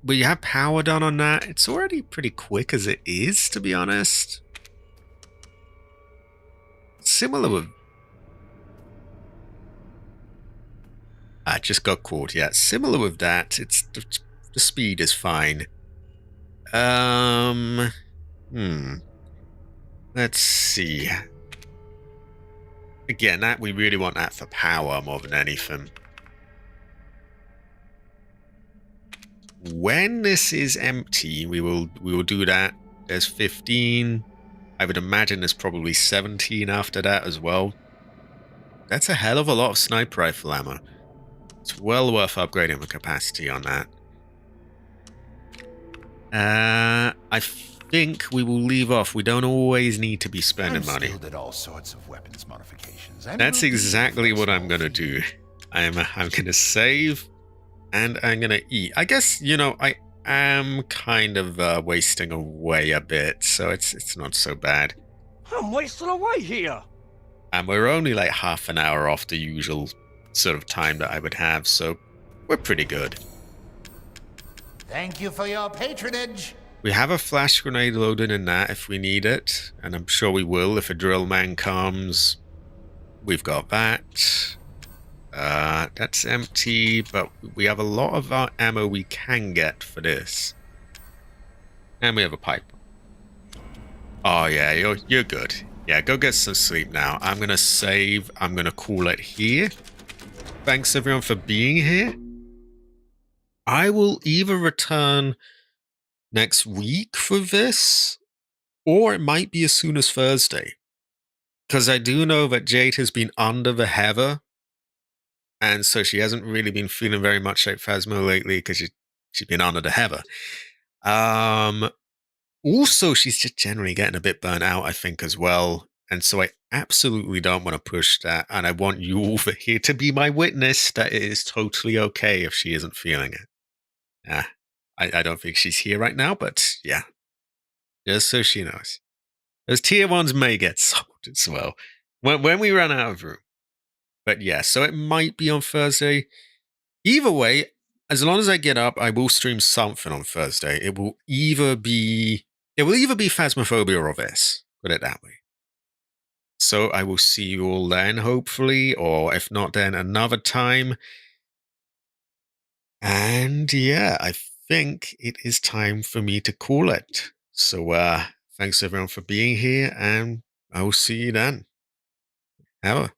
We have power done on that. It's already pretty quick as it is, to be honest. Similar with I just got caught. Yeah, similar with that. It's the speed is fine. Let's see. Again, that we really want that for power more than anything. When this is empty, we will do that. There's 15. I would imagine there's probably 17 after that as well. That's a hell of a lot of sniper rifle ammo. It's well worth upgrading the capacity on that. I think we will leave off. We don't always need to be spending money. Skilled at all sorts of weapons modifications. That's exactly what I'm gonna do. I'm gonna save, and I'm gonna eat. I guess, you know, I am kind of wasting away a bit, so it's not so bad. I'm wasting away here. And we're only like half an hour off the usual sort of time that I would have, so we're pretty good. Thank you for your patronage. We have a flash grenade loaded in that if we need it, and I'm sure we will if a drill man comes. We've got that. That's empty, but we have a lot of our ammo we can get for this. And we have a pipe. Oh yeah, you're good. Yeah, go get some sleep now. I'm gonna save. I'm gonna call it here. Thanks everyone for being here. I will either return next week for this, or it might be as soon as Thursday. Because I do know that Jade has been under the heather, and so she hasn't really been feeling very much like Phasmo lately because she's been under the heather. Also, she's just generally getting a bit burnt out, I think, as well. And so I absolutely don't want to push that. And I want you over here to be my witness that it is totally okay if she isn't feeling it. I don't think she's here right now, but yeah. Just so she knows. Those tier 1s may get sold as well when we run out of room. But yeah, so it might be on Thursday. Either way, as long as I get up, I will stream something on Thursday. It will either be Phasmophobia or this. Put it that way. So I will see you all then, hopefully, or if not, then another time. And yeah, I think it is time for me to call it. So thanks everyone for being here, and I will see you then. Have a